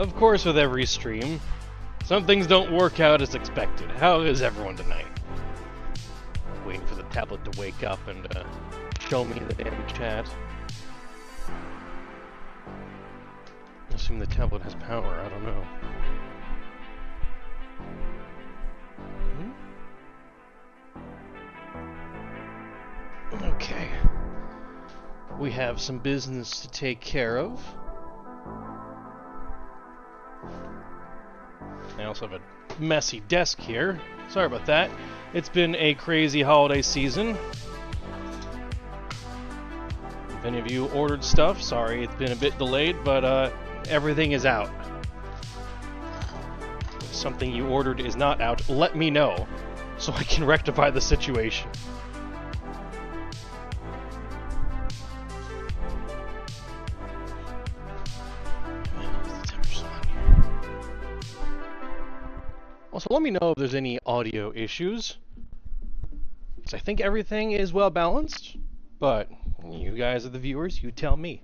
Of course, with every stream, some things don't work out as expected. How is everyone tonight? Waiting for the tablet to wake up and show me the damn chat. I assume the tablet has power, I don't know. Okay. We have some business to take care of. I also have a messy desk here. Sorry about that. It's been a crazy holiday season. If any of you ordered stuff, sorry it's been a bit delayed, but everything is out. If something you ordered is not out, let me know so I can rectify the situation. Also, let me know if there's any audio issues, because I think everything is well balanced, but you guys are the viewers, you tell me.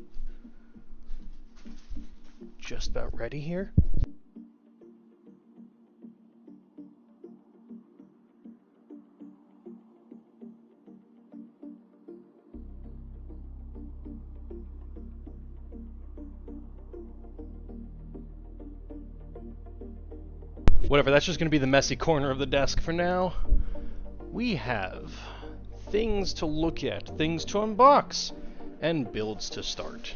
Just about ready here. Whatever, that's just going to be the messy corner of the desk for now. We have things to look at, things to unbox, and builds to start.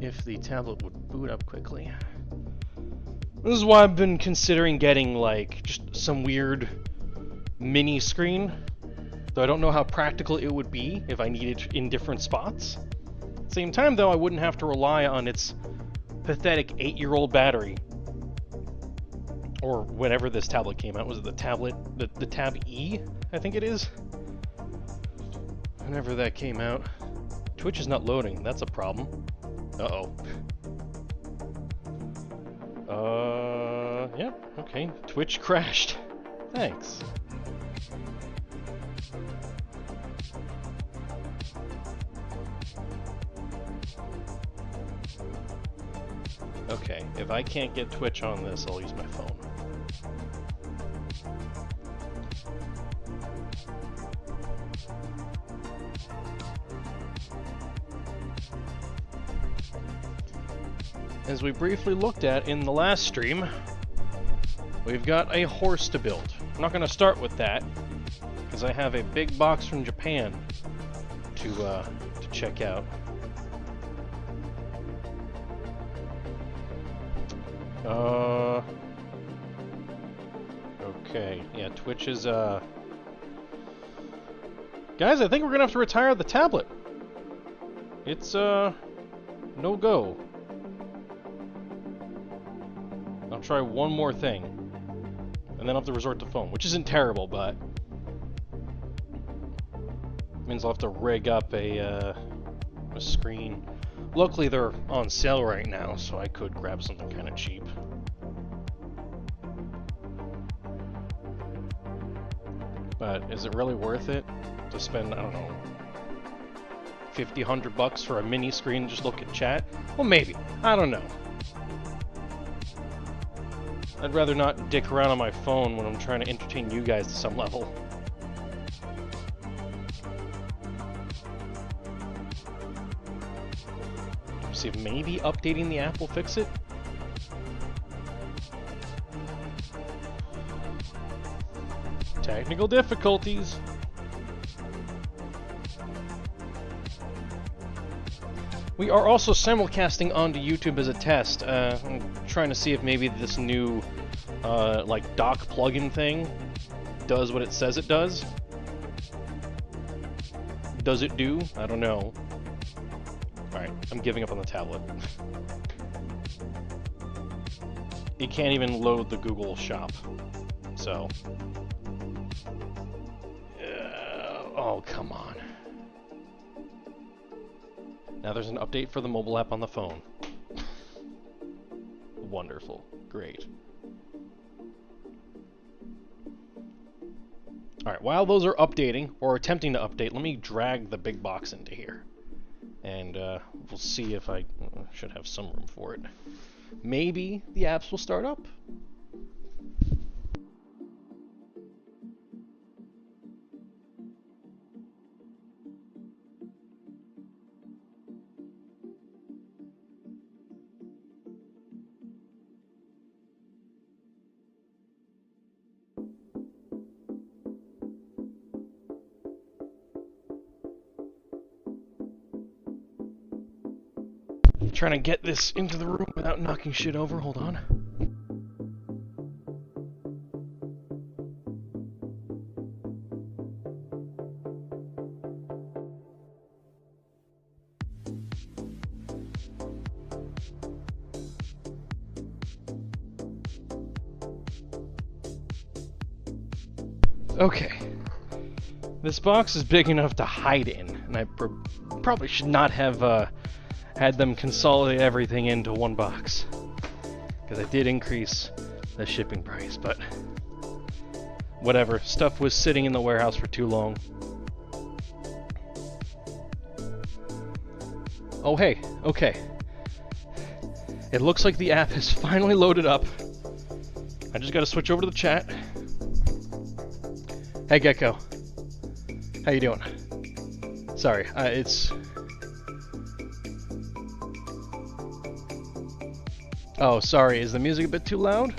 If the tablet would boot up quickly. This is why I've been considering getting, like, just some weird mini screen. Though I don't know how practical it would be if I needed it in different spots. At the same time, though, I wouldn't have to rely on its pathetic 8-year-old battery, or whenever this tablet came out. Was it the tablet, the Tab E, I think it is? Whenever that came out. Twitch is not loading, that's a problem. Yeah, okay, Twitch crashed. Thanks. Okay, if I can't get Twitch on this, I'll use my phone. As we briefly looked at in the last stream, we've got a horse to build. I'm not going to start with that, because I have a big box from Japan to check out. Okay, yeah, Twitch is, Guys, I think we're gonna have to retire the tablet. It's, no go. I'll try one more thing, and then I'll have to resort to phone, which isn't terrible, but means I'll have to rig up a screen. Luckily, they're on sale right now, so I could grab something kind of cheap. But is it really worth it to spend, I don't know, 50, 100 bucks for a mini screen and just look at chat? Well, maybe. I don't know. I'd rather not dick around on my phone when I'm trying to entertain you guys to some level. See if maybe updating the app will fix it. Technical difficulties. We are also simulcasting onto YouTube as a test. I'm trying to see if maybe this new like dock plugin thing does what it says it does. Does it do? I don't know. Alright, I'm giving up on the tablet. It can't even load the Google Shop. So. Oh, come on. Now there's an update for the mobile app on the phone. Wonderful. Great. Alright, while those are updating, or attempting to update, let me drag the big box into here. And we'll see if I should have some room for it. Maybe the apps will start up. Trying to get this into the room without knocking shit over. Hold on. Okay. This box is big enough to hide in, and I probably should not have had them consolidate everything into one box, because I did increase the shipping price, but whatever. Stuff was sitting in the warehouse for too long. Oh hey, okay. It looks like the app has finally loaded up. I just gotta switch over to the chat. Hey Gecko. How you doing? Sorry, it's... Oh, sorry, is the music a bit too loud?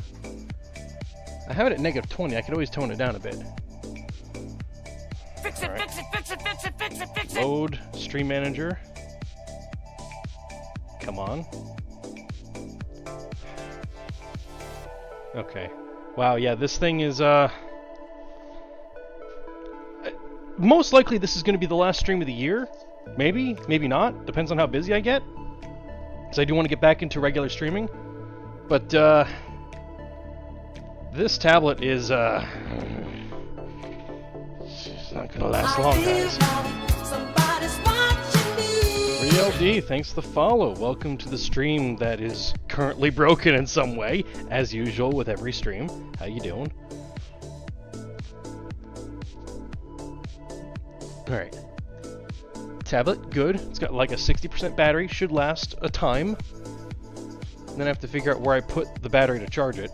I have it at -20, I could always tone it down a bit. Fix it, right. fix it, fix it, fix it, fix it, fix it! Load Stream Manager. Come on. Okay. Wow, yeah, this thing is, most likely this is going to be the last stream of the year. Maybe, maybe not. Depends on how busy I get. Because I do want to get back into regular streaming. But, this tablet is, it's not going to last long, guys. 3LD, thanks for the follow. Welcome to the stream that is currently broken in some way, as usual with every stream. How you doing? Alright. Tablet, good. It's got like a 60% battery, should last a time. And then I have to figure out where I put the battery to charge it.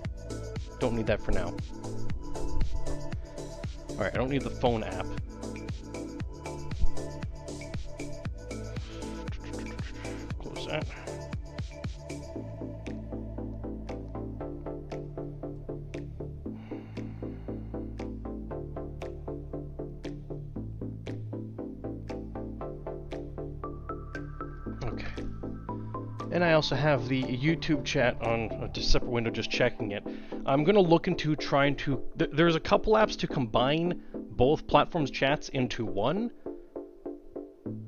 Don't need that for now. Alright, I don't need the phone app. Close that. Okay. And I also have the YouTube chat on a separate window, just checking it. I'm going to look into trying to... There's a couple apps to combine both platforms' chats into one,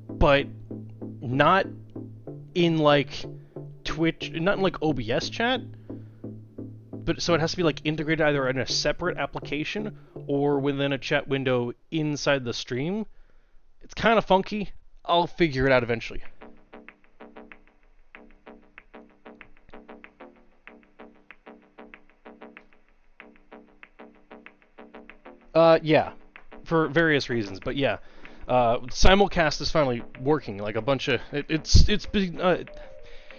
but not in, like, Twitch... Not in, like, OBS chat, but so it has to be, like, integrated either in a separate application or within a chat window inside the stream. It's kind of funky. I'll figure it out eventually. Yeah, for various reasons, but yeah, simulcast is finally working. Like a bunch of it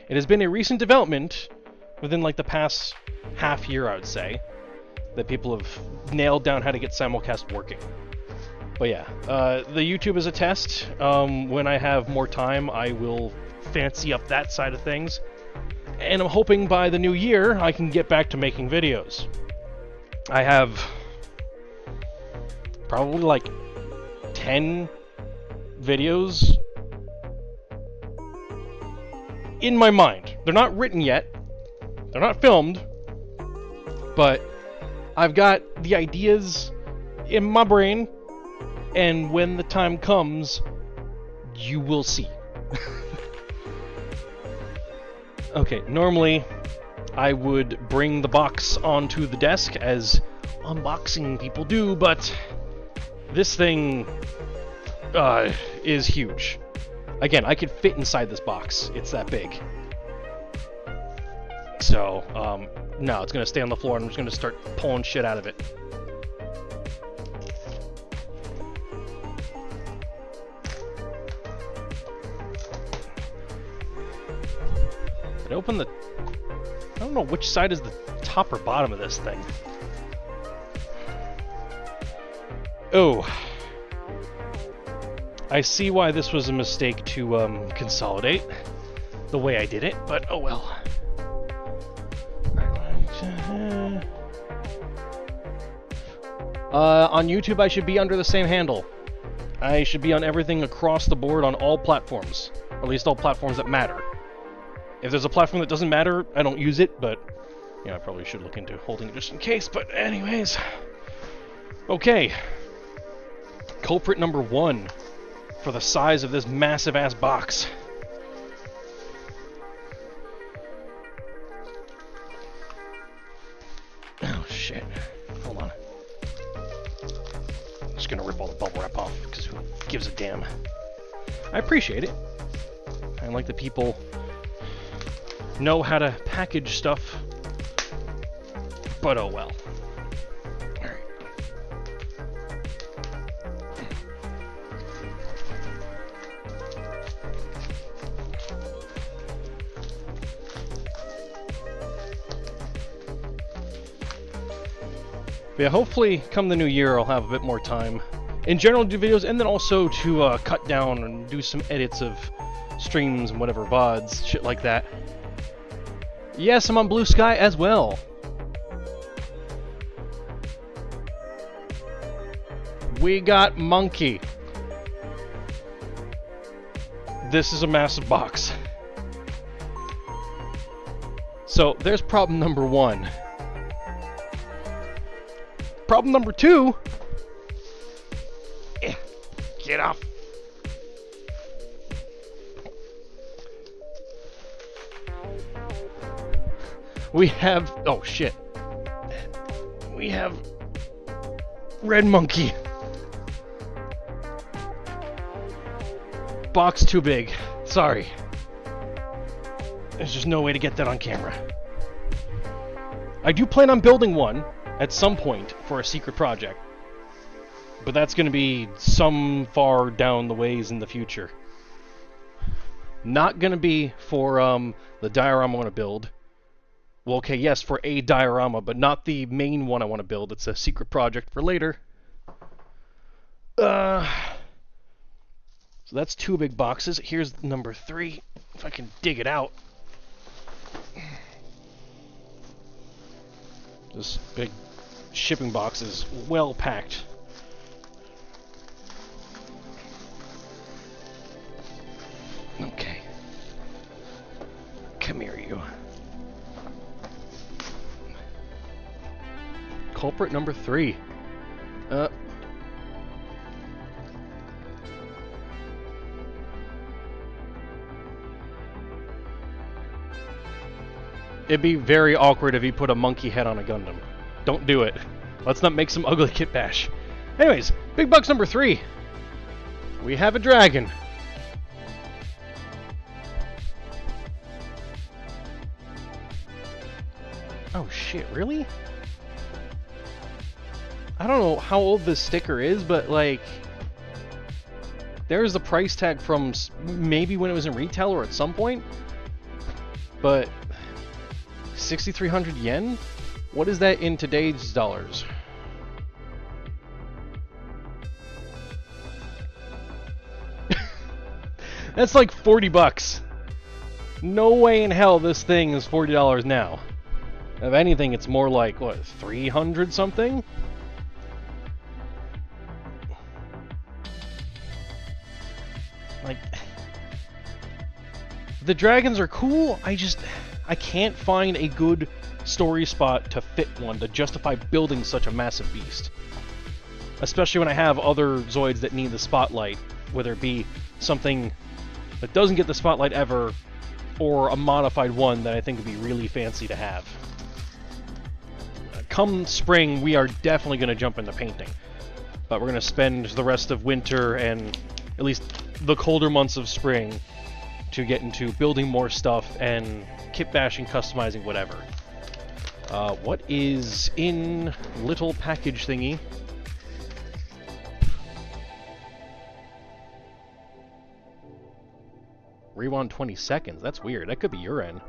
has been a recent development within like the past half year, I would say, that people have nailed down how to get simulcast working. But yeah, the YouTube is a test. When I have more time, I will fancy up that side of things, and I'm hoping by the new year I can get back to making videos. I have probably like 10 videos in my mind. They're not written yet, they're not filmed, but I've got the ideas in my brain, and when the time comes, you will see. Okay, normally I would bring the box onto the desk as unboxing people do, but this thing is huge. Again, I could fit inside this box. It's that big. So, no, it's gonna stay on the floor, and I'm just gonna start pulling shit out of it. Did I open the... I don't know which side is the top or bottom of this thing. Oh. I see why this was a mistake to consolidate the way I did it, but oh well. On YouTube I should be under the same handle. I should be on everything across the board on all platforms. Or at least all platforms that matter. If there's a platform that doesn't matter, I don't use it, but... yeah, I probably should look into holding it just in case, but anyways. Okay. Culprit number 1 for the size of this massive-ass box. Oh, shit. Hold on. I'm just gonna rip all the bubble wrap off, because who gives a damn? I appreciate it. I like that people know how to package stuff, but oh well. Alright. Yeah, hopefully come the new year I'll have a bit more time in general to do videos, and then also to cut down and do some edits of streams and whatever VODs, shit like that. Yes, I'm on Blue Sky as well. We got Monkey. This is a massive box. So, there's problem number 1. Problem number 2... get off. We have... oh, shit. We have... Red Monkey. Box too big. Sorry. There's just no way to get that on camera. I do plan on building one at some point for a secret project. But that's going to be some far down the ways in the future. Not going to be for the diorama I want to build. Well, okay, yes, for a diorama, but not the main one I want to build. It's a secret project for later. So that's 2 big boxes. Here's number 3, if I can dig it out. This big shipping box is well packed. Okay. Come here, you. Culprit number 3. It'd be very awkward if you put a monkey head on a Gundam. Don't do it. Let's not make some ugly kit bash. Anyways, big box number 3. We have a dragon. Oh shit, really? I don't know how old this sticker is, but like... there's the price tag from maybe when it was in retail or at some point. But... 6,300 yen? What is that in today's dollars? That's like 40 bucks. No way in hell this thing is $40 now. If anything, it's more like, what, 300 something? Like, the dragons are cool, I can't find a good story spot to fit one to justify building such a massive beast. Especially when I have other Zoids that need the spotlight, whether it be something that doesn't get the spotlight ever, or a modified one that I think would be really fancy to have. Come spring, we are definitely going to jump into painting. But we're going to spend the rest of winter and at least the colder months of spring to get into building more stuff and kit bashing, customizing, whatever. What is in little package thingy? Rewind 20 seconds. That's weird. That could be your end.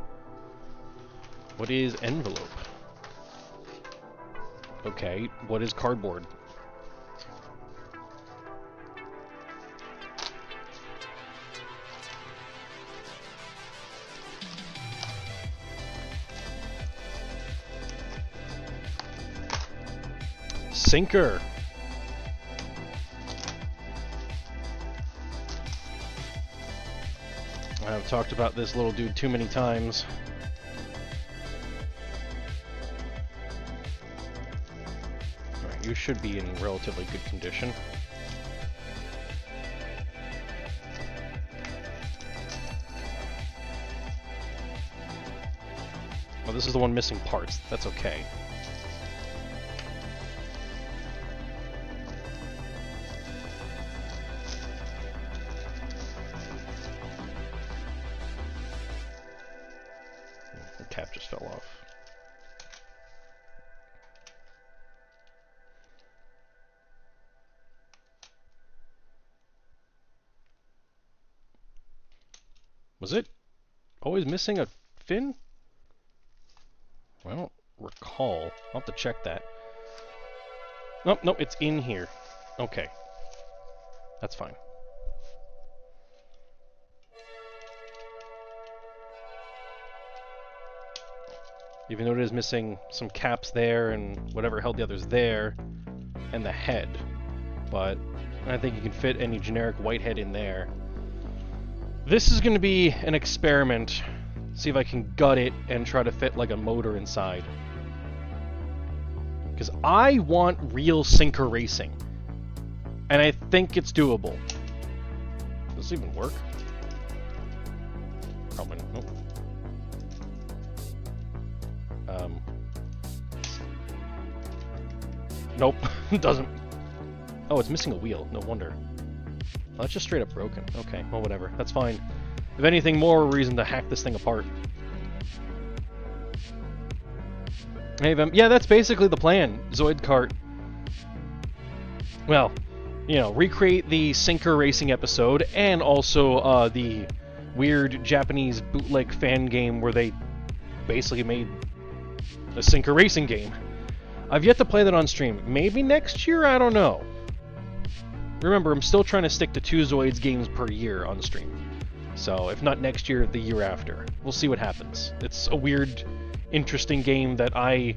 What is envelope? Okay, what is cardboard? Sinker. I've talked about this little dude too many times. Alright, you should be in relatively good condition. Well, this is the one missing parts. That's okay. The cap just fell off. Was it always missing a fin? I don't recall. I'll have to check that. Nope, nope, it's in here. Okay. That's fine. Even though it is missing some caps there and whatever held the others there, and the head. But I think you can fit any generic white head in there. This is going to be an experiment. See if I can gut it and try to fit like a motor inside. Because I want real sinker racing. And I think it's doable. Does this even work? Probably not. Nope. Nope, it doesn't. Oh, it's missing a wheel. No wonder. Oh, that's just straight up broken. Okay, well, whatever. That's fine. If anything, more reason to hack this thing apart. Hey, yeah, that's basically the plan. Zoid cart. Well, you know, recreate the sinker racing episode and also the weird Japanese bootleg fan game where they basically made a sinker racing game. I've yet to play that on stream. Maybe next year? I don't know. Remember, I'm still trying to stick to 2 Zoids games per year on stream. So, if not next year, the year after. We'll see what happens. It's a weird, interesting game that I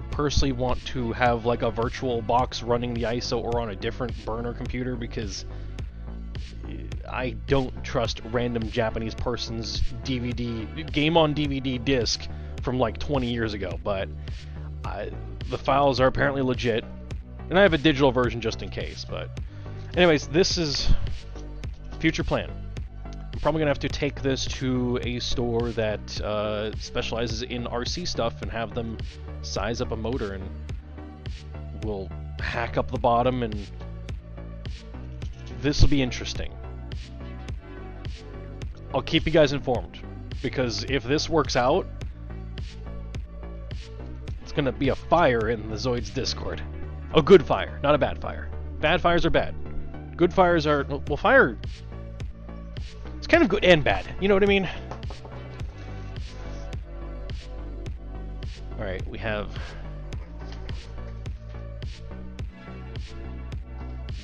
personally want to have like a virtual box running the ISO or on a different burner computer because I don't trust random Japanese person's DVD, game on DVD disc from like 20 years ago, but the files are apparently legit. And I have a digital version just in case, but... Anyways, this is future plan. I'm probably going to have to take this to a store that specializes in RC stuff and have them size up a motor, and we'll hack up the bottom, and this will be interesting. I'll keep you guys informed, because if this works out, it's going to be a fire in the Zoids Discord. A good fire, not a bad fire. Bad fires are bad. Good fires are... Well, fire... It's kind of good and bad. You know what I mean? Alright, we have...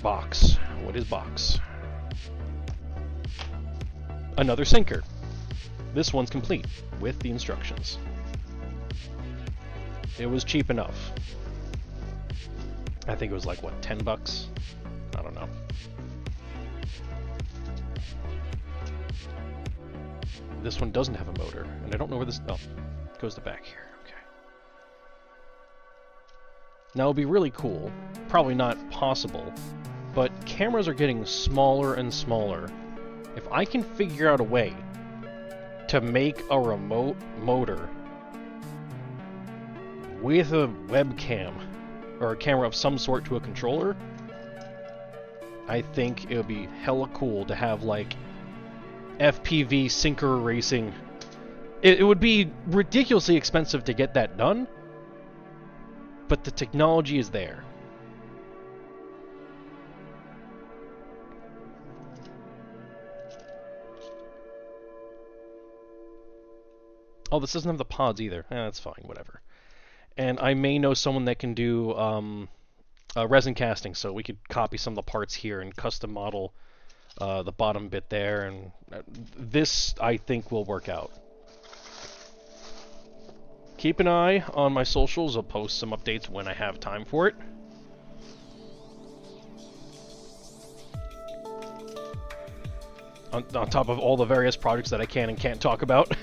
box. What is box? Another sinker. This one's complete, with the instructions. It was cheap enough. I think it was like, what, 10 bucks? I don't know. This one doesn't have a motor, and I don't know where this... Oh, it goes to back here. Okay. Now, it'll be really cool. Probably not possible, but cameras are getting smaller and smaller. If I can figure out a way to make a remote motor with a webcam, or a camera of some sort to a controller, I think it would be hella cool to have, like, FPV sinker racing. It would be ridiculously expensive to get that done, but the technology is there. Oh, this doesn't have the pods either. That's fine, whatever. And I may know someone that can do resin casting, so we could copy some of the parts here and custom model the bottom bit there, and this, I think, will work out. Keep an eye on my socials. I'll post some updates when I have time for it. On top of all the various projects that I can and can't talk about.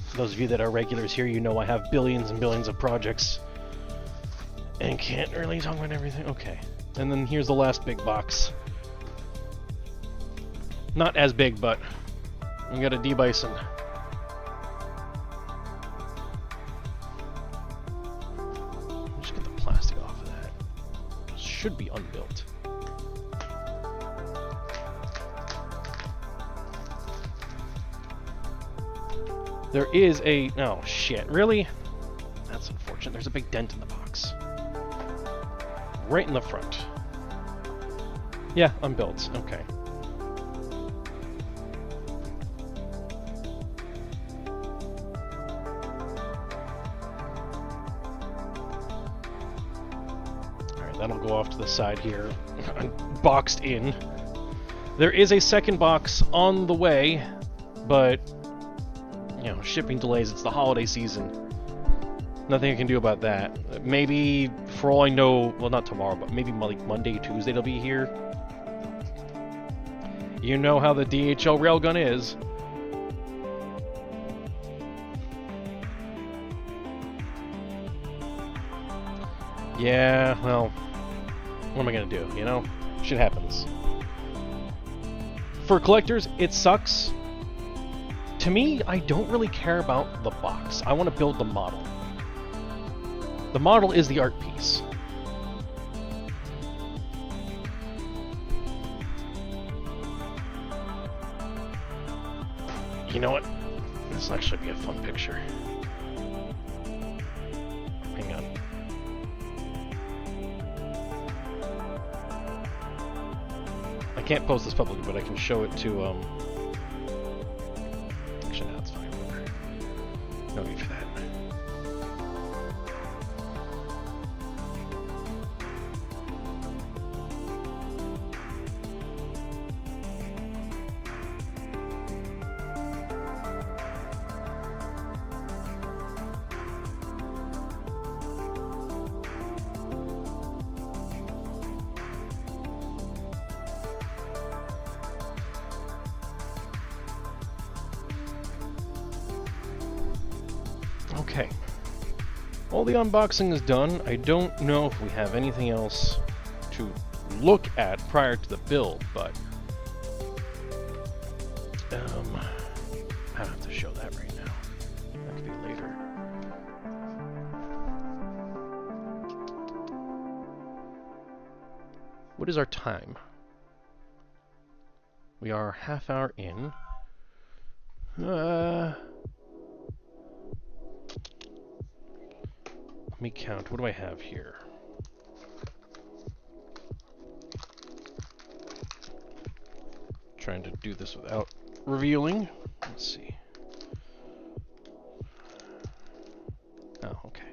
For those of you that are regulars here, you know I have billions and billions of projects. And can't really talk about everything. Okay. And then here's the last big box. Not as big, but we got a D-Bison. Just get the plastic off of that. Should be unbuilt. There is a... Oh, shit. Really? That's unfortunate. There's a big dent in the box. Right in the front. Yeah, unbuilt. Okay. Alright, that'll go off to the side here. Boxed in. There is a second box on the way, but... You know, shipping delays, it's the holiday season. Nothing I can do about that. Maybe, for all I know, well, not tomorrow, but maybe like Monday, Tuesday they'll be here. You know how the DHL railgun is. Yeah, well, what am I gonna do, you know? Shit happens. For collectors, it sucks. To me, I don't really care about the box. I want to build the model. The model is the art piece. You know what? This will actually be a fun picture. Hang on. I can't post this publicly, but I can show it to, Actually, no, it's fine. Whatever. No need for that. Okay. All the unboxing is done. I don't know if we have anything else to look at prior to the build, but I don't have to show that right now. That could be later. What is our time? We are half hour in. Let me count. What do I have here? Trying to do this without revealing. Let's see. Oh, okay.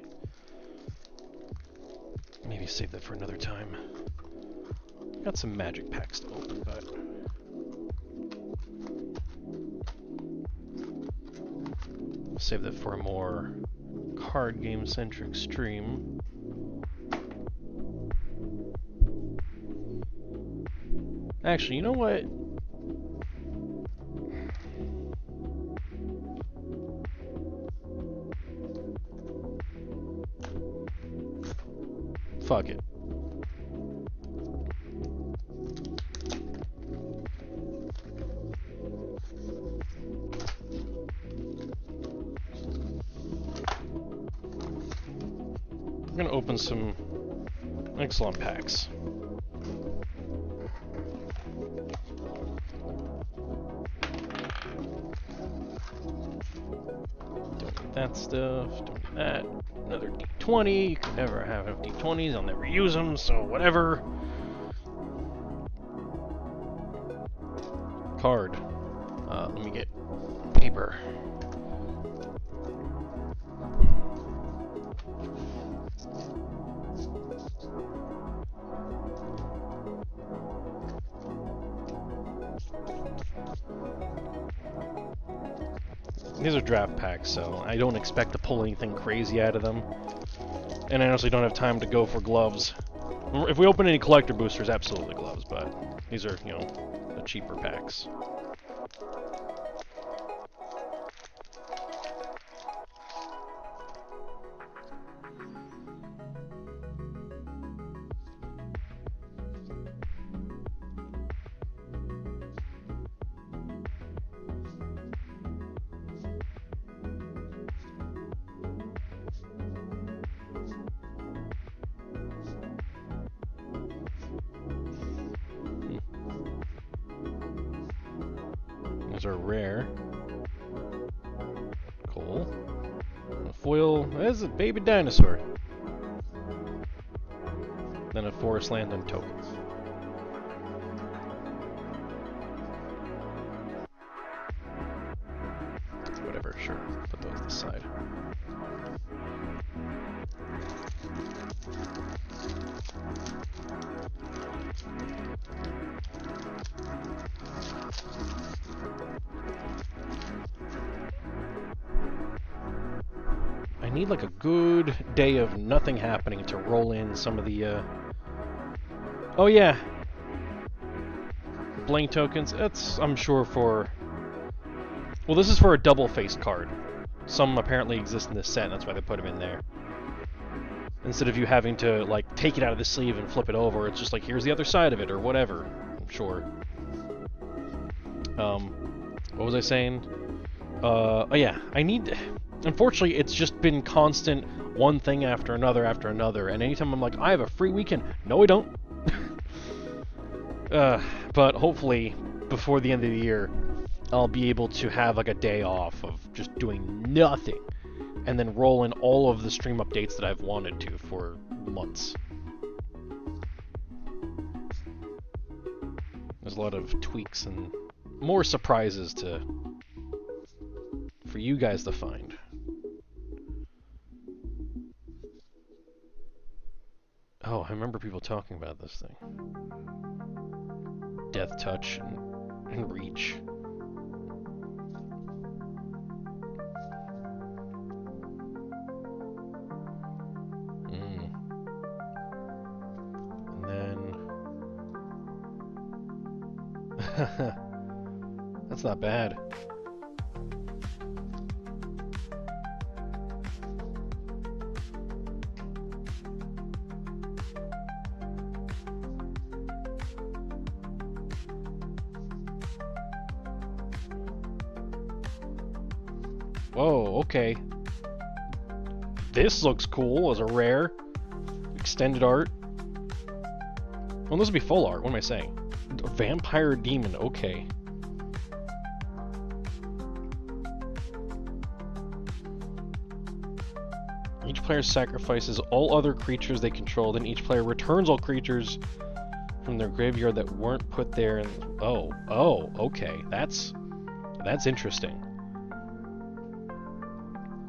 Maybe save that for another time. Got some magic packs to open, but... I'll save that for a more card game centric stream. Actually, you know what? Fuck it. I'm gonna open some excellent packs. Don't need that stuff, don't need that. Another D20, you can never have enough D20s, I'll never use them, so whatever. Card. Let me get paper. These are draft packs, so I don't expect to pull anything crazy out of them. And I honestly don't have time to go for gloves. If we open any collector boosters, absolutely gloves, but these are, you know, the cheaper packs. Those are rare. Cool. A foil. That's a baby dinosaur. Then a forest land and tokens. Whatever, sure. Put those aside. I need like a good day of nothing happening to roll in some of the, Oh yeah! Blank tokens, that's, I'm sure, for... Well, this is for a double-faced card. Some apparently exist in this set, and that's why they put them in there. Instead of you having to, like, take it out of the sleeve and flip it over, it's just like, here's the other side of it, or whatever. I'm sure. What was I saying? Oh yeah, I need... Unfortunately, it's just been constant one thing after another, and anytime I'm like, I have a free weekend, no I don't. But hopefully, before the end of the year, I'll be able to have like a day off of just doing nothing, and then roll in all of the stream updates that I've wanted to for months. There's a lot of tweaks and more surprises for you guys to find. Oh, I remember people talking about this thing. Death Touch and Reach. And then... That's not bad. Whoa, okay. This looks cool as a rare. Extended art. Well, this would be full art. What am I saying? A vampire demon, okay. Each player sacrifices all other creatures they control, then each player returns all creatures from their graveyard that weren't put there. And oh, okay. That's interesting.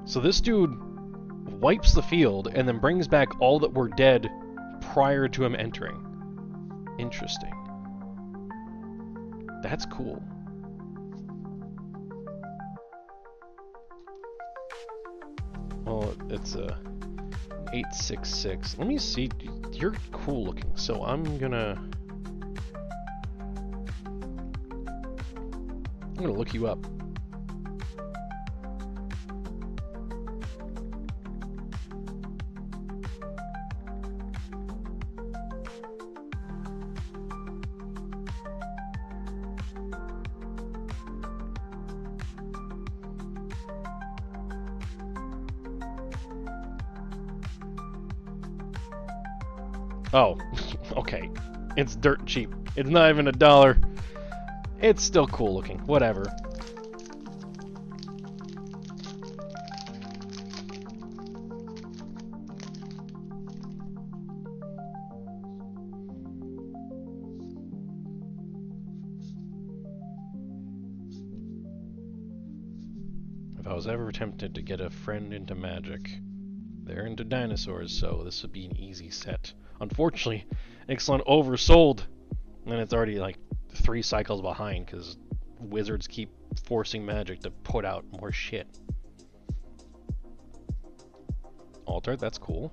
So this dude wipes the field and then brings back all that were dead prior to him entering. Interesting. That's cool. Well, it's a 866. Let me see. You're cool looking, so I'm gonna look you up. Oh, okay. It's dirt cheap. It's not even $1. It's still cool looking. Whatever. If I was ever tempted to get a friend into Magic, they're into dinosaurs, so this would be an easy set. Unfortunately, Ixalan oversold, and it's already like 3 cycles behind because Wizards keep forcing Magic to put out more shit. Altar, that's cool.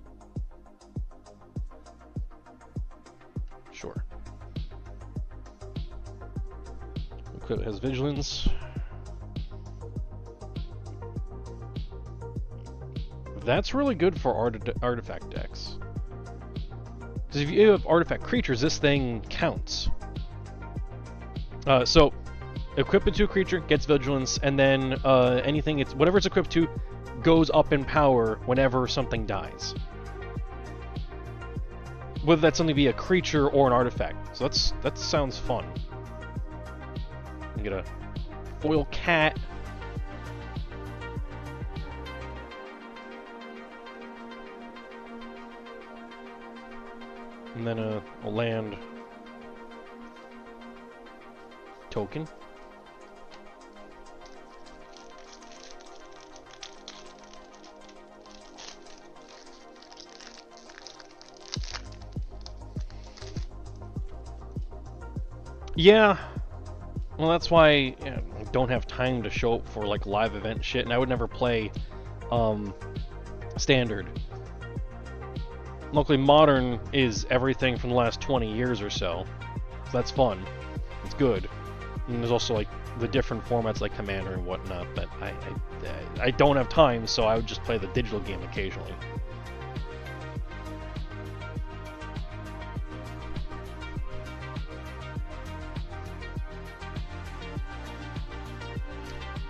Sure. Equip has Vigilance. That's really good for artifact decks. Because if you have artifact creatures, this thing counts. So, equip it to a creature, gets Vigilance, and then anything whatever it's equipped to goes up in power whenever something dies. Whether that's something be a creature or an artifact. So that sounds fun. Get a foil cat. And then a land token. Yeah. Well, that's why I don't have time to show up for like live event shit, and I would never play standard. Luckily, modern is everything from the last 20 years or so. So that's fun. It's good. And there's also like the different formats like Commander and whatnot, but I don't have time, so I would just play the digital game occasionally.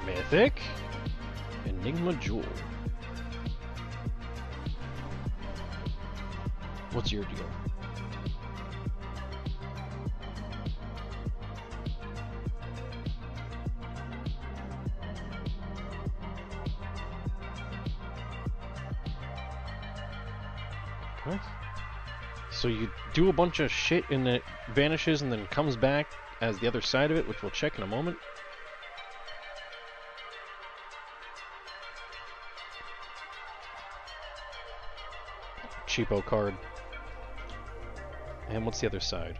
Mythic Enigma Jewel. What's your deal? Okay. So you do a bunch of shit and it vanishes and then comes back as the other side of it, which we'll check in a moment. Cheapo card. And what's the other side?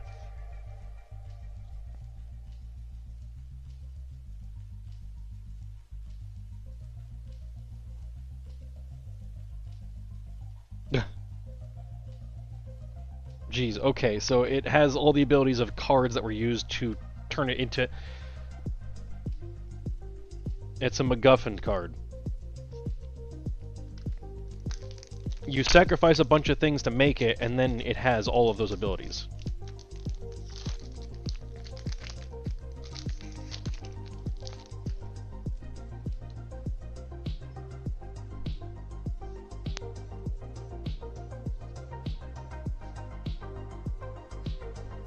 Jeez, okay, so it has all the abilities of cards that were used to turn it into... It's a MacGuffin card. You sacrifice a bunch of things to make it, and then it has all of those abilities.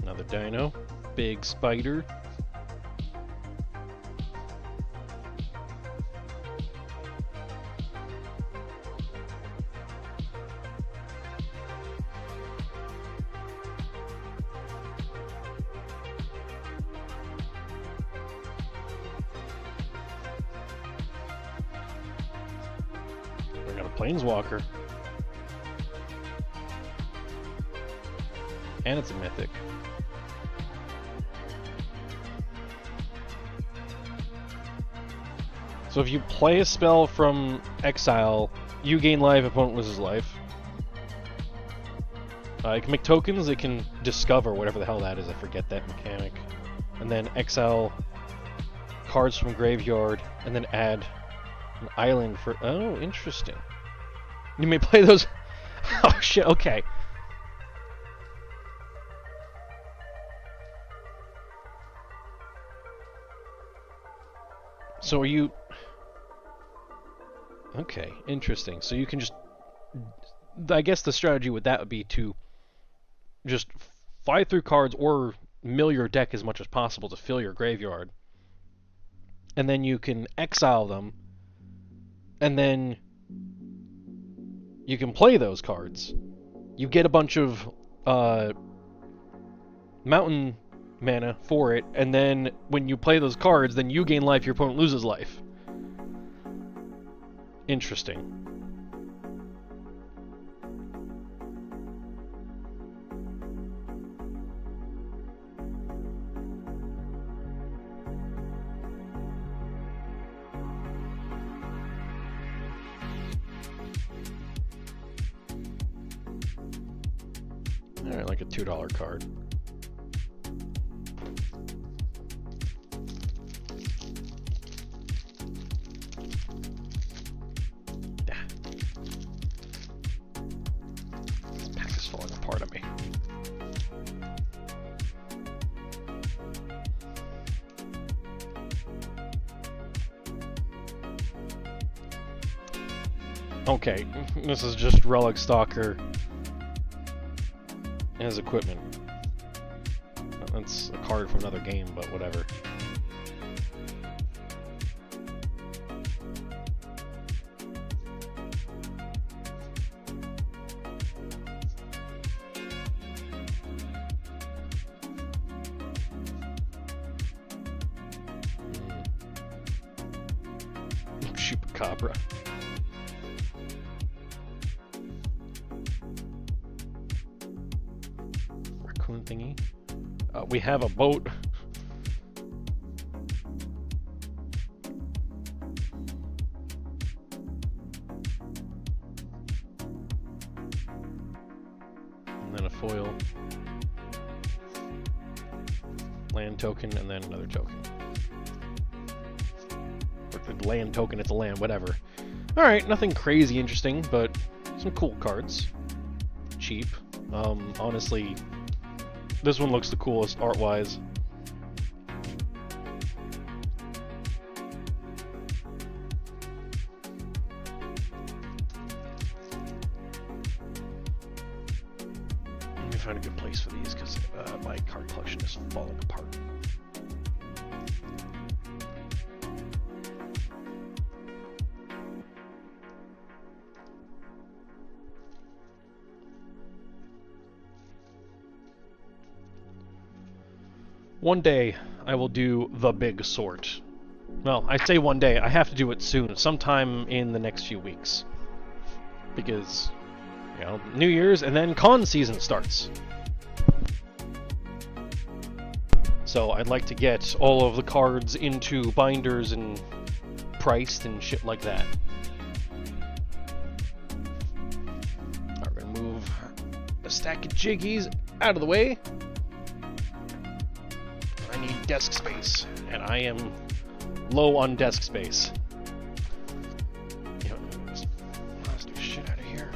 Another dino. Big spider. Planeswalker. And it's a mythic. So if you play a spell from exile, you gain life, opponent loses life. It can make tokens, it can discover whatever the hell that is, I forget that mechanic. And then exile cards from graveyard, and then add an island for... Oh, interesting. You may play those... Oh shit, okay. So are you... Okay, interesting. So you can just... I guess the strategy with that would be to just fly through cards or mill your deck as much as possible to fill your graveyard. And then you can exile them. And then you can play those cards. You get a bunch of mountain mana for it, and then when you play those cards, then you gain life, your opponent loses life. interesting. Alright, like a $2 card. This pack is falling apart on me. Okay, this is just Relic Stalker. His equipment. That's a card from another game, but whatever. Chupacabra. Raccoon thingy. We have a boat. And then a foil. Land token, and then another token. Land token, it's a land, whatever. Alright, nothing crazy interesting, but some cool cards. Cheap. Honestly, this one looks the coolest art-wise. Let me find a good place for these, because my card collection is falling apart. One day, I will do the big sort. Well, I say one day, I have to do it soon, sometime in the next few weeks. Because, you know, New Year's and then con season starts. So I'd like to get all of the cards into binders and priced and shit like that. Alright, we're gonna move a stack of jiggies out of the way. I need desk space, and I am low on desk space. You know, let's do shit out of here.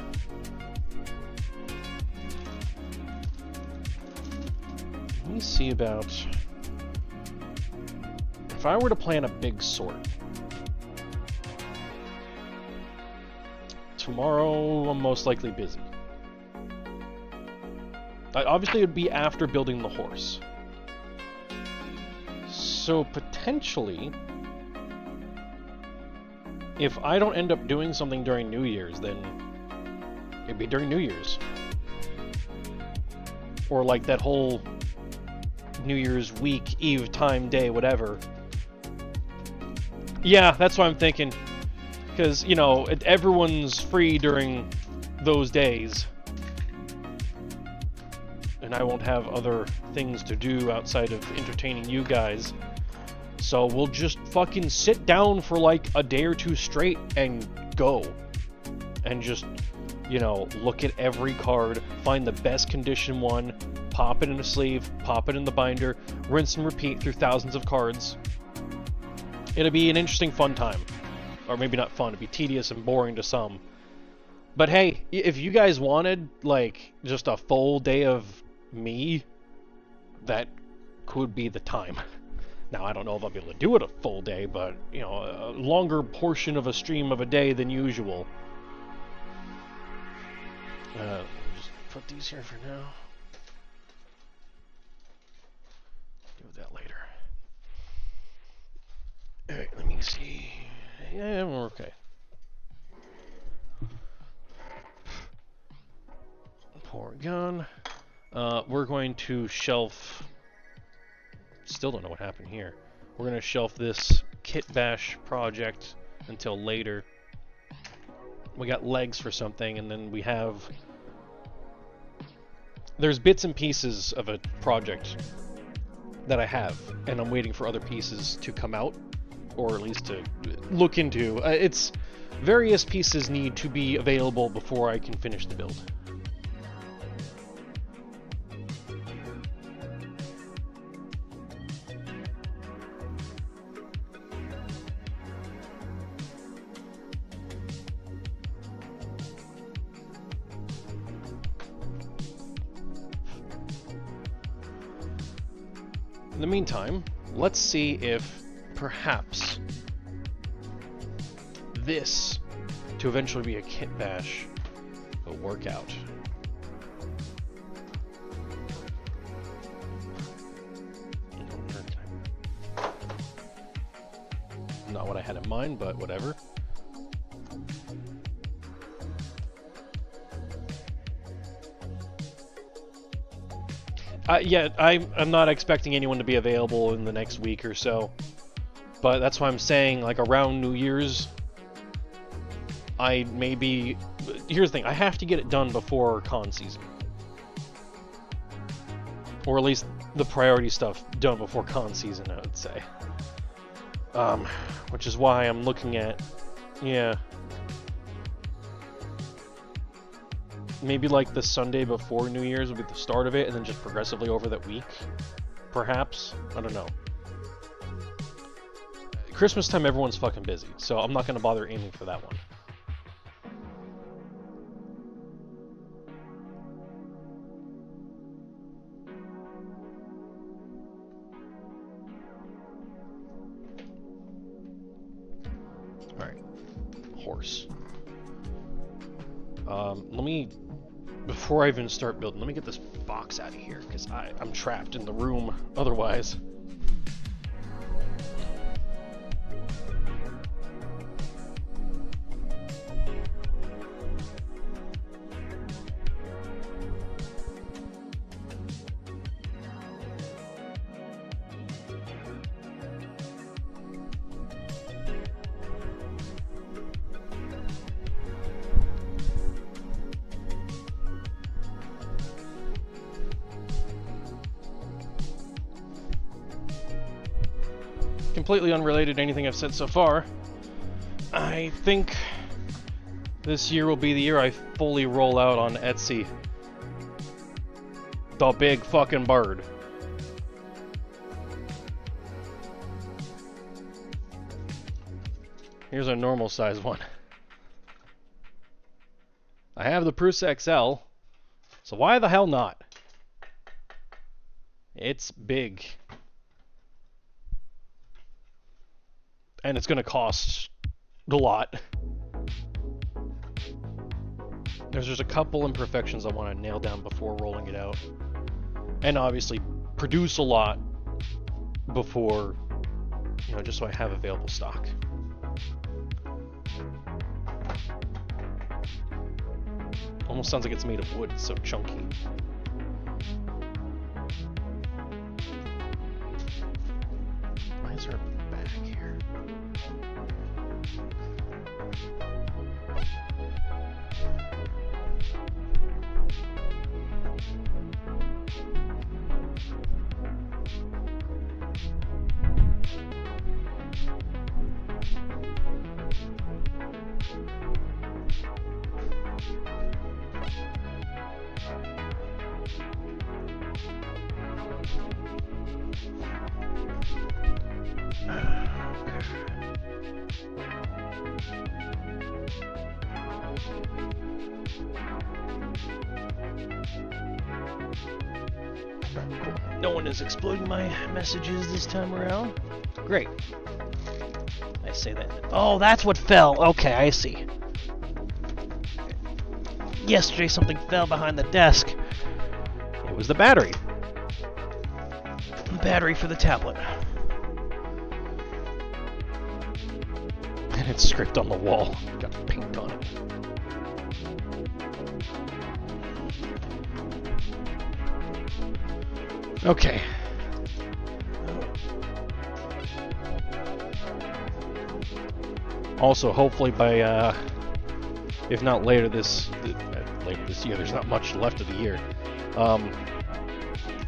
Let me see about... If I were to plan a big sort, tomorrow I'm most likely busy. Obviously it would be after building the horse. So potentially, if I don't end up doing something during New Year's, then it'd be during New Year's. Or like that whole New Year's week, Eve, time, day, whatever. Yeah, that's what I'm thinking. Because, you know, everyone's free during those days. And I won't have other things to do outside of entertaining you guys. So we'll just fucking sit down for like a day or two straight and go. And just, you know, look at every card, find the best condition one, pop it in a sleeve, pop it in the binder, rinse and repeat through thousands of cards. It'll be an interesting, fun time. Or maybe not fun, it'll be tedious and boring to some. But hey, if you guys wanted, like, just a full day of me, that could be the time. Now, I don't know if I'll be able to do it a full day, but, you know, a longer portion of a stream of a day than usual. Just put these here for now. Do that later. Alright, let me see. Yeah, we're okay. Pour gun. We're going to shelf... Still don't know what happened here. We're going to shelf this kit bash project until later. we got legs for something, and then we have... There's bits and pieces of a project that I have, and I'm waiting for other pieces to come out, or at least to look into. It's various pieces need to be available before I can finish the build. In the meantime, let's see if perhaps this, to eventually be a kit bash, will work out. Not what I had in mind, but whatever. Yeah, I'm not expecting anyone to be available in the next week or so, but that's why I'm saying, like, around New Year's, I may be... Here's the thing, I have to get it done before con season. Or at least the priority stuff done before con season, I would say. Which is why I'm looking at... Yeah. Maybe like the Sunday before New Year's will be the start of it, and then just progressively over that week. Perhaps? I don't know. Christmas time, everyone's fucking busy, so I'm not going to bother aiming for that one. Alright. Horse. Let me... Before I even start building, let me get this box out of here, because I'm trapped in the room otherwise. Completely unrelated to anything I've said so far, I think this year will be the year I fully roll out on Etsy. The big fucking bird. Here's a normal size one. I have the Prusa XL, so why the hell not? It's big. And it's going to cost a lot. There's just a couple imperfections I want to nail down before rolling it out. And obviously produce a lot before, you know, just so I have available stock. Almost sounds like it's made of wood, it's so chunky. Why is there a bag here? No one is exploiting my messages this time around. Great. I say that. Oh, that's what fell. Okay, I see. Yesterday something fell behind the desk. It was the battery. The battery for the tablet. And it's script on the wall. Got paint on it. Okay. Also, hopefully by if not later this year. There's not much left of the year.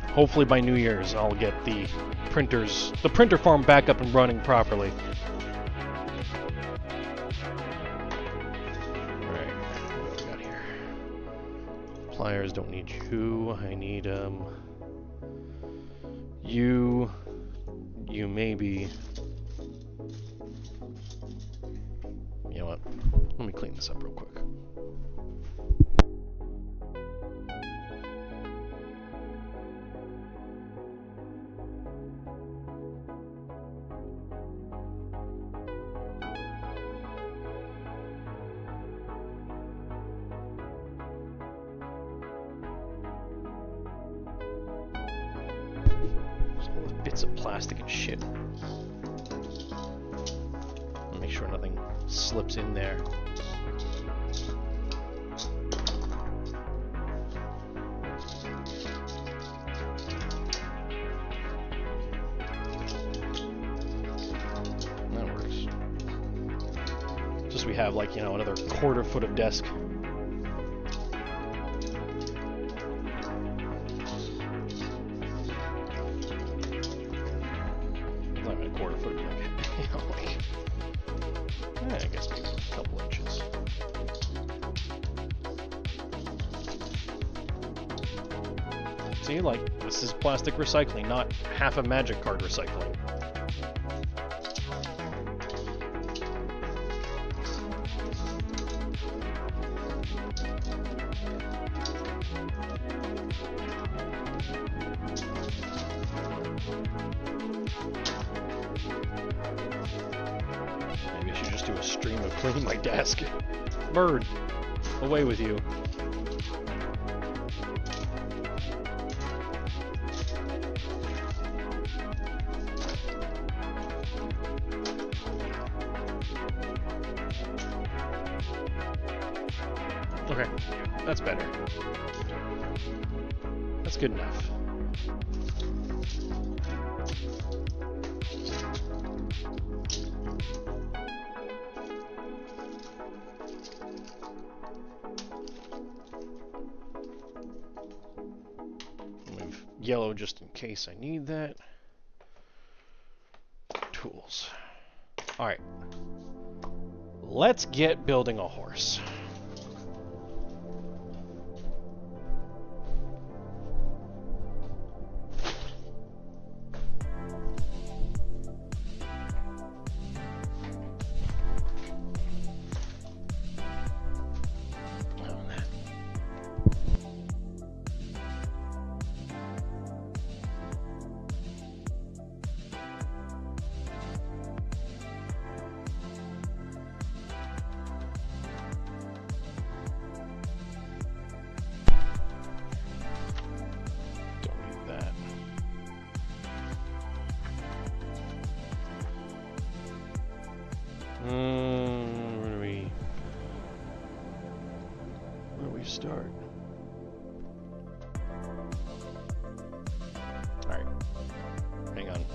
Hopefully by New Year's I'll get the printer farm back up and running properly. Alright, what do we got here? Pliers, don't need you. I need you maybe. You know what? Let me clean this up real quick. Bits of plastic and shit. Make sure nothing slips in there. That works. Just we have like, you know, another quarter foot of desk. I guess maybe a couple inches. See, like, this is plastic recycling, not half a magic card recycling. Clean my desk. Bird, away with you. Okay, that's better. That's good enough. Yellow just in case I need that. Tools. Alright. Let's get building a horse. Where do we start? Alright. Hang on.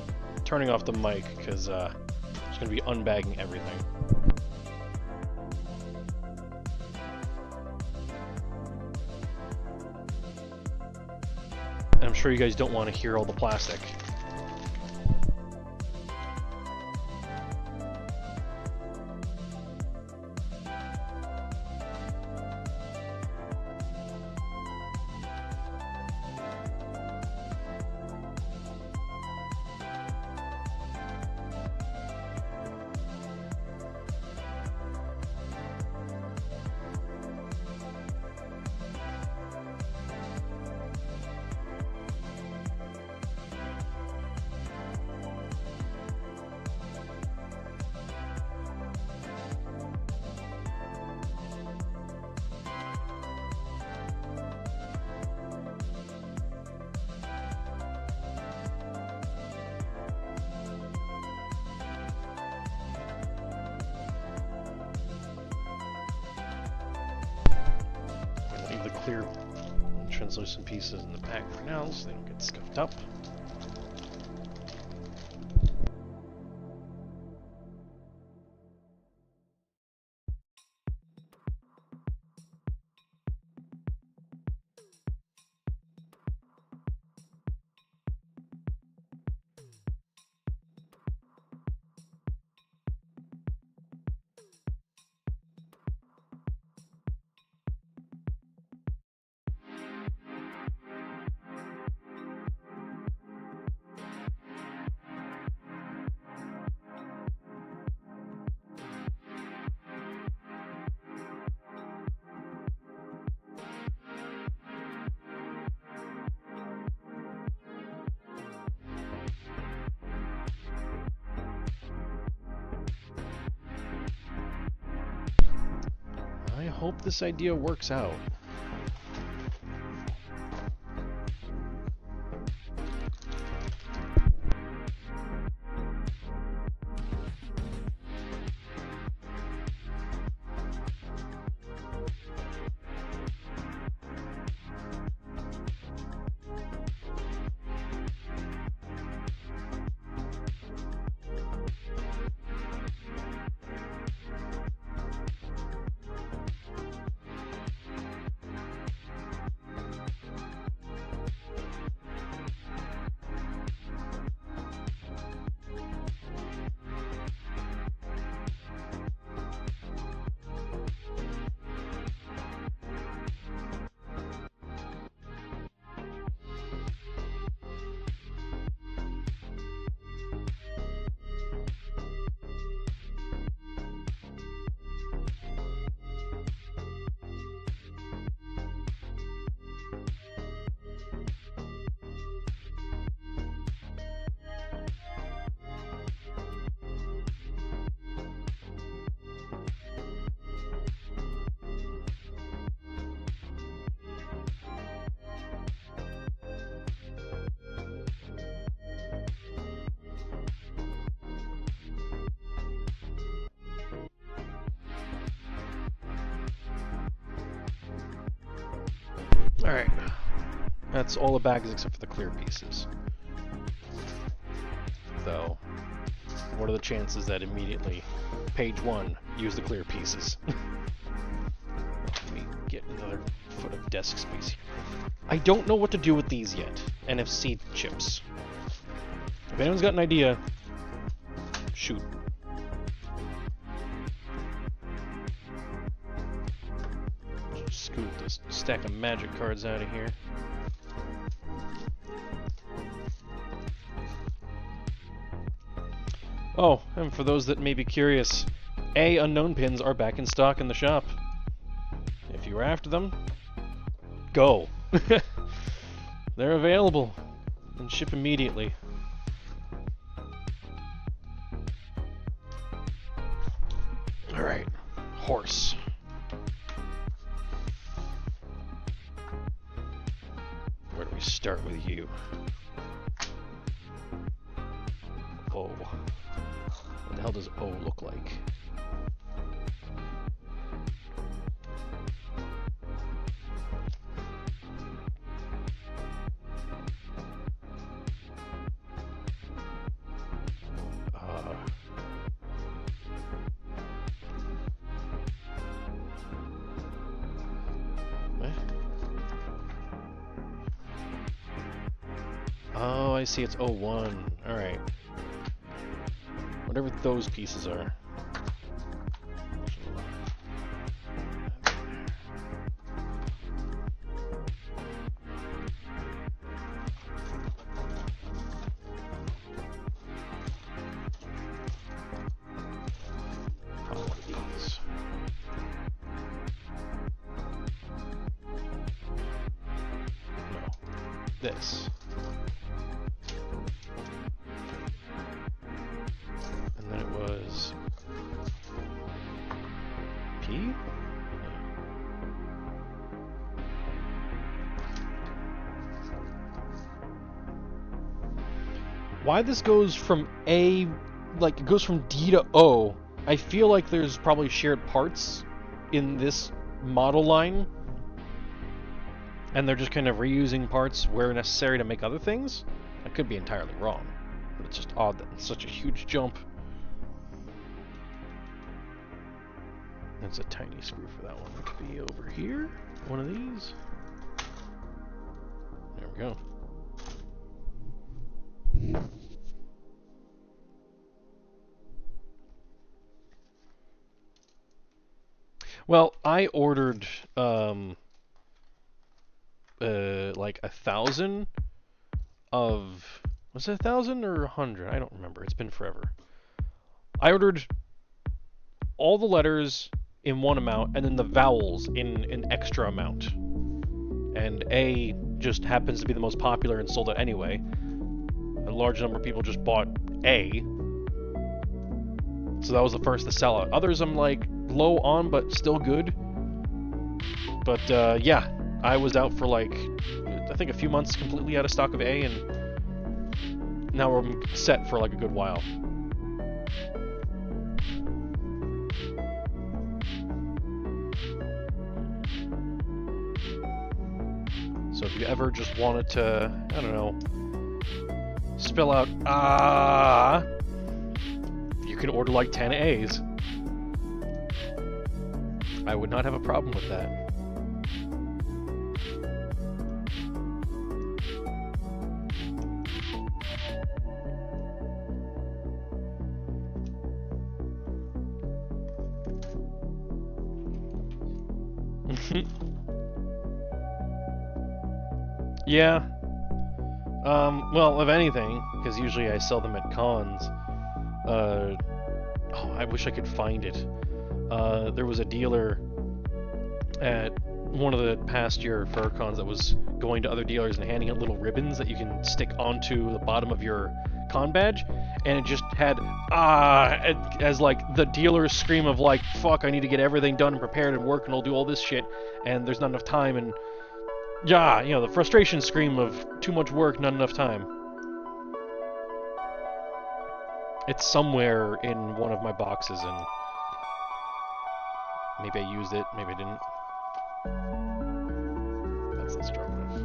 Turning off the mic, because it's going to be unbagging everything. And I'm sure you guys don't want to hear all the plastic. Clear translucent pieces in the back for now, so they don't get scuffed up. I hope this idea works out. Alright. That's all the bags except for the clear pieces. Though, what are the chances that immediately, page 1, use the clear pieces? Let me get another foot of desk space here. I don't know what to do with these yet. NFC chips. If anyone's got an idea, shoot. Scoot this stack of magic cards out of here. Oh, and for those that may be curious, unknown pins are back in stock in the shop. If you're after them, go. They're available and ship immediately. Alright, horse. Where do we start with you? O. What the hell does O look like? Oh, I see, it's 01. Alright. Whatever those pieces are. One of these. No. This. And then it was P? Yeah. Why this goes from A, like it goes from D to O, I feel like there's probably shared parts in this model line, and they're just kind of reusing parts where necessary to make other things. I could be entirely wrong, but it's just odd that it's such a huge jump. That's a tiny screw for that one. It could be over here. One of these. There we go. Well, I ordered like 1,000 of, was it 1,000 or 100? I don't remember. It's been forever. I ordered all the letters in one amount and then the vowels in an extra amount. And A just happens to be the most popular and sold it anyway. A large number of people just bought A. So that was the first to sell out. Others I'm like low on but still good. But yeah, I was out for like, I think a few months completely out of stock of A, and now we're set for like a good while. So if you ever just wanted to, I don't know, spell out you can order like 10 A's. I would not have a problem with that. Yeah. Well, if anything, because usually I sell them at cons. Oh, I wish I could find it. There was a dealer at one of the past year fur cons that was going to other dealers and handing out little ribbons that you can stick onto the bottom of your con badge, and it just had as like the dealer's scream of like, fuck, I need to get everything done and prepared and work and I'll do all this shit, and there's not enough time, and yeah, you know, the frustration scream of too much work, not enough time. It's somewhere in one of my boxes, and maybe I used it, maybe I didn't. That's not strong enough.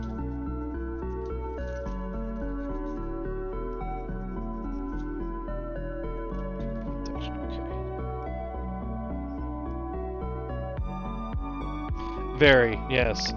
Okay. Very, yes.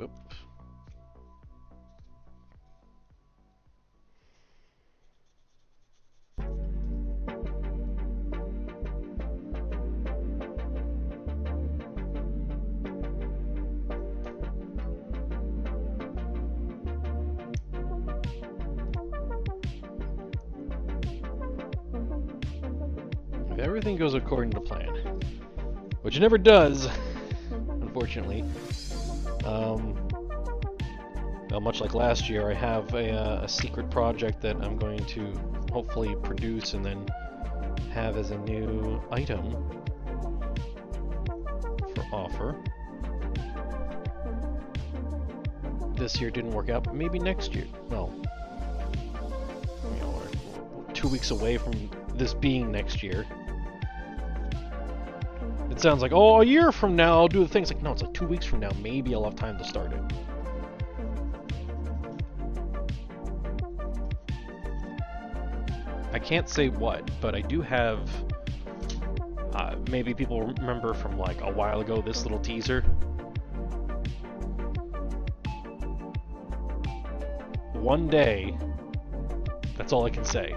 Oop. If everything goes according to plan, which it never does, unfortunately. Well, much like last year, I have a secret project that I'm going to hopefully produce and then have as a new item for offer. This year didn't work out, but maybe next year. Well, you know, we're 2 weeks away from this being next year. It sounds like, oh, a year from now I'll do the things. Like, no, it's like 2 weeks from now. Maybe I'll have time to start it. I can't say what, but I do have, maybe people remember from like a while ago, this little teaser. One day, that's all I can say.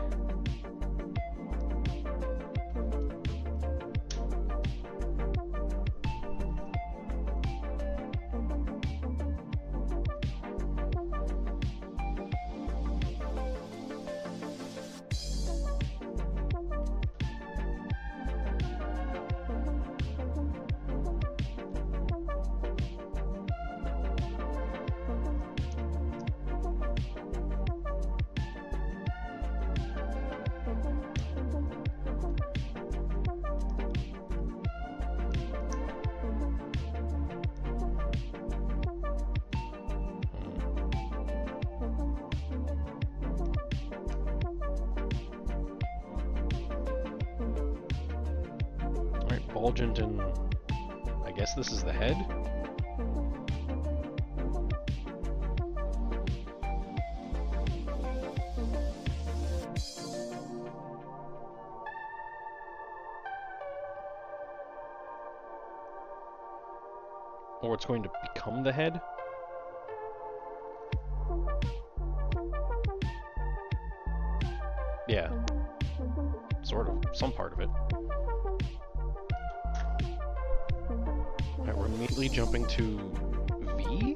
Fulgent, and I guess this is the head? Or it's going to become the head. Yeah. Sort of. Some part of it. Alright, we're immediately jumping to V?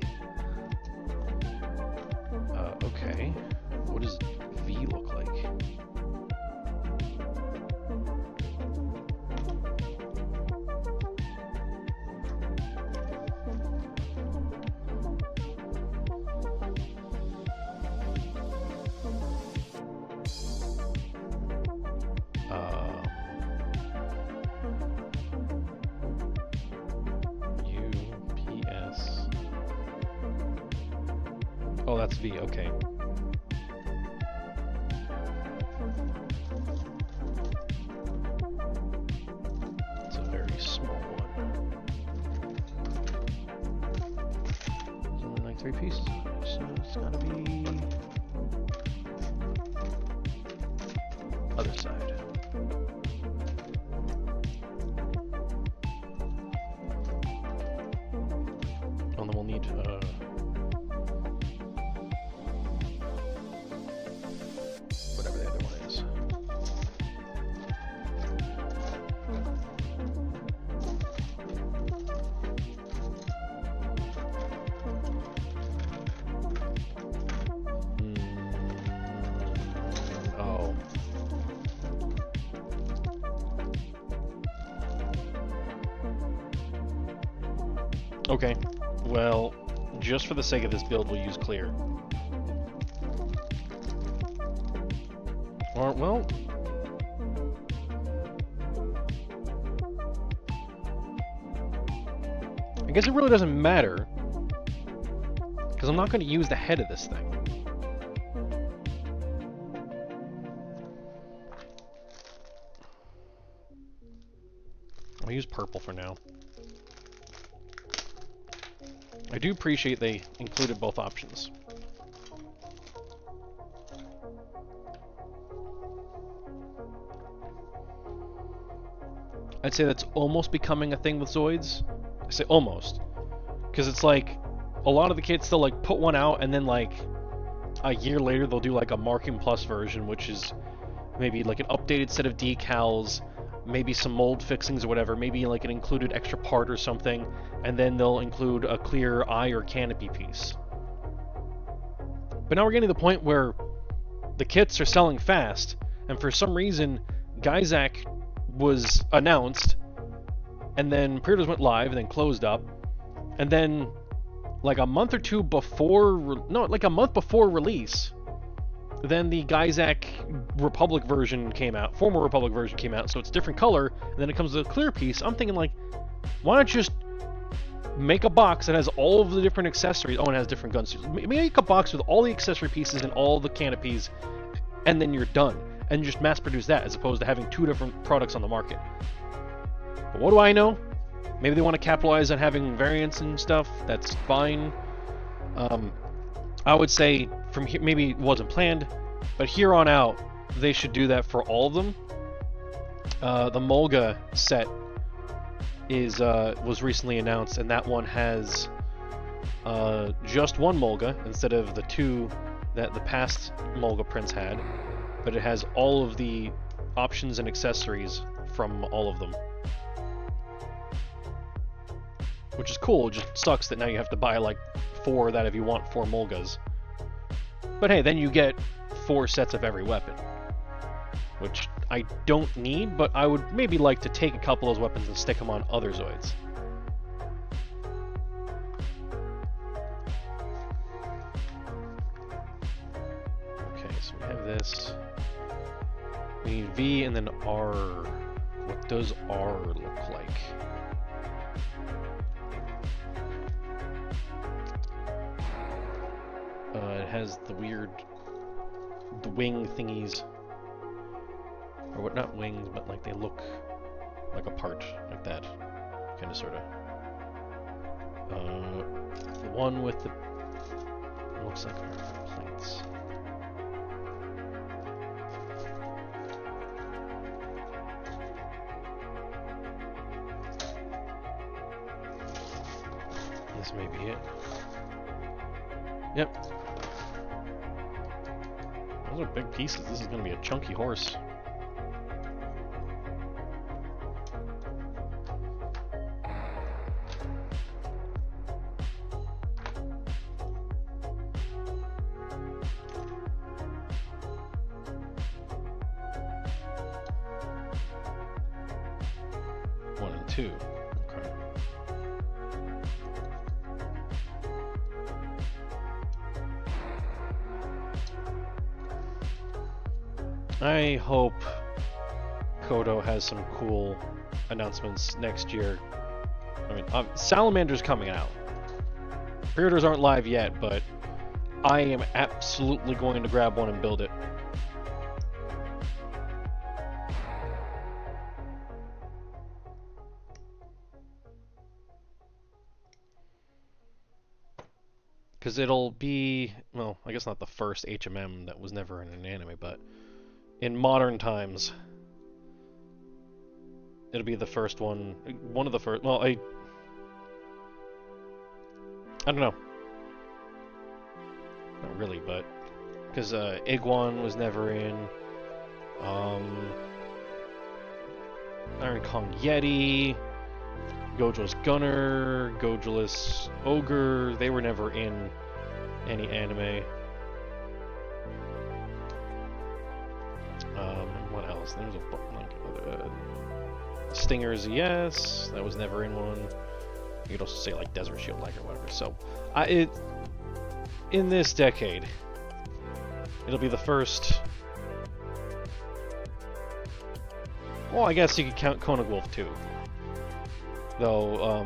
Okay. What does V look like? UPS. Oh, that's V, okay. It's a very small one. There's only like 3 pieces, so it's gotta be other side. Oh, and then we'll need whatever the other one is. Oh. Okay. Well, just for the sake of this build, we'll use clear. Or, well... I guess it really doesn't matter, because I'm not going to use the head of this thing. I'll use purple for now. I do appreciate they included both options. I'd say that's almost becoming a thing with Zoids. I say almost, because it's like a lot of the kits they'll like put one out and then like a year later they'll do like a Marking Plus version, which is maybe like an updated set of decals, maybe some mold fixings or whatever, maybe like an included extra part or something, and then they'll include a clear eye or canopy piece. But now we're getting to the point where the kits are selling fast, and for some reason Geysack was announced, and then pre-orders went live and then closed up, and then like a month or two before, like a month before release, then the Geysack Republic version came out, former Republic version came out, so it's a different color, and then it comes to a clear piece. I'm thinking like, why not just make a box that has all of the different accessories? Oh, and it has different gun suits. Make a box with all the accessory pieces and all the canopies, and then you're done. And just mass produce that, as opposed to having 2 different products on the market. But what do I know? Maybe they want to capitalize on having variants and stuff. That's fine. I would say from here, maybe it wasn't planned, but here on out, they should do that for all of them. The Molga set was recently announced, and that one has just one Molga instead of the 2 that the past Molga prints had, but it has all of the options and accessories from all of them. Which is cool. It just sucks that now you have to buy like 4 of that if you want 4 Molgas. But hey, then you get 4 sets of every weapon, which I don't need, but I would maybe like to take a couple of those weapons and stick them on other Zoids. Okay, so we have this. We need V and then R. What does R look like? It has the weird, the wing thingies, or what? Not wings, but like they look like a part, like that, kind of, sort of. The one with the looks like armor plates. This may be it. Yep. Those are big pieces. This is going to be a chunky horse. One and two. Okay. I hope Kodo has some cool announcements next year. I mean, Salamander's coming out. Pre-orders aren't live yet, but I am absolutely going to grab one and build it. Because it'll be, well, I guess not the first HMM that was never in an anime, but in modern times, it'll be the first one of the first, well, I don't know. Not really, but, because Iguan was never in, Iron Kong Yeti, Gojo's Gunner, Gojoless Ogre, they were never in any anime. What else? There's a Stinger ZS, that was never in one. You could also say like Desert Shield Leg or whatever. So, in this decade, it'll be the first. Well, I guess you could count Koenig Wolf too. Though,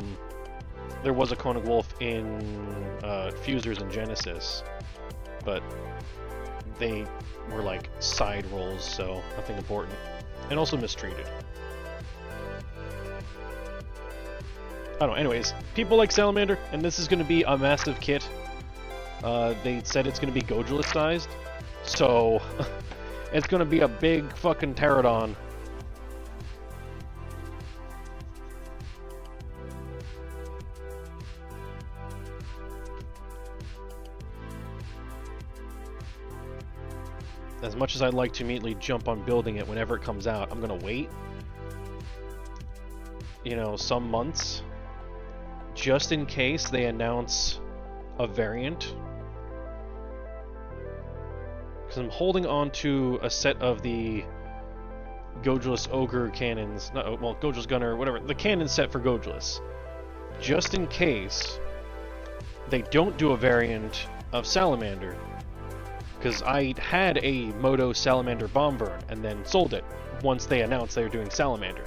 there was a Koenig Wolf in Fusers and Genesis, but they were like side roles, so nothing important. And also mistreated. I don't know, anyways, people like Salamander, and this is going to be a massive kit. They said it's going to be Gojoless sized, so it's going to be a big fucking pterodon. As much as I'd like to immediately jump on building it whenever it comes out, I'm gonna wait, you know, some months, just in case they announce a variant. Because I'm holding on to a set of the Gojoless Ogre cannons, well, Gojo's Gunner, whatever, the cannon set for Gojoless, just in case they don't do a variant of Salamander. Because I had a Moto Salamander Bombvern and then sold it once they announced they were doing Salamander.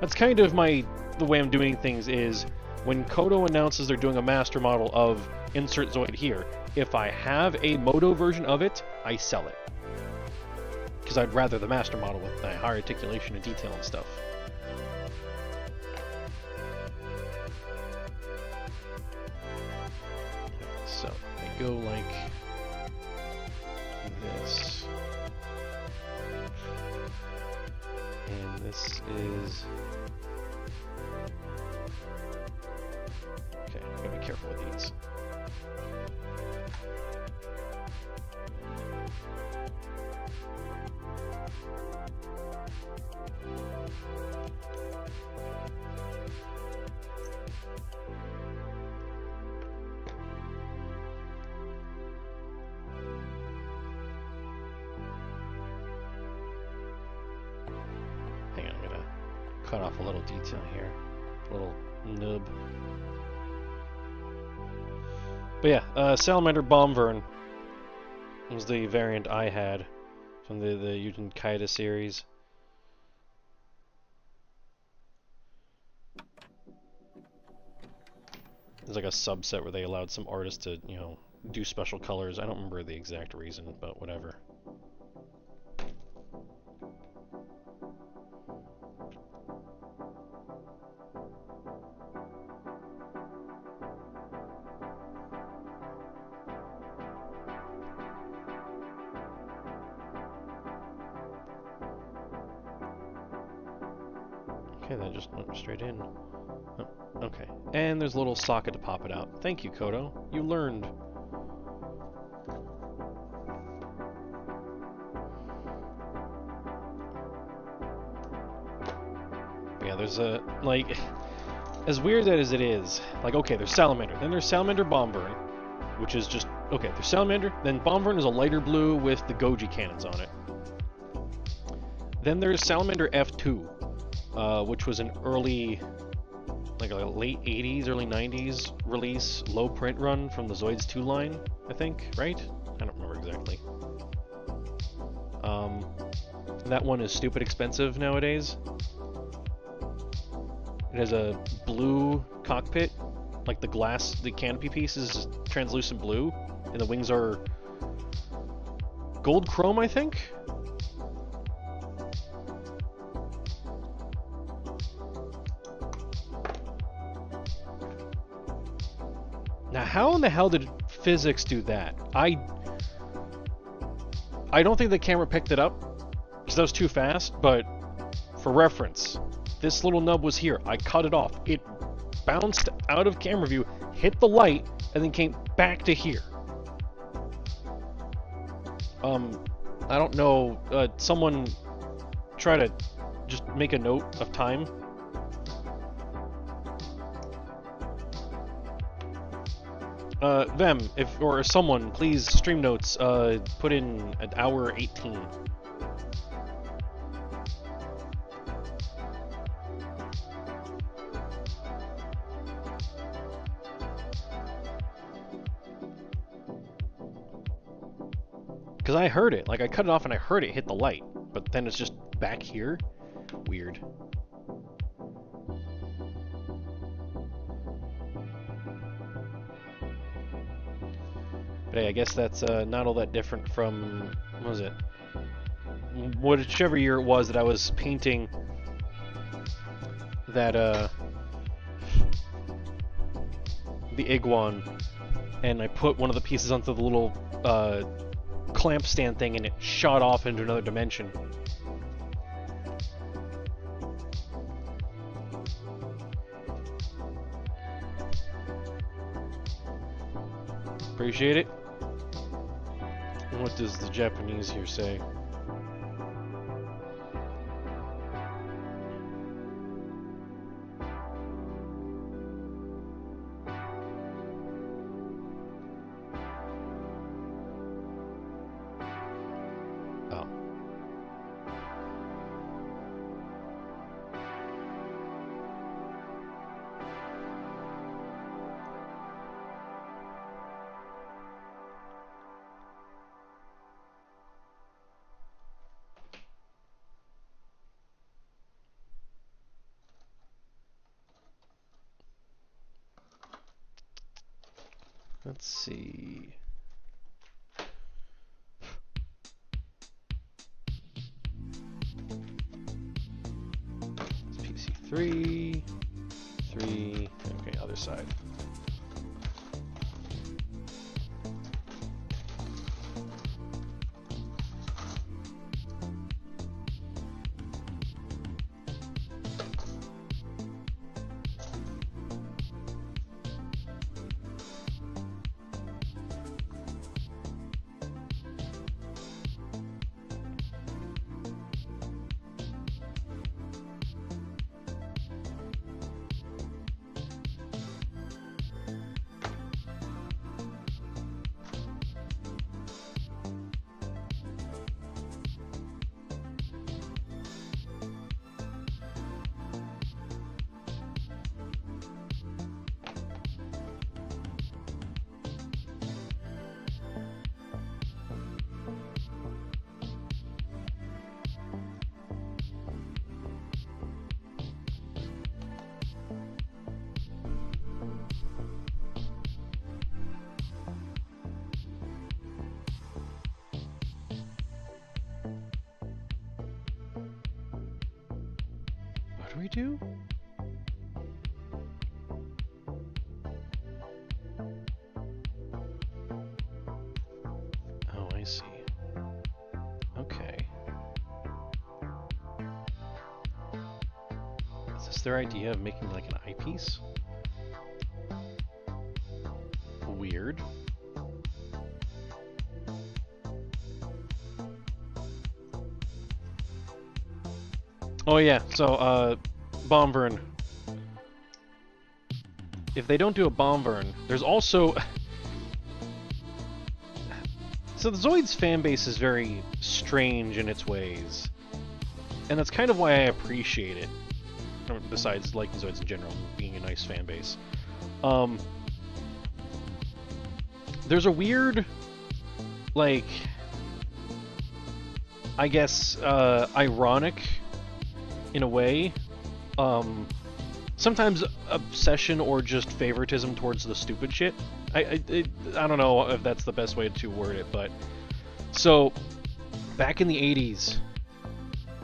That's kind of the way I'm doing things is when Kodo announces they're doing a master model of insert Zoid here, if I have a Moto version of it, I sell it. Because I'd rather the master model with the higher articulation and detail and stuff. So, I go like this, and this is okay. I gotta be careful with these. Cut off a little detail here, a little nub. But yeah, Salamander Bombvern was the variant I had from the Yujin Kaida series. There's like a subset where they allowed some artists to, you know, do special colors. I don't remember the exact reason, but whatever. Okay, that just went straight in. Oh, okay. And there's a little socket to pop it out. Thank you, Kodo. You learned. But yeah, there's a, like, as weird as it is, like, okay, there's Salamander. Then there's Salamander Bombburn, which is just, okay, there's Salamander. Then Bombburn is a lighter blue with the Goji cannons on it. Then there's Salamander F2, which was an early, like a late 80s, early 90s release, low print run from the Zoids 2 line, I think, right? I don't remember exactly. That one is stupid expensive nowadays. It has a blue cockpit, like the glass, the canopy piece is translucent blue, and the wings are gold chrome, I think? Now, how in the hell did physics do that? I don't think the camera picked it up, because that was too fast, but for reference, this little nub was here. I cut it off. It bounced out of camera view, hit the light, and then came back to here. I don't know, someone try to just make a note of time. Them, or someone, please, stream notes, put in an hour 18. Because I heard it, like I cut it off and I heard it hit the light, but then it's just back here? Weird. But hey, I guess that's not all that different from, what was it? Whichever year it was that I was painting that, the Iguan, and I put one of the pieces onto the little, clamp stand thing and it shot off into another dimension. Appreciate it. What does the Japanese here say? Oh. Let's see. It's PC3, 3, okay, other side. What do we do? Oh, I see. Okay. It's this their idea of making like an eyepiece? Weird. Oh yeah, so Bombvern. If they don't do a Bombvern, there's also so the Zoids fan base is very strange in its ways. And that's kind of why I appreciate it. Besides liking Zoids in general, being a nice fan base. There's a weird, like, I guess, ironic, in a way, sometimes obsession or just favoritism towards the stupid shit. I don't know if that's the best way to word it, but... So, back in the 80s,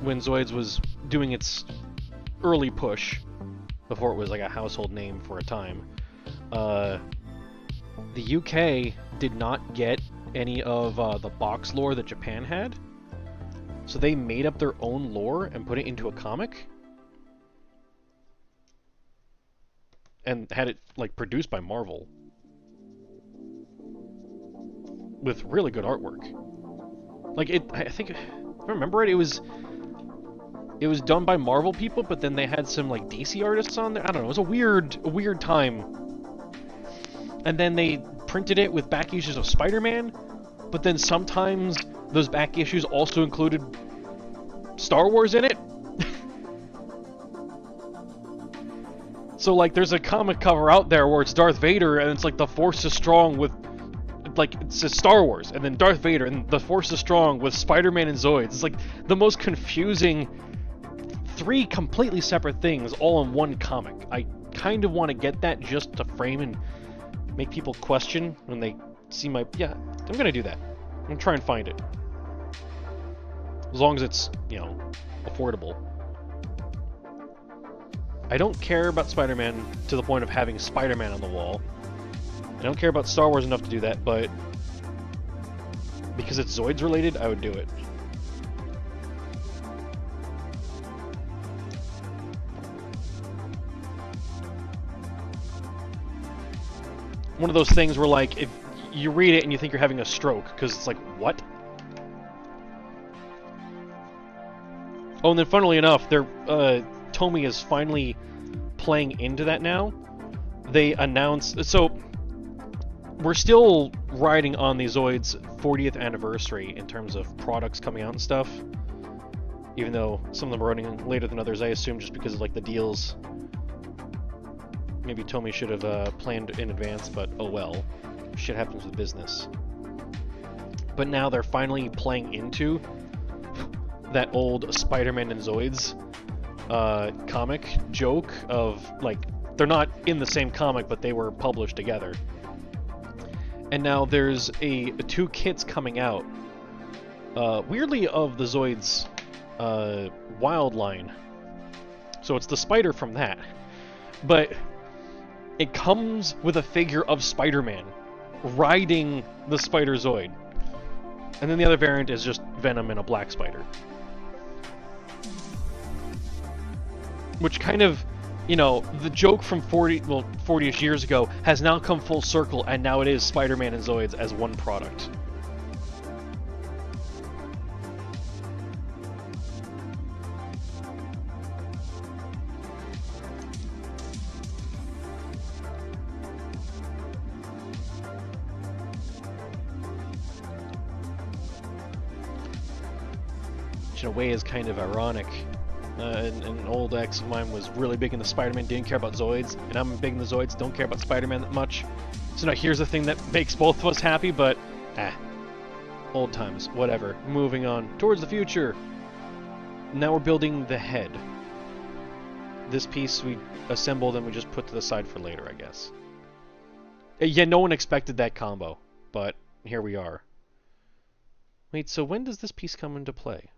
when Zoids was doing its early push, before it was like a household name for a time, the UK did not get any of the box lore that Japan had, so they made up their own lore and put it into a comic, and had it like produced by Marvel with really good artwork. Like I think, if I remember it, it was done by Marvel people, but then they had some like DC artists on there. I don't know. It was a weird time. And then they printed it with back issues of Spider-Man, but then sometimes those back issues also included Star Wars in it. So like there's a comic cover out there where it's Darth Vader and it's like the Force is strong with, like, it says Star Wars and then Darth Vader and the Force is strong with Spider-Man and Zoids. It's like the most confusing three completely separate things all in one comic. I kind of want to get that just to frame and make people question when they see my... Yeah, I'm going to do that. I'm going to try and find it. As long as it's, you know, affordable. I don't care about Spider-Man to the point of having Spider-Man on the wall. I don't care about Star Wars enough to do that, but because it's Zoids related, I would do it. One of those things where, like, if you read it and you think you're having a stroke, because it's like, what? Oh, and then funnily enough, Tomy is finally playing into that now. They announced... So, we're still riding on the Zoids' 40th anniversary in terms of products coming out and stuff. Even though some of them are running later than others, I assume just because of, like, the deals. Maybe Tomy should have planned in advance, but oh well. Shit happens with business. But now they're finally playing into that old Spider-Man and Zoids comic joke of, like, they're not in the same comic, but they were published together. And now there's two kits coming out, weirdly of the Zoids Wild line. So it's the spider from that. But it comes with a figure of Spider-Man riding the Spider Zoid. And then the other variant is just Venom and a black spider. Which kind of, you know, the joke from 40-ish years ago has now come full circle, and now it is Spider-Man and Zoids as one product. Which in a way is kind of ironic. An old ex of mine was really big into Spider-Man, didn't care about Zoids, and I'm big into Zoids, don't care about Spider-Man that much. So now here's the thing that makes both of us happy, but old times, whatever. Moving on towards the future. Now we're building the head. This piece we assembled and we just put to the side for later, I guess. Yeah, no one expected that combo, but here we are. Wait, so when does this piece come into play?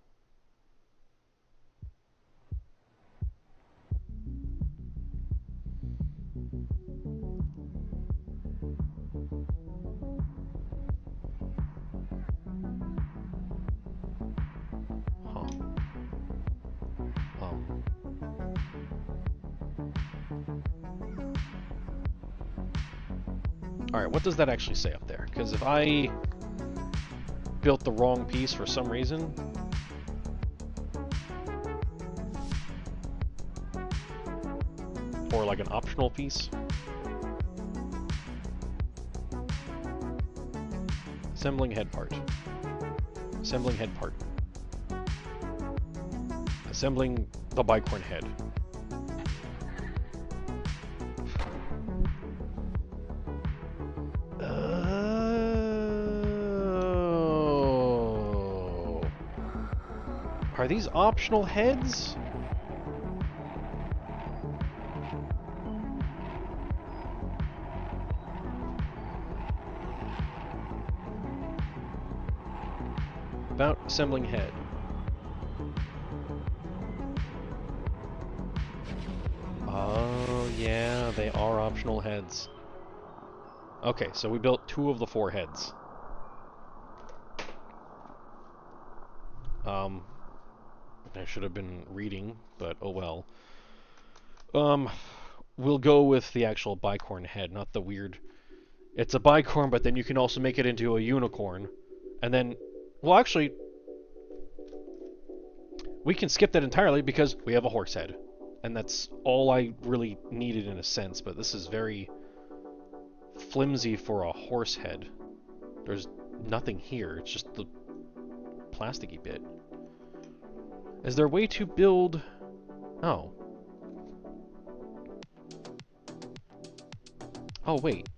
Alright, what does that actually say up there? Because if I built the wrong piece for some reason... Or like an optional piece. Assembling head part. Assembling head part. Assembling the bicorn head. Oh. Are these optional heads? About assembling head. Oh, yeah, they are optional heads. Okay, so we built 2 of the 4 heads. I should have been reading, but oh well. We'll go with the actual bicorn head, not the weird... It's a bicorn, but then you can also make it into a unicorn. And then... Well, actually... We can skip that entirely because we have a horse head. And that's all I really needed in a sense, but this is very flimsy for a horse head. There's nothing here, it's just the plasticky bit. Is there a way to build... Oh. Oh, wait.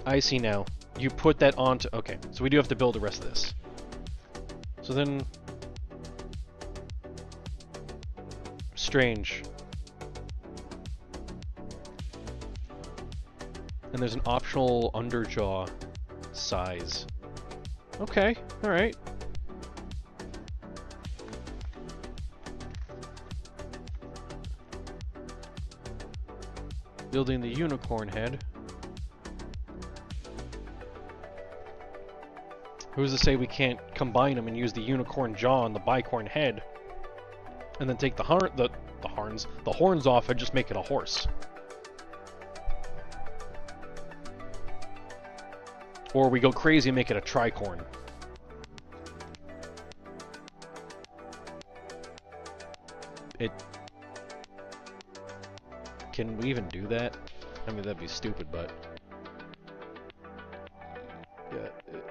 I see now. You put that onto... Okay, so we do have to build the rest of this. So then... Strange. And there's an optional underjaw size. Okay, alright. Building the unicorn head. Who's to say we can't combine them and use the unicorn jaw and the bicorn head, and then take the horns off and just make it a horse? Or we go crazy and make it a tricorn. Can we even do that? I mean, that'd be stupid, but...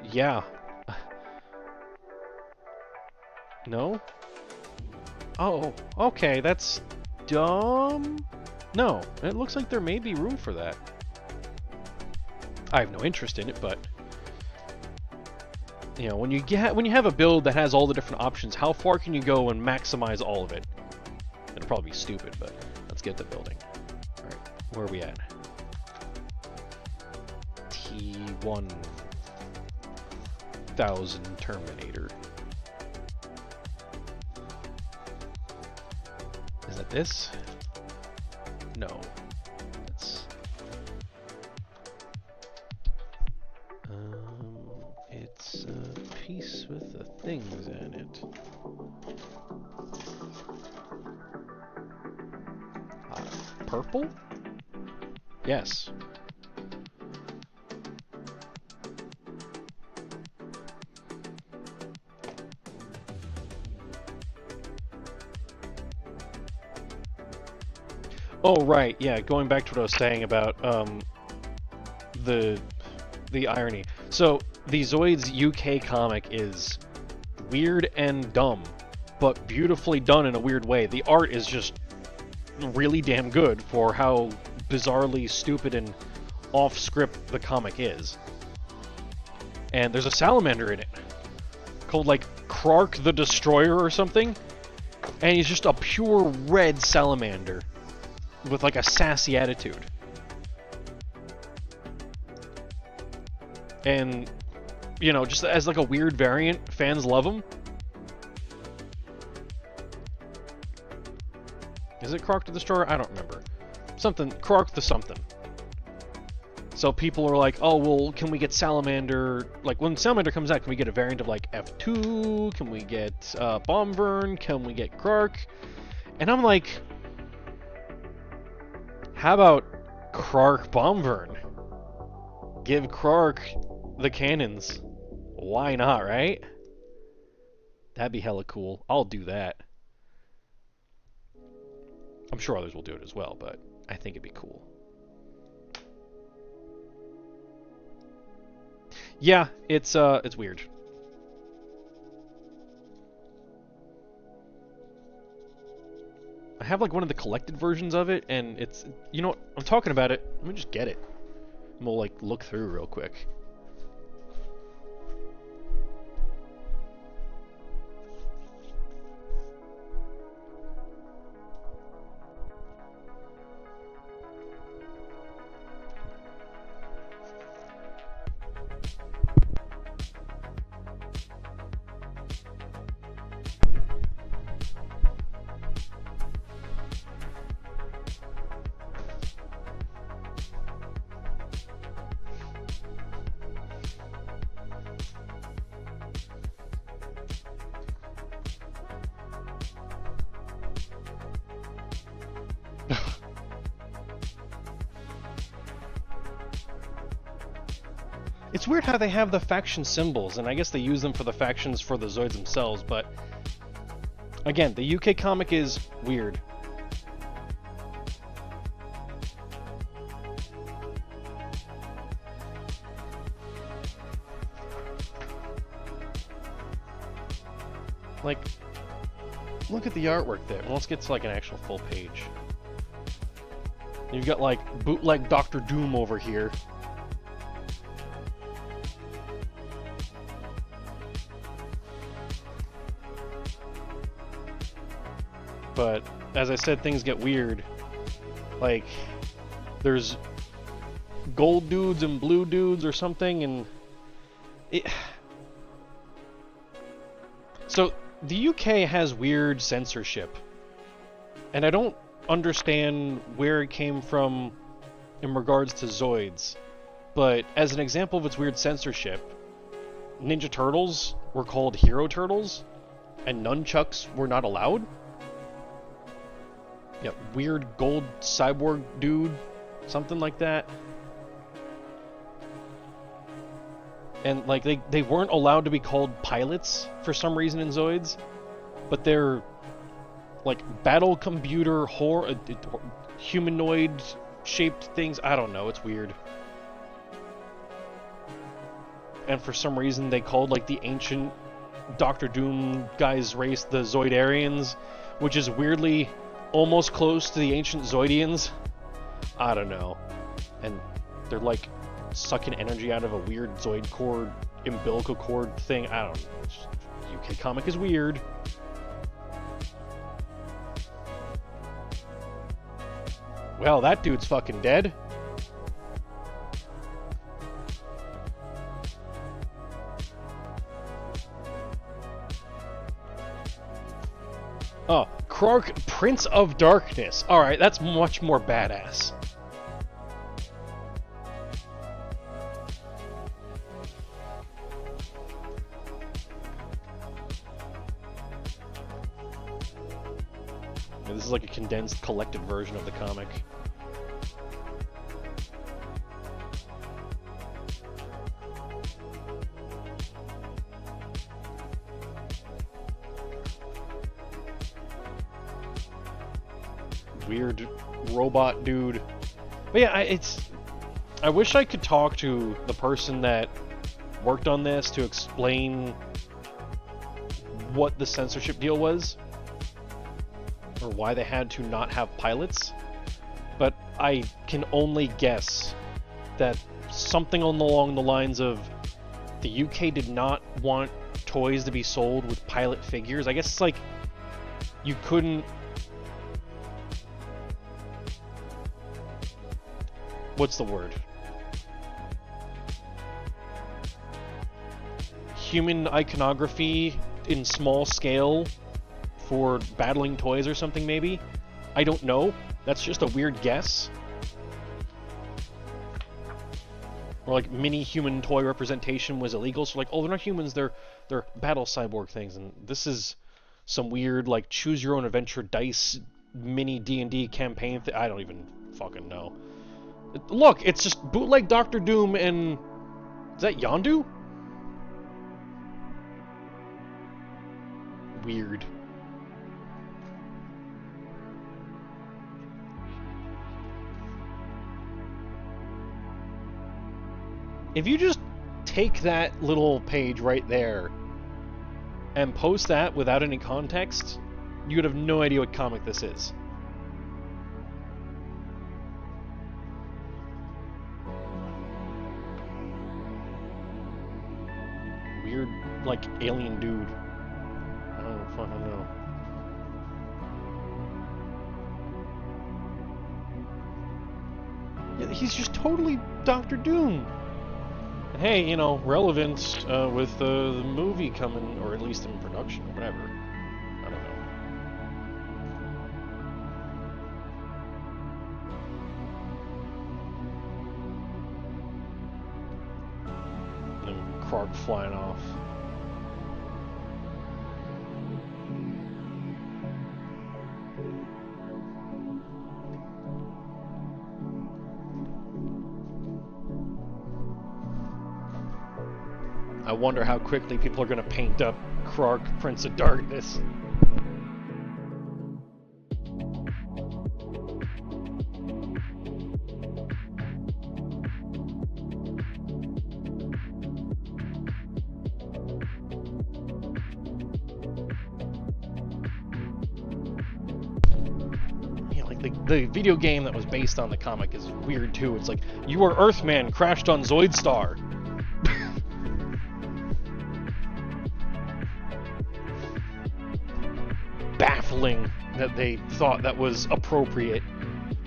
Yeah. No? Oh, okay, that's dumb. No, it looks like there may be room for that. I have no interest in it, but you know, when you have a build that has all the different options, how far can you go and maximize all of it? It'll probably be stupid, but let's get the building. All right, where are we at? T1000 Terminator. Is that this? No. It's a piece with the things in it. Purple? Yes. Oh, right, yeah, going back to what I was saying about, the irony. So, the Zoids UK comic is weird and dumb, but beautifully done in a weird way. The art is just really damn good for how bizarrely stupid and off-script the comic is. And there's a salamander in it, called, like, Krark the Destroyer or something, and he's just a pure red salamander with like a sassy attitude. And, you know, just as like a weird variant, fans love him. Is it Krark the Destroyer? I don't remember. Something, Krark the something. So people are like, oh, well, can we get Salamander? Like, when Salamander comes out, can we get a variant of, like, F2? Can we get Bombvern? Can we get Krark? And I'm like, how about Krark Bombvern? Give Krark the cannons. Why not, right? That'd be hella cool. I'll do that. I'm sure others will do it as well, but I think it'd be cool. Yeah, it's weird. I have like one of the collected versions of it, and it's, you know what, I'm talking about it. Let me just get it. And we'll like look through real quick. It's weird how they have the faction symbols, and I guess they use them for the factions for the Zoids themselves, but again, the UK comic is weird. Like, look at the artwork there. Well, let's get to like an actual full page. You've got like bootleg Doctor Doom over here. But as I said, things get weird. Like, there's gold dudes and blue dudes or something, and it. So the UK has weird censorship, and I don't understand where it came from in regards to Zoids. But as an example of its weird censorship, Ninja Turtles were called Hero Turtles, and nunchucks were not allowed. Yeah, weird gold cyborg dude, something like that. And like they weren't allowed to be called pilots for some reason in Zoids, but they're like battle computer humanoid shaped things. I don't know, it's weird. And for some reason they called like the ancient Doctor Doom guy's race the Zoidarians, which is weirdly almost close to the ancient Zoidians. I don't know. And they're like sucking energy out of a weird Zoid cord, umbilical cord thing. I don't know. UK comic is weird. Well, that dude's fucking dead. Oh, Krark, Prince of Darkness. Alright, that's much more badass. Yeah, this is like a condensed, collected version of the comic. Weird robot dude. But yeah, I wish I could talk to the person that worked on this to explain what the censorship deal was, or why they had to not have pilots. But I can only guess that something along the lines of the UK did not want toys to be sold with pilot figures. I guess it's like you couldn't. What's the word? Human iconography in small scale for battling toys or something, maybe? I don't know. That's just a weird guess. or like mini human toy representation was illegal. So like, oh, they're not humans, they're battle cyborg things, and this is some weird like choose your own adventure dice mini D&D campaign thing. I don't even fucking know. Look, it's just bootleg Doctor Doom and is that Yondu? Weird. If you just take that little page right there and post that without any context, you would have no idea what comic this is. Weird, like, alien dude. I don't fucking know. Yeah, he's just totally Doctor Doom. And hey, you know, relevant with the movie coming, or at least in production, or whatever. I don't know. And then Clark flying off. I wonder how quickly people are going to paint up Krark, Prince of Darkness. Yeah, like the video game that was based on the comic is weird too. It's like, you are Earthman, crashed on Zoid Star. Baffling that they thought that was appropriate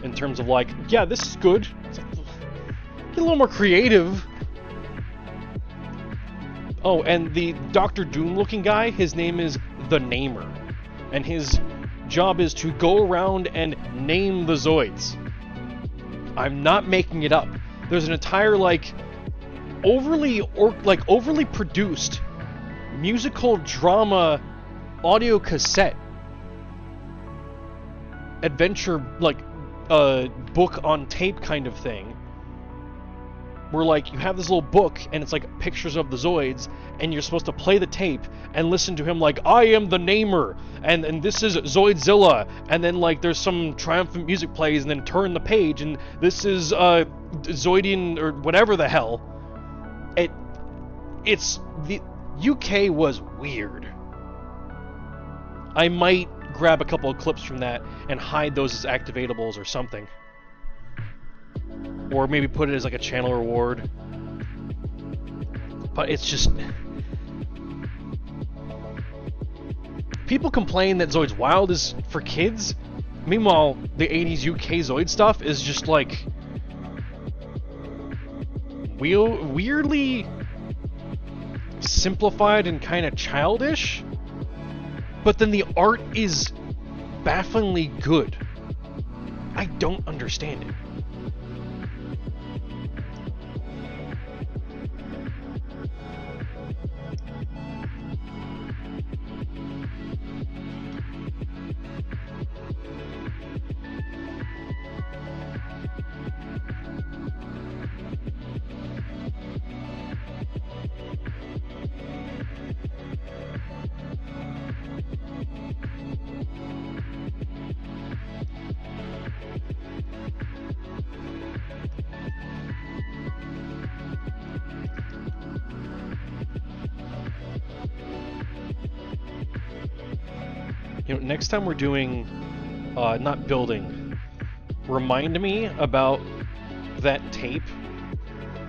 in terms of like, yeah, this is good. It's like, get a little more creative. Oh, and the Doctor Doom looking guy, his name is the Namer, and his job is to go around and name the Zoids. I'm not making it up. There's an entire like overly produced musical drama audio cassette adventure, like book on tape kind of thing, where like you have this little book and it's like pictures of the Zoids, and you're supposed to play the tape and listen to him like, I am the Namer, and this is Zoidzilla, and then like there's some triumphant music plays, and then turn the page and this is Zoidian or whatever the hell. It's the UK was weird. I might grab a couple of clips from that and hide those as activatables or something. Or maybe put it as like a channel reward. But it's just... People complain that Zoids Wild is for kids. Meanwhile, the 80s UK Zoid stuff is just like... weirdly simplified and kind of childish. But then the art is bafflingly good. I don't understand it. You know, next time we're doing, not building, remind me about that tape,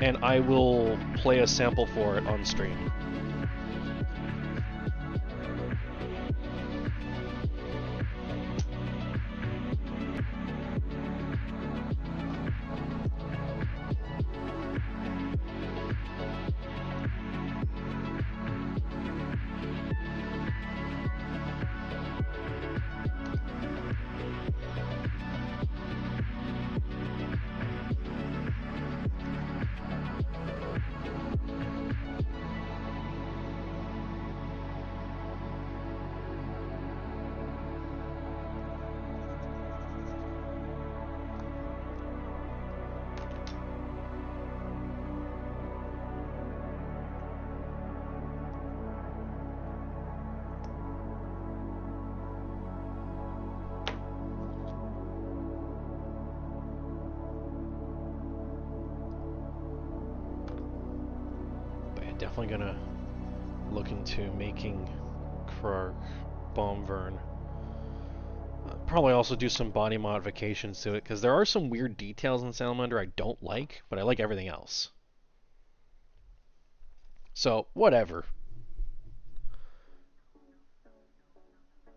and I will play a sample for it on stream. definitely gonna look into making Krark Bombvern. Probably also do some body modifications to it, because there are some weird details in Salamander I don't like, but I like everything else. So, whatever.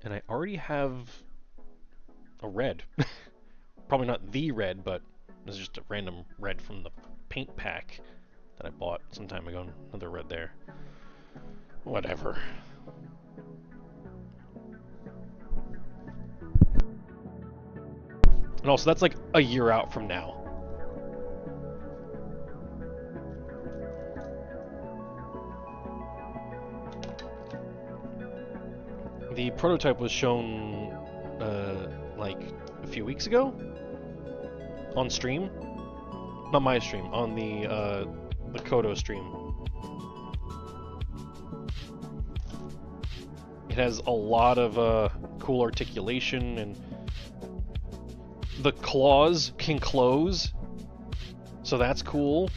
And I already have a red. Probably not the red, but this is just a random red from the paint pack that I bought some time ago. Another red there. Whatever. And also, that's like a year out from now. The prototype was shown like a few weeks ago on stream. Not my stream, on the Kodo stream. It has a lot of cool articulation, and the claws can close, so that's cool.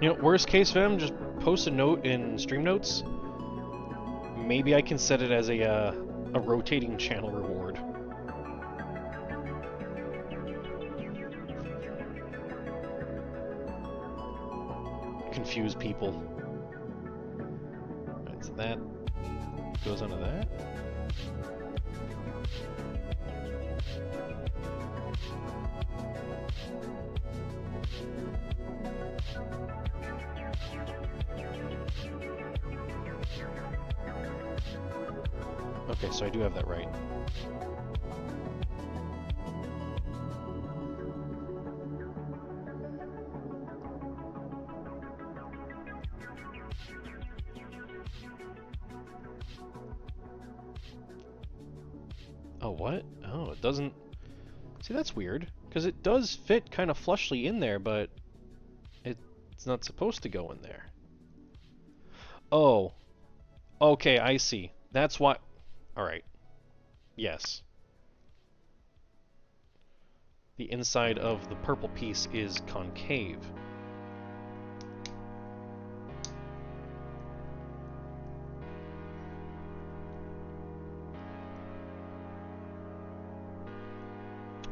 You know, worst case, Vim, just post a note in stream notes. Maybe I can set it as a rotating channel reward. Confuse people. Alright, so that goes onto that. Okay, so I do have that right. Oh, what? Oh, it doesn't... See, that's weird, because it does fit kind of flushly in there, but it's not supposed to go in there. Oh. Okay, I see. That's why... Alright. Yes. The inside of the purple piece is concave.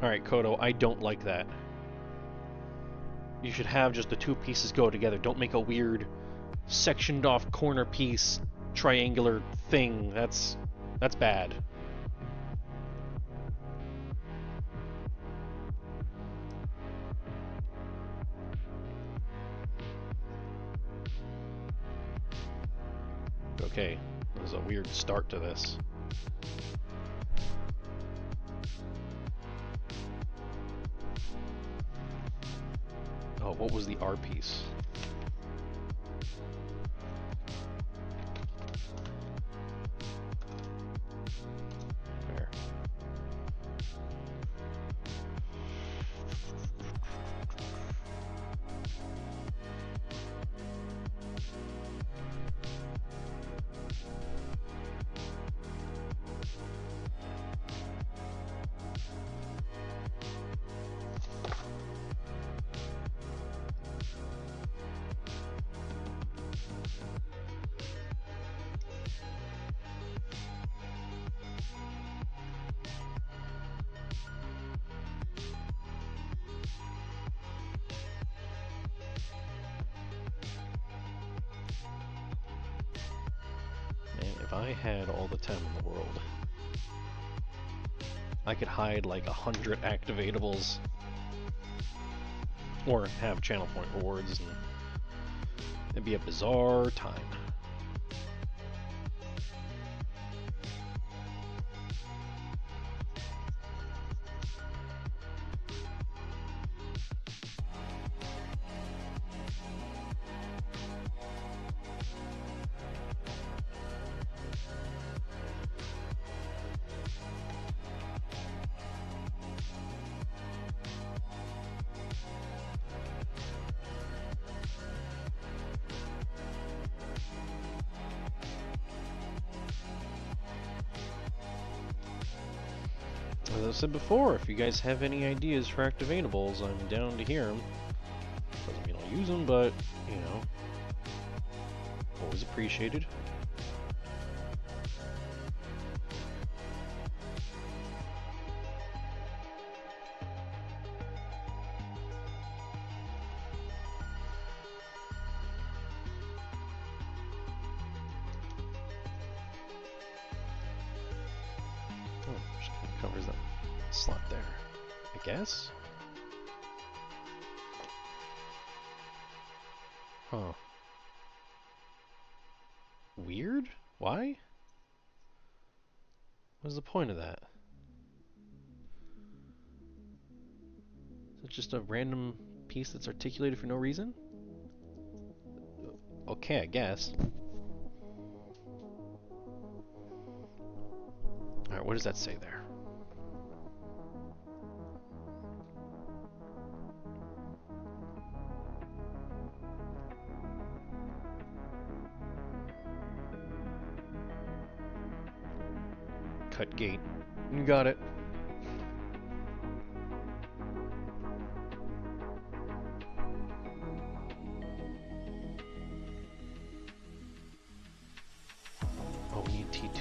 Alright, Kodo, I don't like that. You should have just the two pieces go together. Don't make a weird sectioned off corner piece triangular thing. That's bad. Okay, there's a weird start to this. Oh, what was the R piece? Where? Man, if I had all the time in the world. I could hide like 100 activatables, or have channel point rewards, and it'd be a bizarre time. As I said before, if you guys have any ideas for activatables, I'm down to hear them. Doesn't mean I'll use them, but, you know, always appreciated. Oh, just kind of covers that slot there, I guess. Huh. Weird? Why? What's the point of that? Is it just a random piece that's articulated for no reason? Okay, I guess. Alright, what does that say there? Cut gate. You got it. Oh, we need T2.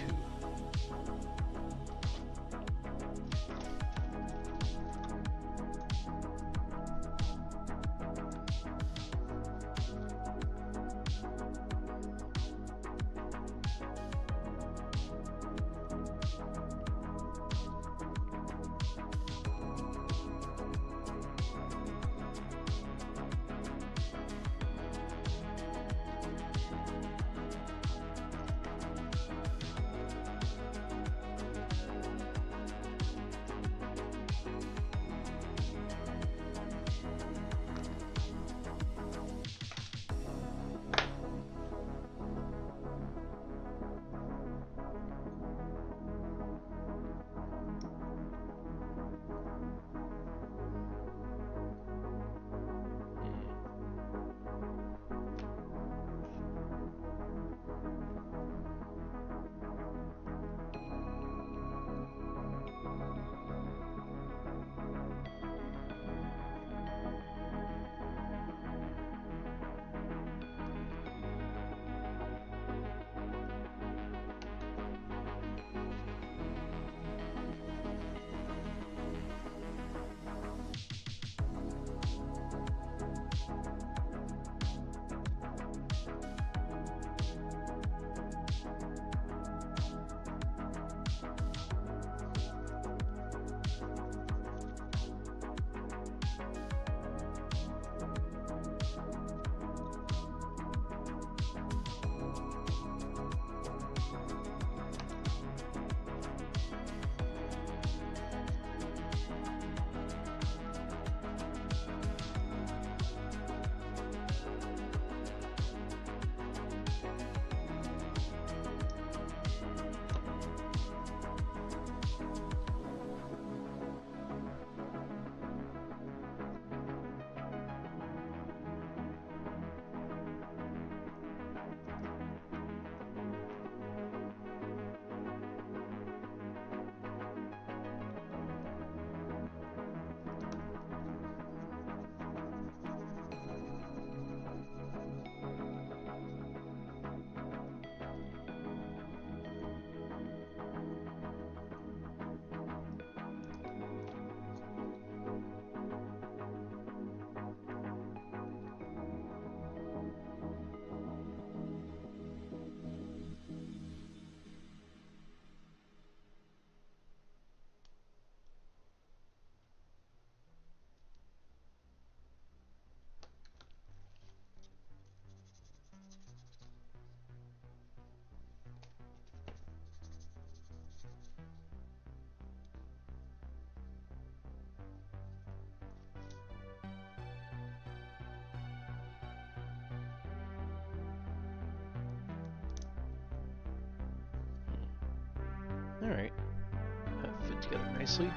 together nicely.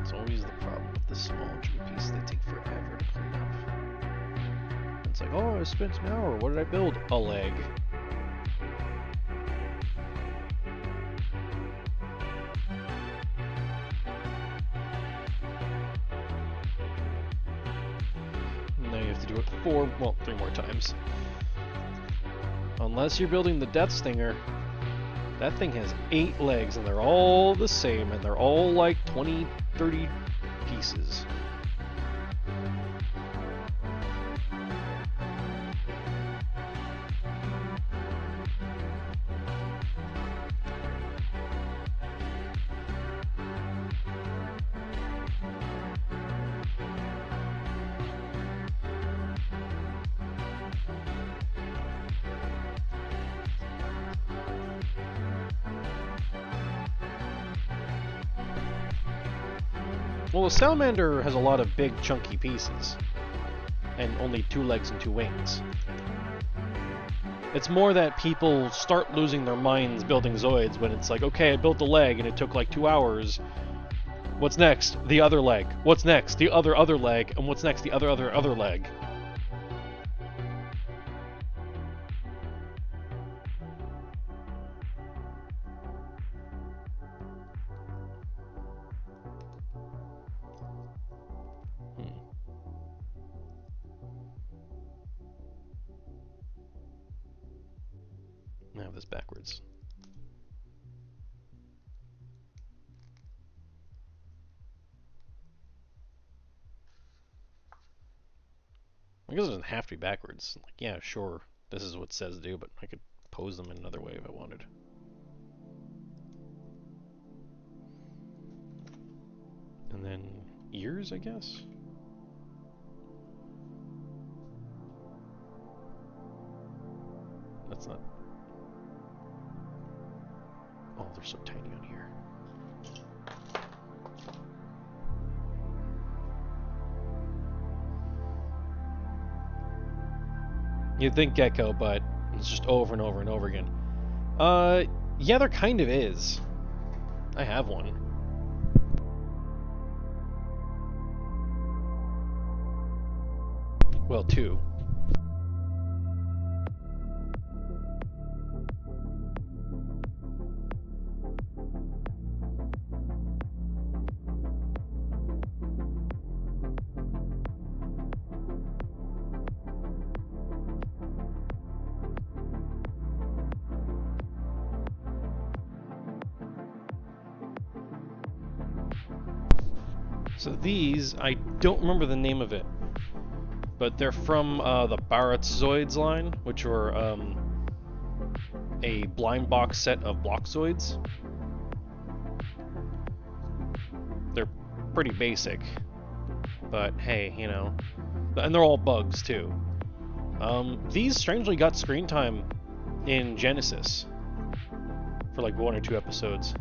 It's always the problem with the small chewy pieces. They take forever to clean up. It's like, oh, I spent an hour. What did I build? A leg. Now you have to do it 3 more times. Unless you're building the Death Stinger. That thing has 8 legs, and they're all the same, and they're all like 20, 30 pieces. Well, the salamander has a lot of big, chunky pieces, and only 2 legs and 2 wings. It's more that people start losing their minds building Zoids when it's like, okay, I built the leg and it took like 2 hours. What's next? The other leg. What's next? The other leg. And what's next? The other leg. I have this backwards. I guess it doesn't have to be backwards. Like, yeah, sure, this is what it says to do, but I could pose them in another way if I wanted. And then ears, I guess? That's not... Oh, they're so tiny on here. You'd think gecko, but it's just over and over and over again. Yeah, there kind of is. I have one. Well, 2. So these, I don't remember the name of it, but they're from the Barrett's Zoids line, which were a blind box set of block Zoids. They're pretty basic, but hey, you know, and they're all bugs too. These strangely got screen time in Genesis for like 1 or 2 episodes.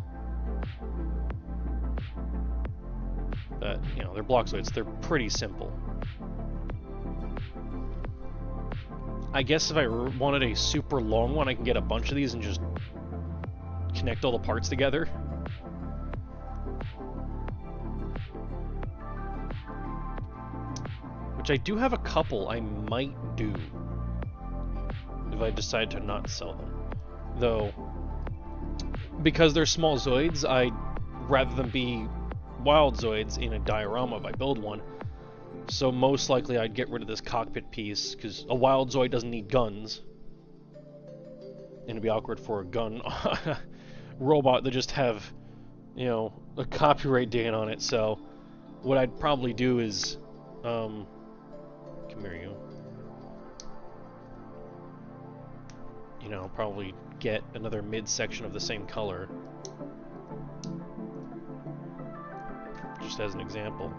But, you know, they're block Zoids, they're pretty simple. I guess if I wanted a super long one, I can get a bunch of these and just connect all the parts together. Which I do have a couple I might do if I decide to not sell them. Though, because they're small Zoids, I'd rather them be wild Zoids in a diorama if I build one. So most likely I'd get rid of this cockpit piece, because a wild Zoid doesn't need guns. And it'd be awkward for a gun robot to just have, you know, a copyright date on it. So what I'd probably do is, come here, you know, probably get another midsection of the same color. Just as an example.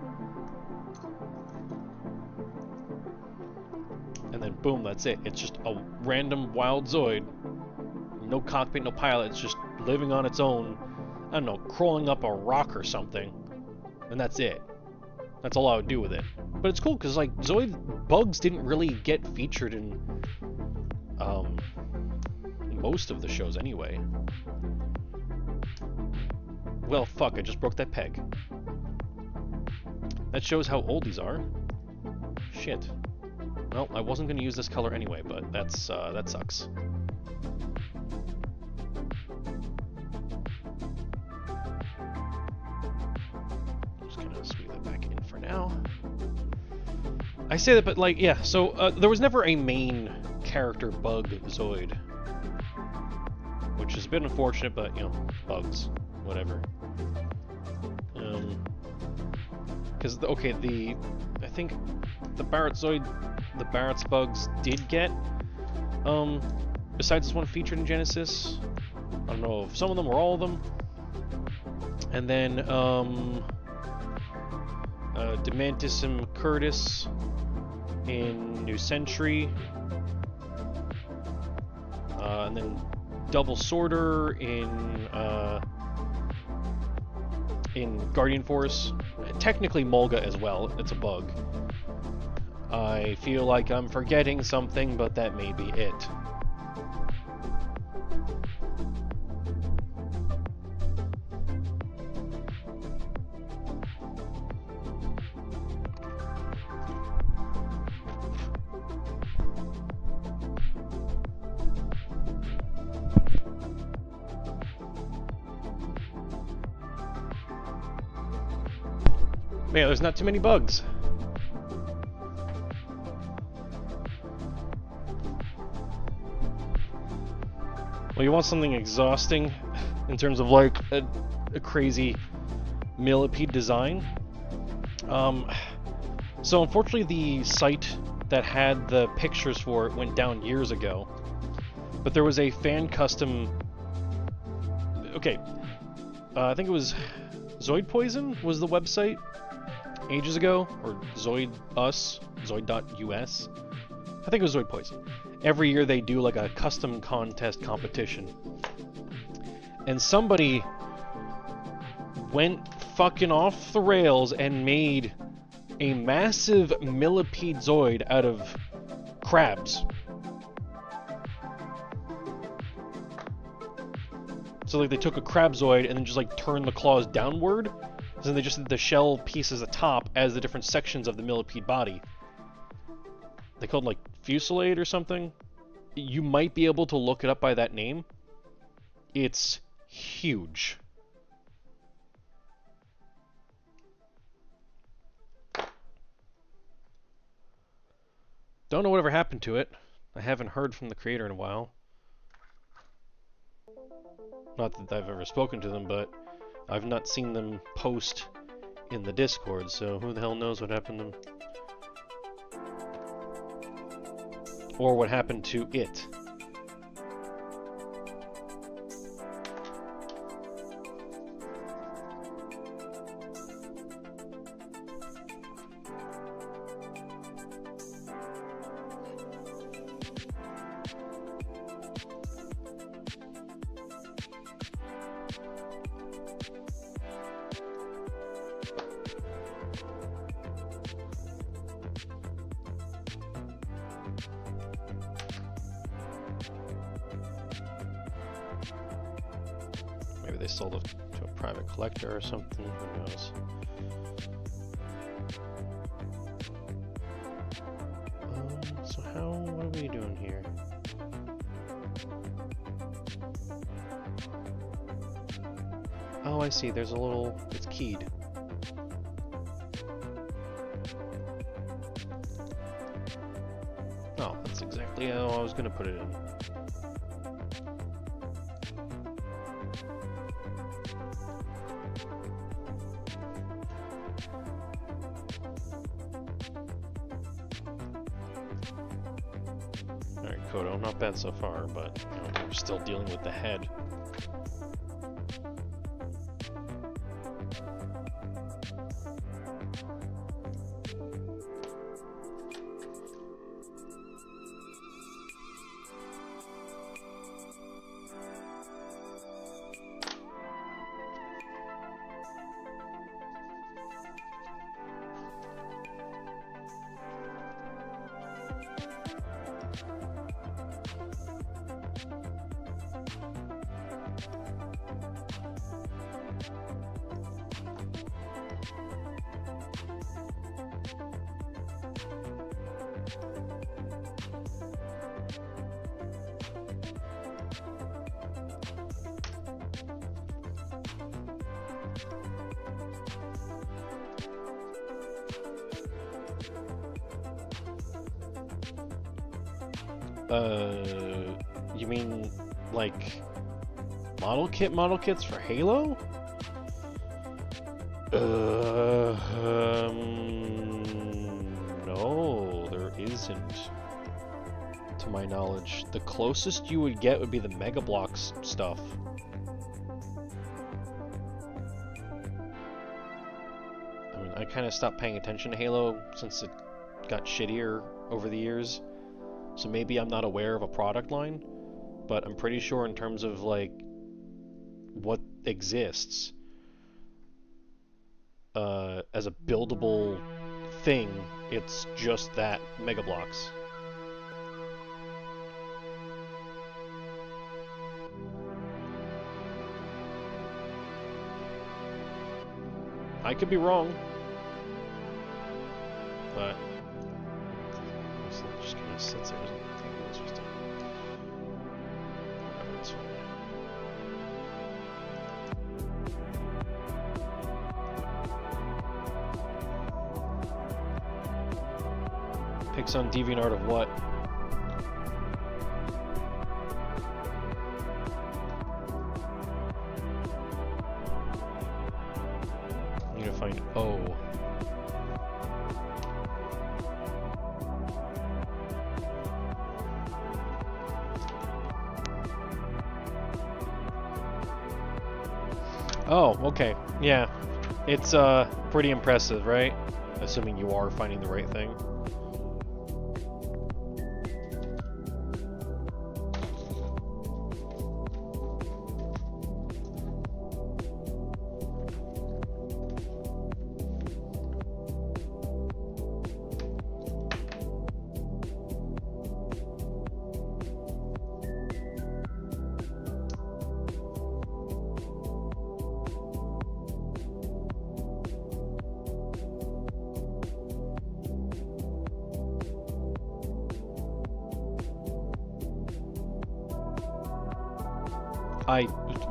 And then boom, that's it. It's just a random wild Zoid. No cockpit, no pilot. It's just living on its own. I don't know, crawling up a rock or something. And that's it. That's all I would do with it. But it's cool because, like, Zoid bugs didn't really get featured in most of the shows anyway. Well, fuck, I just broke that peg. That shows how old these are. Shit. Well, I wasn't going to use this color anyway, but that's that sucks. Just gonna squeeze that back in for now. I say that, but like, yeah. So there was never a main character bug Zoid, which is a bit unfortunate, but you know, bugs, whatever. Because okay, I think the Barrett's bugs did get, besides this one featured in Genesis. I don't know if some of them or all of them. And then, Demantis and Curtis in New Century. And then Double Sorter in Guardian Force. Technically Mulga as well, it's a bug. I feel like I'm forgetting something, but that may be it. Man, there's not too many bugs. Well, you want something exhausting in terms of like a crazy millipede design. So unfortunately the site that had the pictures for it went down years ago. But there was a fan custom... Okay, I think it was Zoid Poison was the website ages ago, or Zoid.us, Zoid.us. I think it was Zoid Poison. Every year they do like a custom contest competition. And somebody went fucking off the rails and made a massive millipede Zoid out of crabs. So like they took a crab Zoid and then just like turned the claws downward. So then they just did the shell pieces atop as the different sections of the millipede body. They called it like Fusillade or something. You might be able to look it up by that name. It's huge. Don't know whatever happened to it. I haven't heard from the creator in a while. Not that I've ever spoken to them, but I've not seen them post in the Discord, so who the hell knows what happened to... Or what happened to it. Maybe they sold it to a private collector or something, who knows. So what are we doing here? Oh, I see, there's a little, it's keyed. Oh, that's exactly how I was gonna put it in. Alright, Kodo, not bad so far, but you know, we're still dealing with the head. You mean like model kits for Halo? No, there isn't. To my knowledge, the closest you would get would be the Mega Bloks stuff. I mean, I kind of stopped paying attention to Halo since it got shittier over the years. So maybe I'm not aware of a product line, but I'm pretty sure in terms of like what exists as a buildable thing, it's just that Mega Bloks. I could be wrong, but it's just kind of sits there. It's just whatever, it's fine. Pics on DeviantArt of what? I need to find O. Oh, okay. Yeah. It's pretty impressive, right? Assuming you are finding the right thing.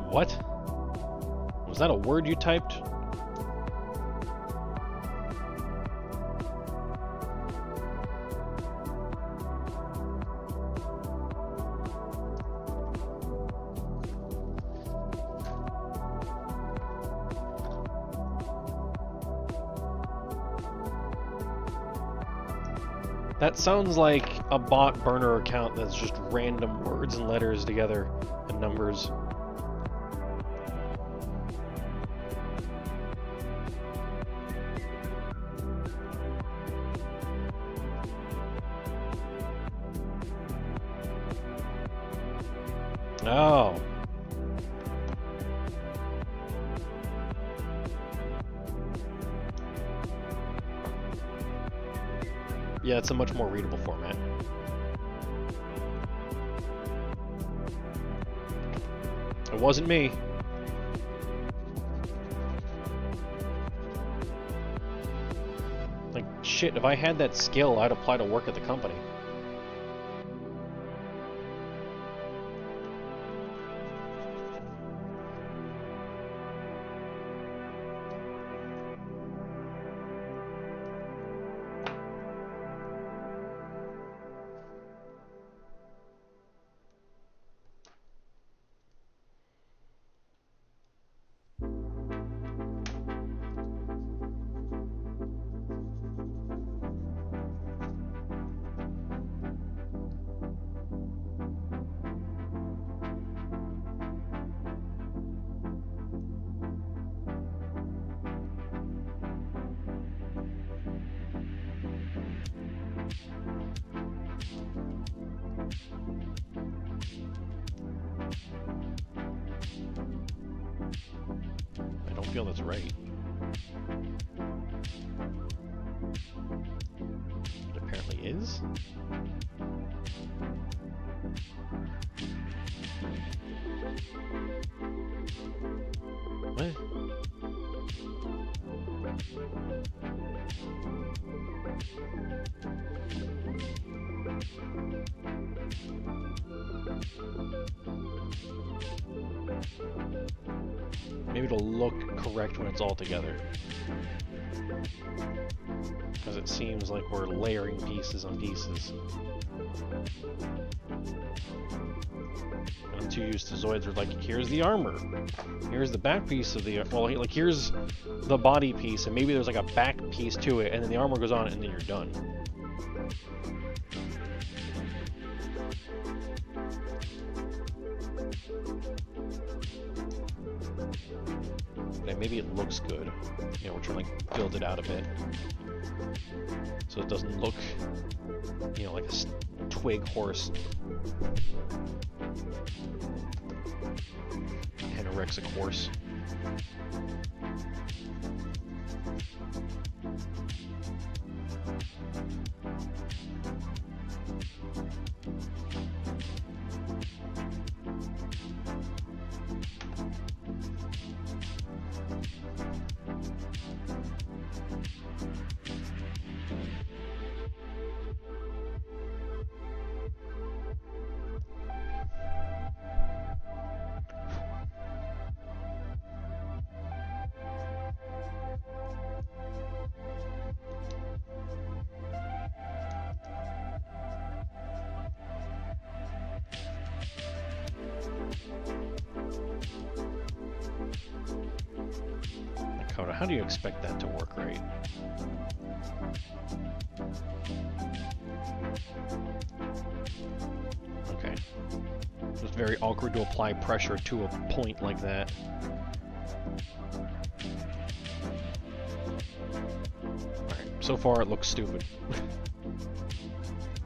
What? Was that a word you typed? That sounds like a bot burner account that's just random words and letters together and numbers. Oh. Yeah, it's a much more readable format. It wasn't me. Like, shit, if I had that skill, I'd apply to work at the company. I don't feel that's right. It apparently is. What? Maybe it'll look correct when it's all together. Because it seems like we're layering pieces on pieces. I'm too used to Zoids where like, here's the armor. Here's the back piece of the... Well, like, here's the body piece, and maybe there's like a back piece to it, and then the armor goes on, and then you're done. And maybe it looks good. You know, we're trying to like build it out a bit. So it doesn't look, you know, like a twig horse. Anorexic horse. How do you expect that to work right? Okay. It's very awkward to apply pressure to a point like that. Alright, so far it looks stupid.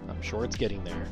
I'm sure it's getting there.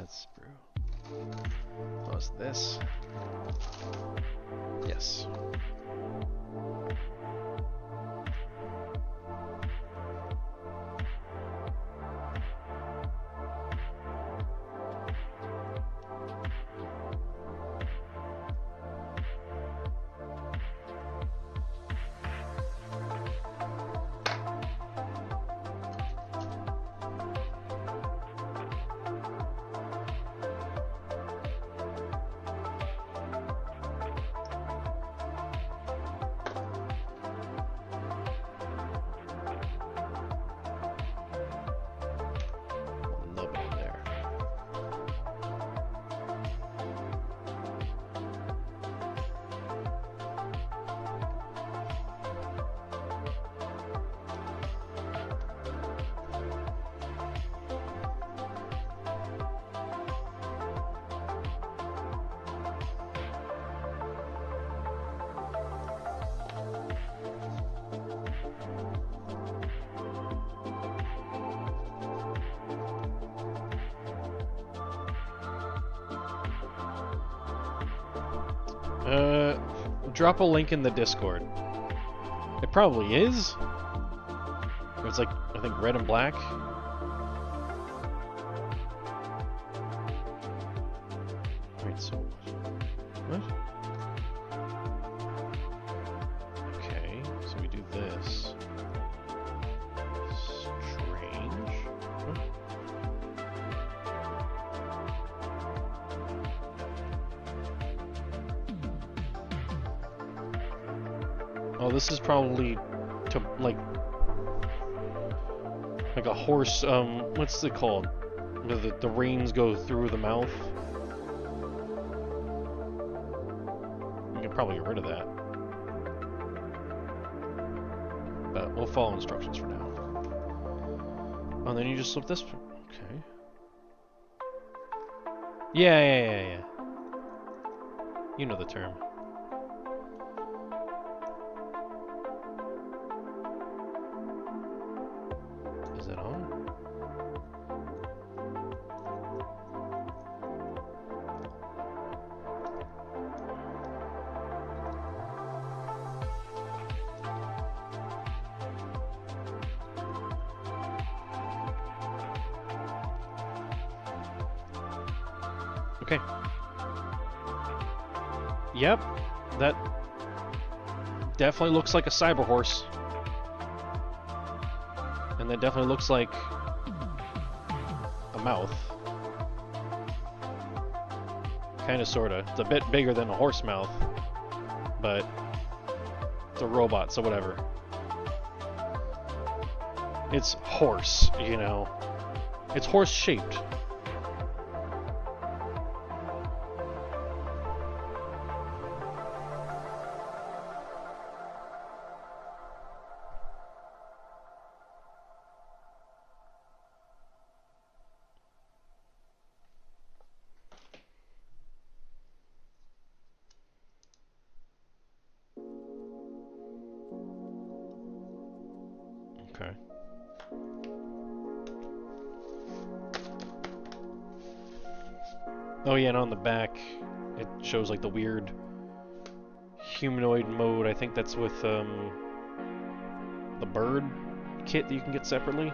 Let's brew. Plus this. Yes. Drop a link in the Discord. It probably is. It's like, I think, red and black. Wait, so... what? Okay, so we do this. Strange. Huh? Oh, this is probably to, like a horse, what's it called? The reins go through the mouth. You can probably get rid of that. But we'll follow instructions for now. Oh, and then you just slip this. Okay. Yeah. You know the term. Is it on? Okay. Yep, that definitely looks like a cyber horse. And that definitely looks like a mouth. Kinda, sorta. It's a bit bigger than a horse mouth, but it's a robot, so whatever. It's horse, you know. It's horse-shaped. Okay. Oh yeah, and on the back, it shows like the weird humanoid mode. I think that's with the bird kit that you can get separately.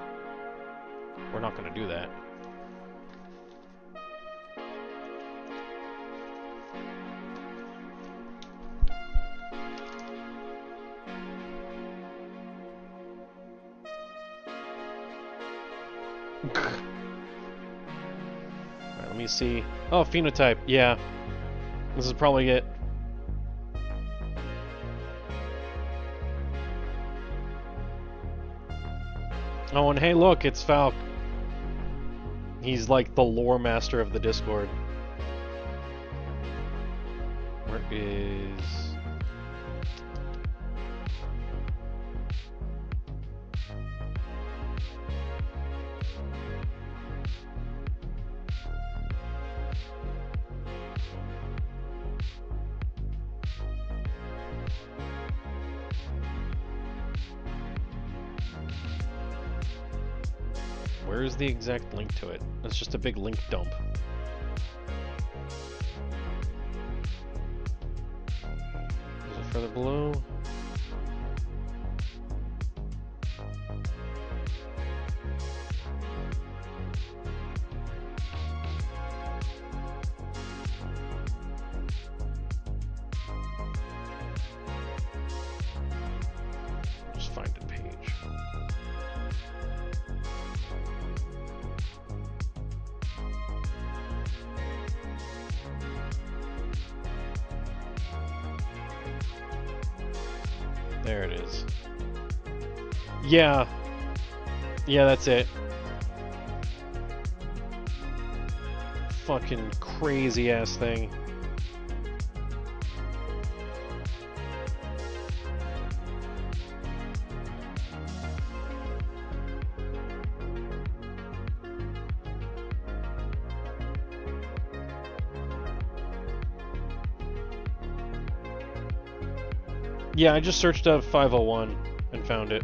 We're not going to do that. Alright, let me see. Oh, phenotype. Yeah. This is probably it. Oh, and hey, look, it's Falk. He's like the lore master of the Discord. Where is... Where's the exact link to it? It's just a big link dump. further below. Just find a page. There it is. Yeah. Yeah, that's it. Fucking crazy ass thing. Yeah, I just searched up 501 and found it.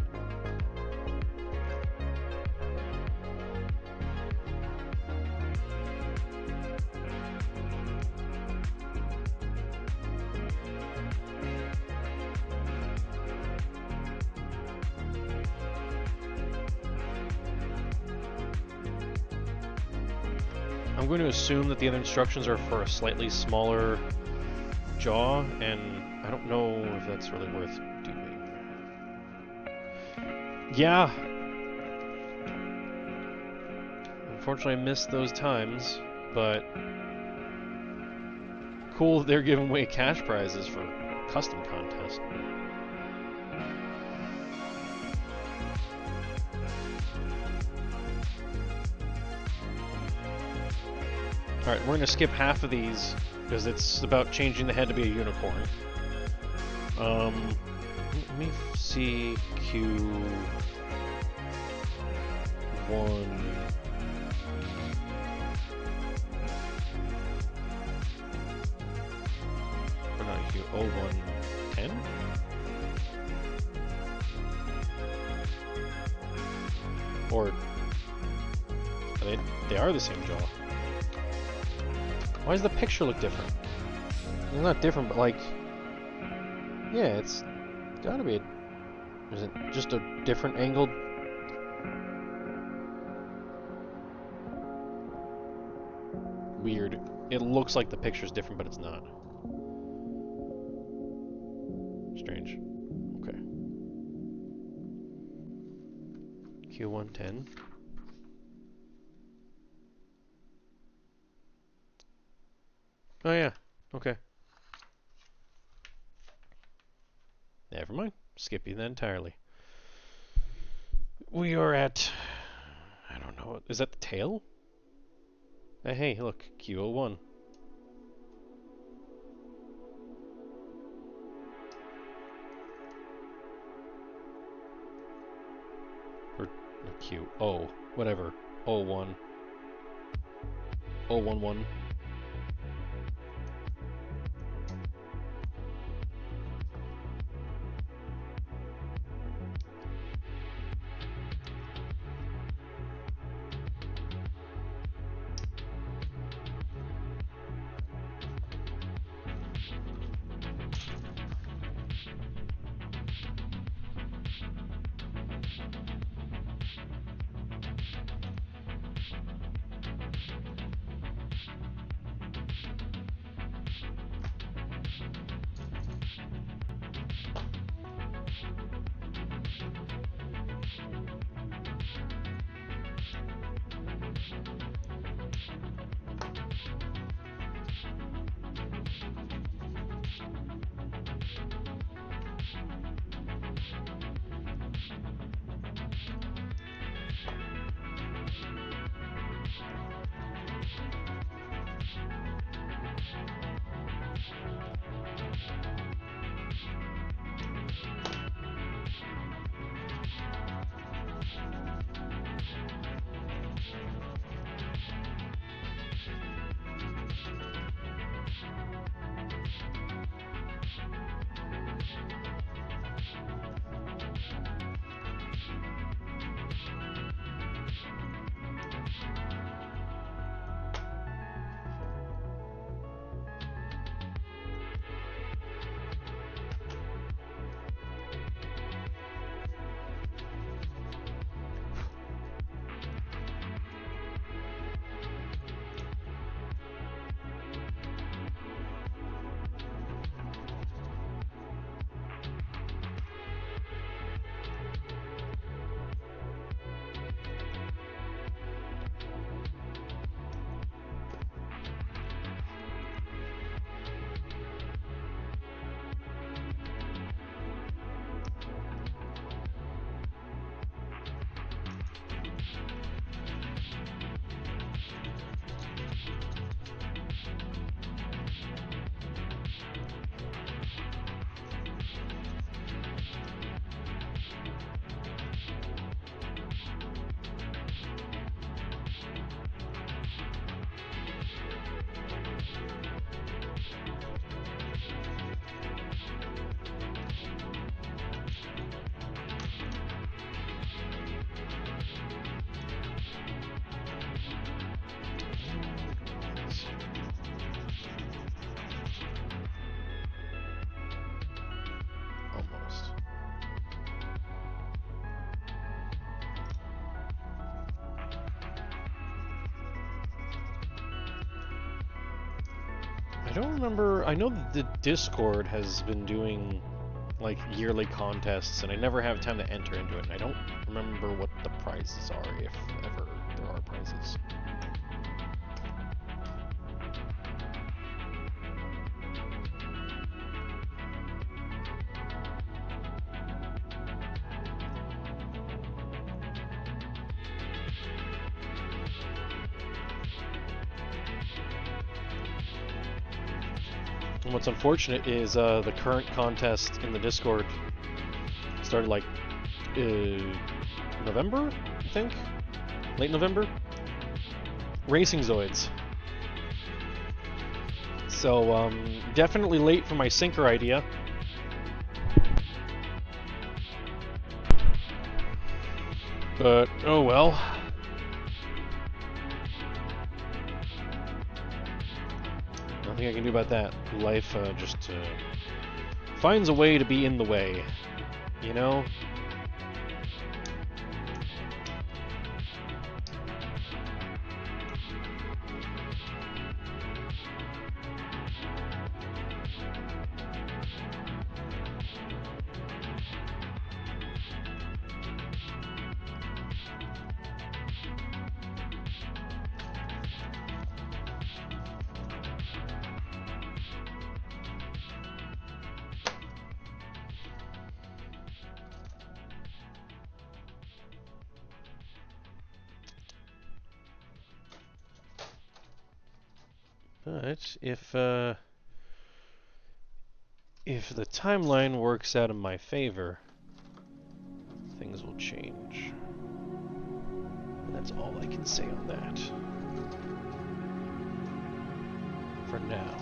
I'm going to assume that the other instructions are for a slightly smaller jaw, and I don't know if that's really worth doing. Yeah. Unfortunately, I missed those times, but cool they're giving away cash prizes for custom contest. Alright, we're going to skip half of these because it's about changing the head to be a unicorn. Let me see Q1. Or not Q, 0110? Or they are the same jaw. Why does the picture look different? It's not different, but like, yeah, it's gotta be. Is it just a different angled? Weird. It looks like the picture's different, but it's not. Strange. Okay. Q110. Oh yeah. Okay. Never mind. Skipping that entirely. We are at... I don't know. Is that the tail? Hey, look. Q01. Or Q. O. Whatever. 01. 011. I don't remember. I know that the Discord has been doing like yearly contests, and I never have time to enter into it. And I don't remember what the prizes are, if ever there are prizes. And what's unfortunate is the current contest in the Discord started like November, I think? Late November? Racing Zoids. So, definitely late for my sinker idea. But, oh well. Nothing I can do about that. Life just finds a way to be in the way, you know? But if the timeline works out in my favor, things will change. And that's all I can say on that. For now.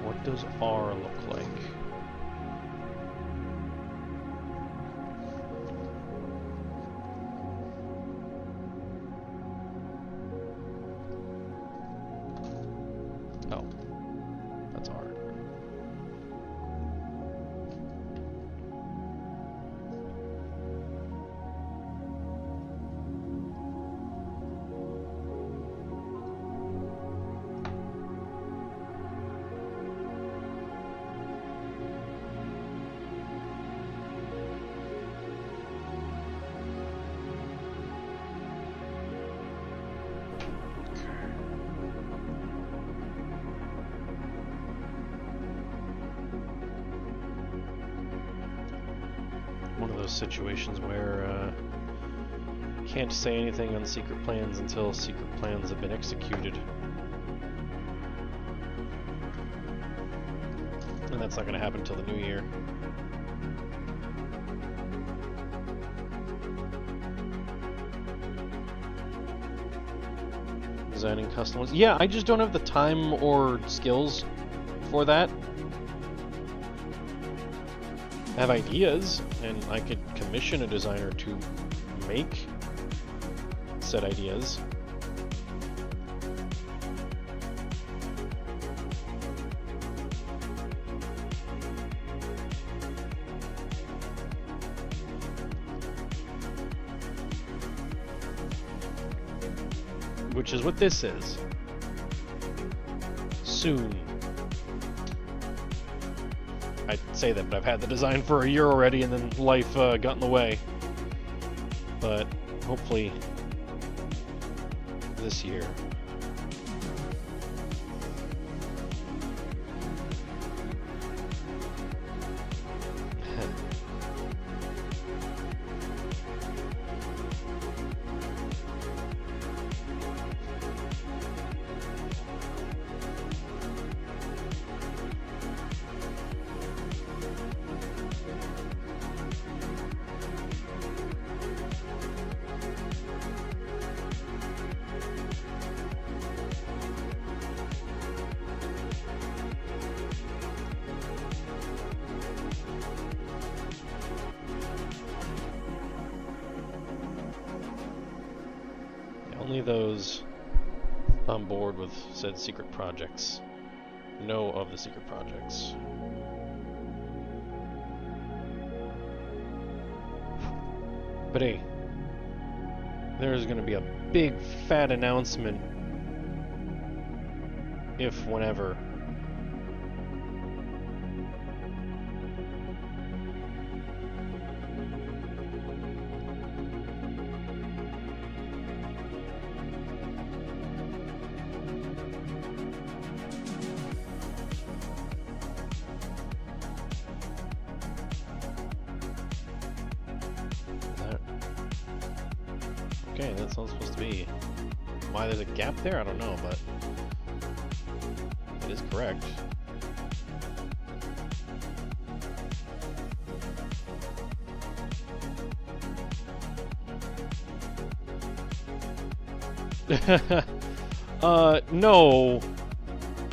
What does R look like? Oh, that's R. One of those situations where can't say anything on secret plans until secret plans have been executed. And that's not going to happen until the new year. Designing custom ones. Yeah, I just don't have the time or skills for that. I have ideas, and I could commission a designer to make said ideas. Which is what this is. Soon. I'd say that, but I've had the design for a year already, and then life got in the way. But hopefully this year. Only those on board with said secret projects know of the secret projects. But hey, there's going to be a big fat announcement, if whenever. Okay, that's not supposed to be. Why there's a gap there, I don't know, but it is correct. No,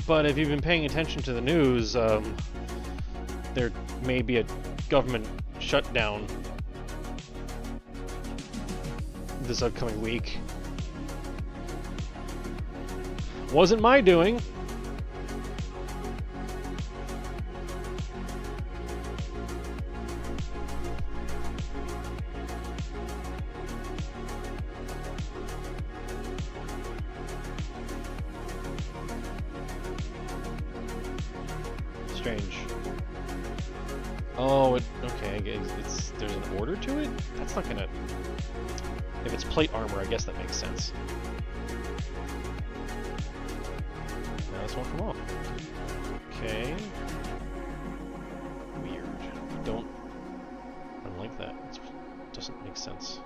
but if you've been paying attention to the news, there may be a government shutdown this upcoming week. Wasn't my doing. Strange. Oh, okay. There's an order to it? That's not gonna. If it's plate armor, I guess that makes sense. Now this won't come off. Okay. Weird. I don't like that. It doesn't make sense.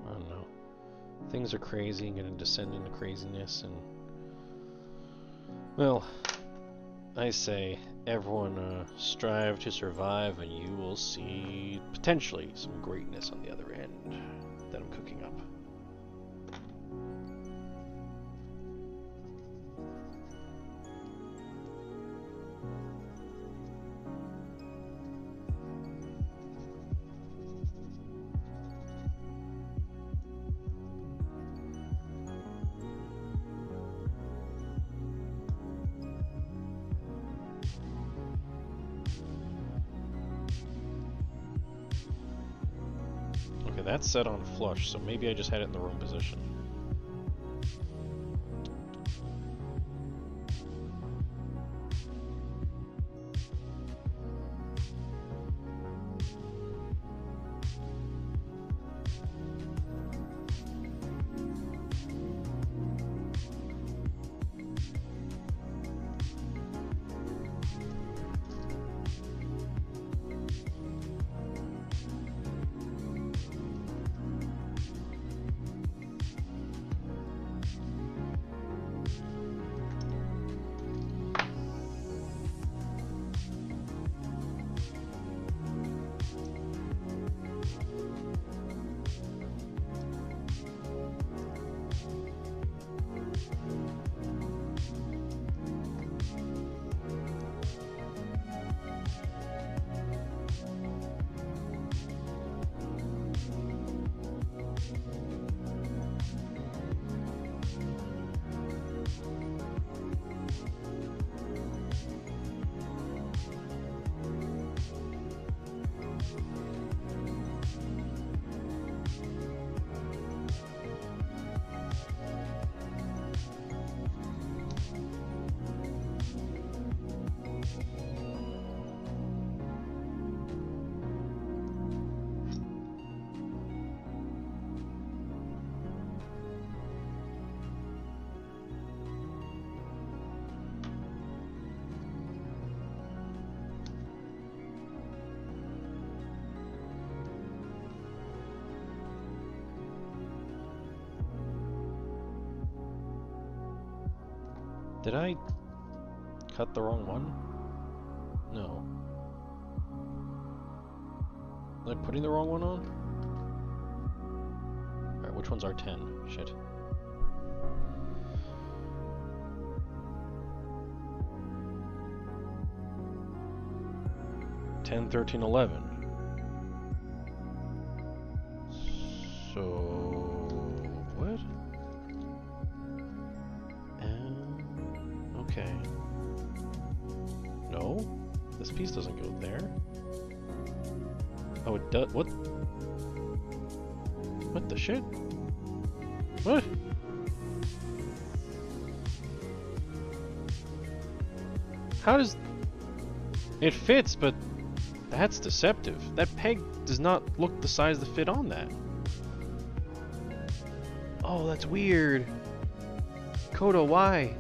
I don't know. Things are crazy and gonna descend into craziness, and well, I say everyone strive to survive, and you will see potentially some greatness on the other end that I'm cooking up. Okay, that's set on flush, so maybe I just had it in the wrong position. Did I cut the wrong one? No. Am I putting the wrong one on? Alright, which one's R10? Shit. $10, $13, $11. So what? Okay. No, this piece doesn't go there. Oh, it does. What? What the shit? What? How does it fits? But that's deceptive. That peg does not look the size to fit on that. Oh, that's weird. Koda, why?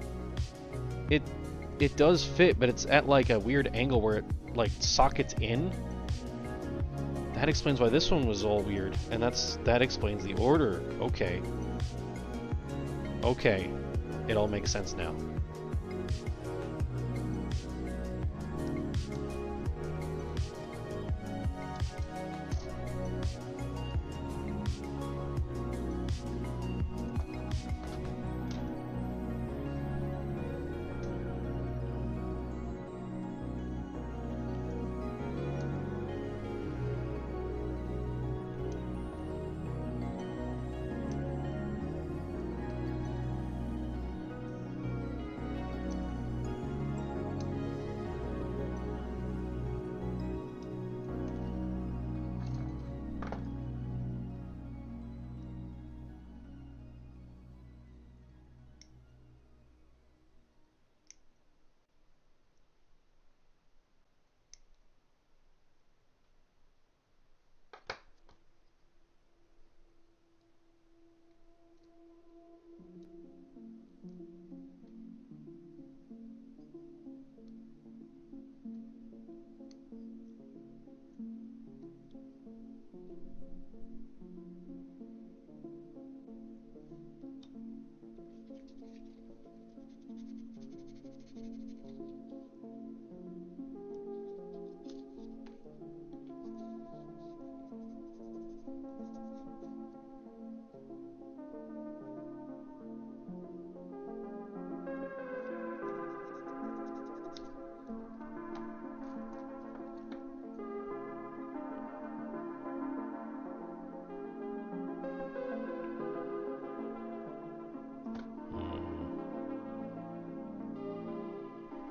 It does fit, but it's at like a weird angle where it like sockets in. That explains why this one was all weird, and that explains the order. Okay. Okay. It all makes sense now.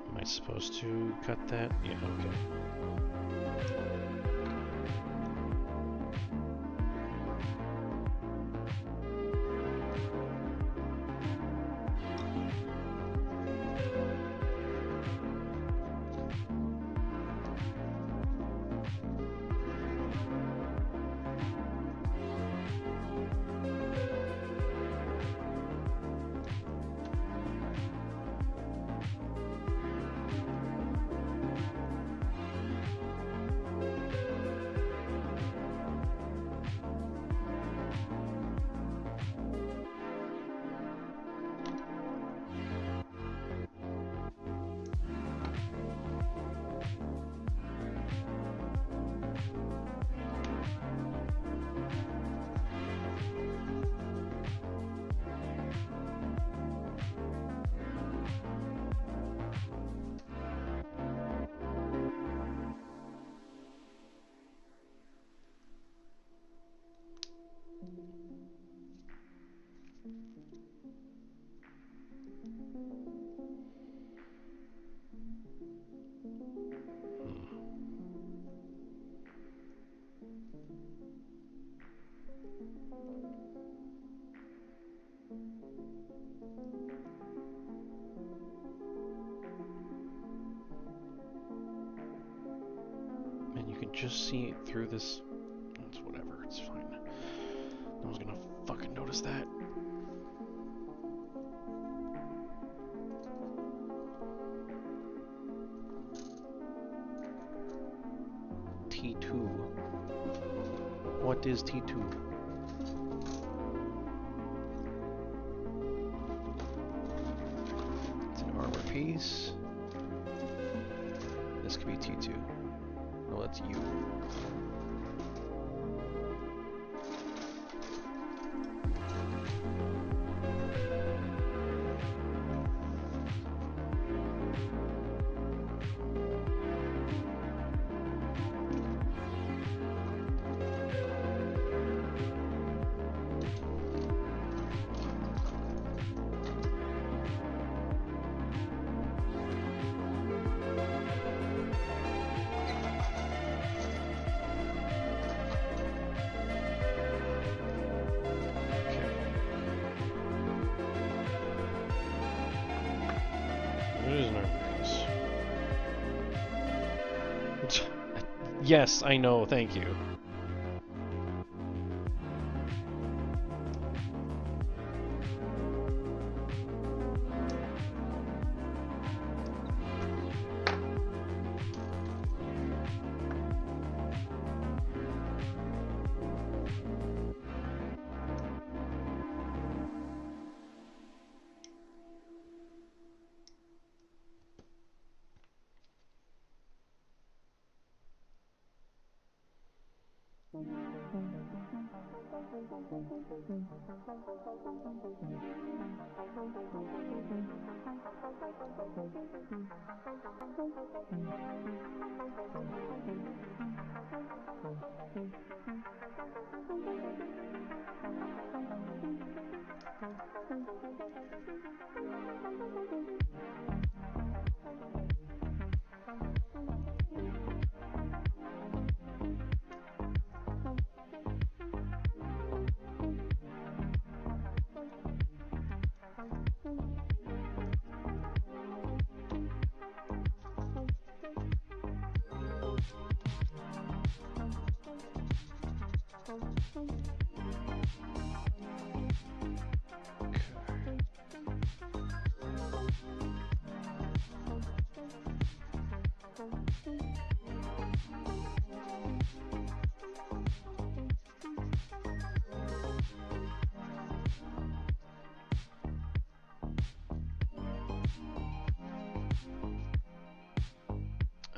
Am I supposed to cut that? Yeah, okay. Man, you can just see it through this. It's whatever, it's fine. No one's gonna fucking notice that. T2. What is T2? It's an arm base. This could be T2. No, that's U. Yes, I know, thank you.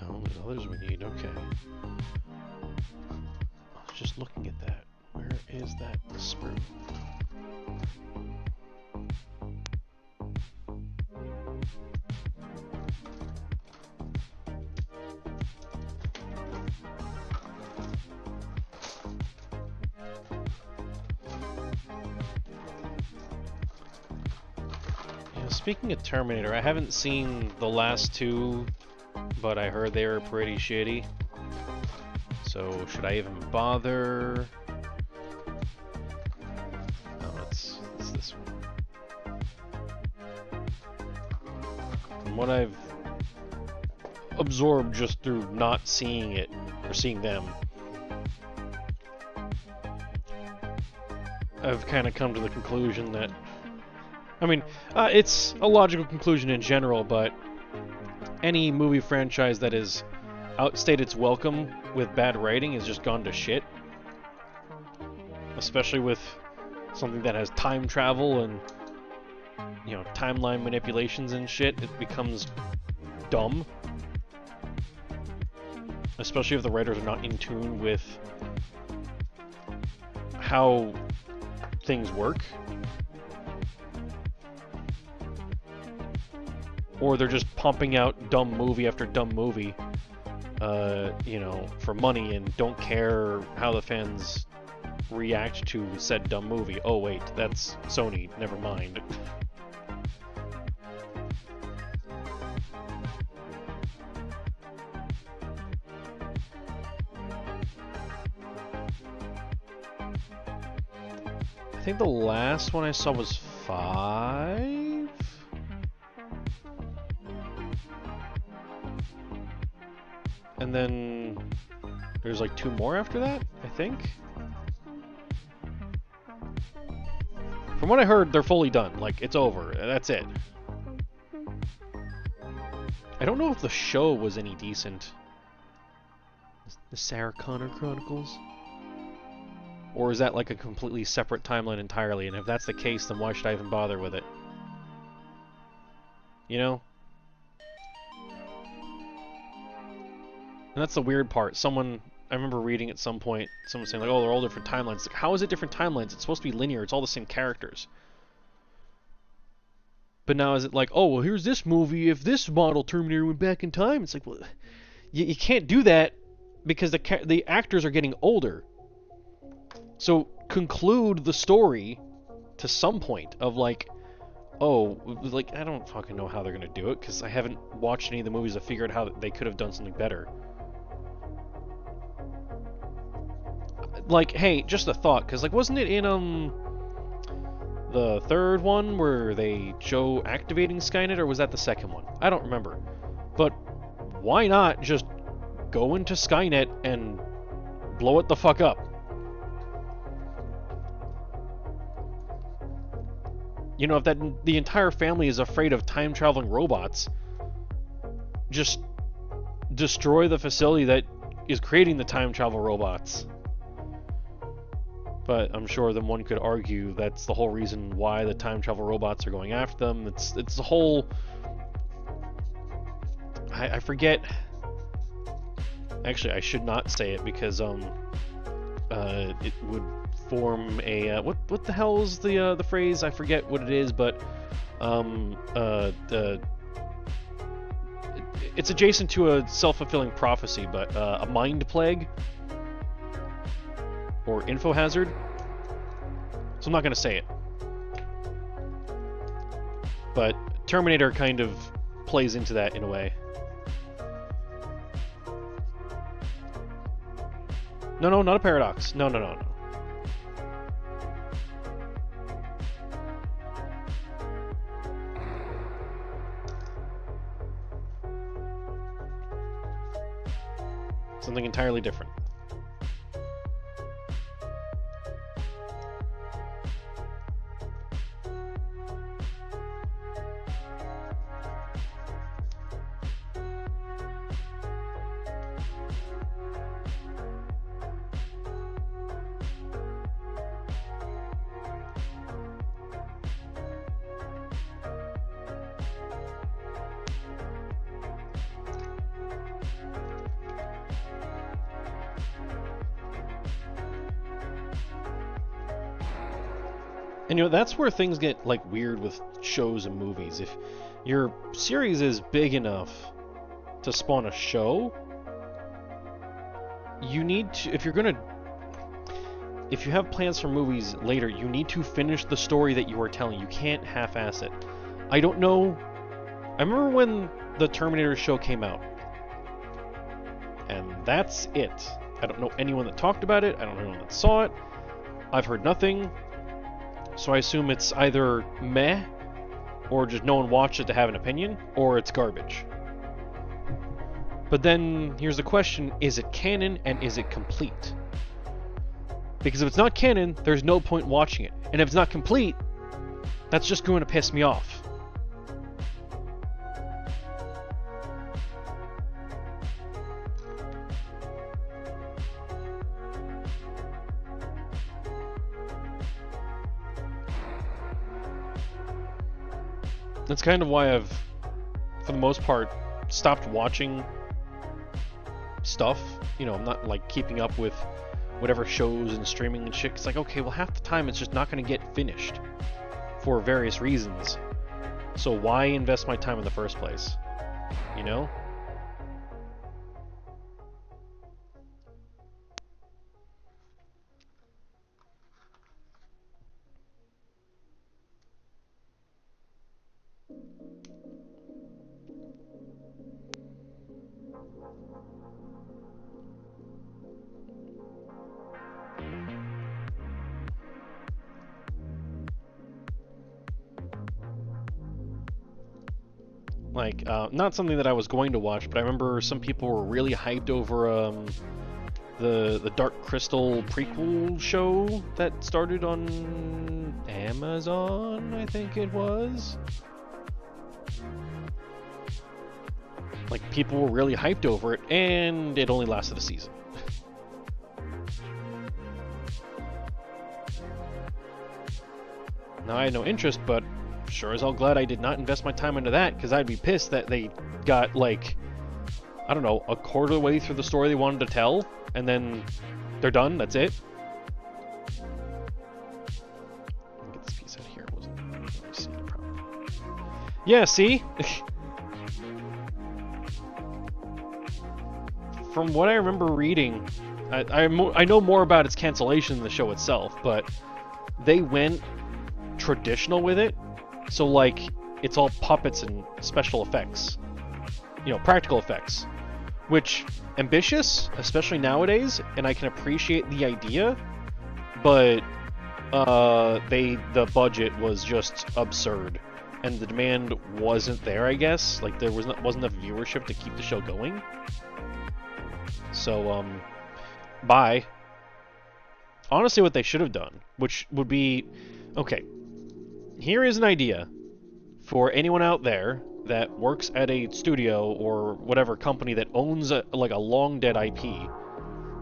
Oh, there's others we need, okay. I was just looking at that. Where is that sprue? Yeah, speaking of Terminator, I haven't seen the last two, but I heard they were pretty shitty. So, should I even bother? Oh, it's this one. From what I've absorbed just through not seeing it, or seeing them, I've kind of come to the conclusion that, I mean, it's a logical conclusion in general, but any movie franchise that has outstayed its welcome with bad writing has just gone to shit. Especially with something that has time travel and, you know, timeline manipulations and shit, it becomes dumb. Especially if the writers are not in tune with how things work. Or they're just pumping out dumb movie after dumb movie, you know, for money and don't care how the fans react to said dumb movie. Oh wait, that's Sony, never mind. I think the last one I saw was 5? And then there's like 2 more after that, I think? From what I heard, they're fully done. Like, it's over. That's it. I don't know if the show was any decent. The Sarah Connor Chronicles? Or is that like a completely separate timeline entirely? And if that's the case, then why should I even bother with it? You know? And that's the weird part. I remember reading at some point, someone saying like, oh, they're all different timelines. Like, how is it different timelines? It's supposed to be linear. It's all the same characters. But now is it like, oh, well, here's this movie. If this model Terminator went back in time, it's like, well, you can't do that because the actors are getting older. So conclude the story to some point of like, oh, like, I don't fucking know how they're gonna do it because I haven't watched any of the movies to figure out how they could have done something better. Like, hey, just a thought, because like, wasn't it in the third one where they show activating Skynet, or was that the second one? I don't remember. But why not just go into Skynet and blow it the fuck up? You know, if the entire family is afraid of time-traveling robots, just destroy the facility that is creating the time-travel robots. But I'm sure then one could argue that's the whole reason why the time travel robots are going after them. It's the whole... I forget... Actually, I should not say it because it would form a... what the hell is the phrase? I forget what it is, but it's adjacent to a self-fulfilling prophecy, but a mind plague. Or info hazard. So I'm not going to say it. But Terminator kind of plays into that in a way. No, not a paradox. No. Something entirely different. And you know, that's where things get like weird with shows and movies. If your series is big enough to spawn a show, you need to, if you have plans for movies later, you need to finish the story that you are telling. You can't half-ass it. I don't know. I remember when the Terminator show came out, and that's it. I don't know anyone that talked about it. I don't know anyone that saw it. I've heard nothing. So I assume it's either meh, or just no one watched it to have an opinion, or it's garbage. But then, here's the question, is it canon and is it complete? Because if it's not canon, there's no point watching it. And if it's not complete, that's just going to piss me off. That's kind of why I've, for the most part, stopped watching stuff. You know, I'm not like keeping up with whatever shows and streaming and shit. It's like, okay, well, half the time it's just not going to get finished for various reasons. So why invest my time in the first place? You know? Like, not something that I was going to watch, but I remember some people were really hyped over the Dark Crystal prequel show that started on Amazon, I think it was. Like, people were really hyped over it, and it only lasted a season. Now, I had no interest, but sure as hell glad I did not invest my time into that, because I'd be pissed that they got, like, I don't know, a quarter of the way through the story they wanted to tell, and then they're done, that's it. Let me get this piece out here. Let me see the problem. Yeah, see? From what I remember reading, I know more about its cancellation than the show itself, but they went traditional with it, so like it's all puppets and special effects, you know, practical effects, which ambitious, especially nowadays, and I can appreciate the idea, but the budget was just absurd, and the demand wasn't there. I guess like there wasn't enough viewership to keep the show going. So bye. Honestly, what they should have done, which would be, okay, here is an idea for anyone out there that works at a studio or whatever company that owns like a long dead IP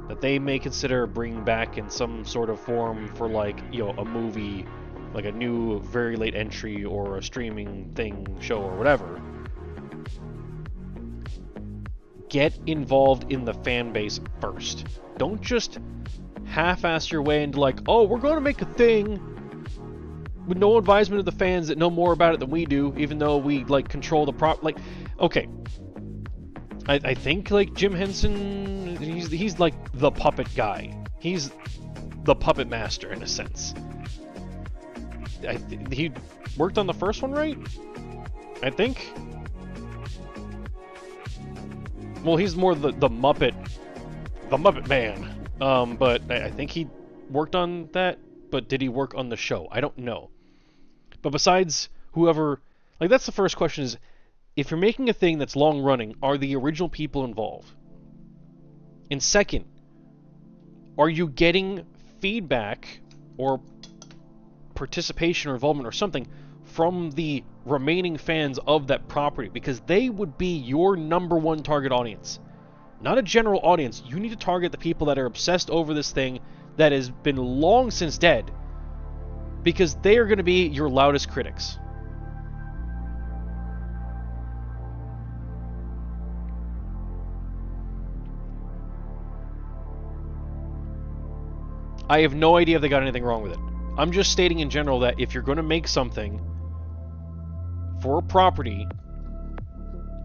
that they may consider bringing back in some sort of form for, like, you know, a movie, like a new very late entry or a streaming thing, show or whatever. Get involved in the fan base first. Don't just half-ass your way into like, oh, we're going to make a thing with no advisement of the fans that know more about it than we do, even though we like control the like, okay. I think like Jim Henson, he's like the puppet guy. He's the puppet master in a sense. He worked on the first one, right? I think. Well, he's more the Muppet Man. But I think he worked on that. But did he work on the show? I don't know. But besides whoever, like, that's the first question: is if you're making a thing that's long running, are the original people involved? And second, are you getting feedback or participation or involvement or something from the remaining fans of that property? Because they would be your #1 target audience. Not a general audience. You need to target the people that are obsessed over this thing that has been long since dead. Because they are going to be your loudest critics. I have no idea if they got anything wrong with it. I'm just stating in general that if you're going to make something for a property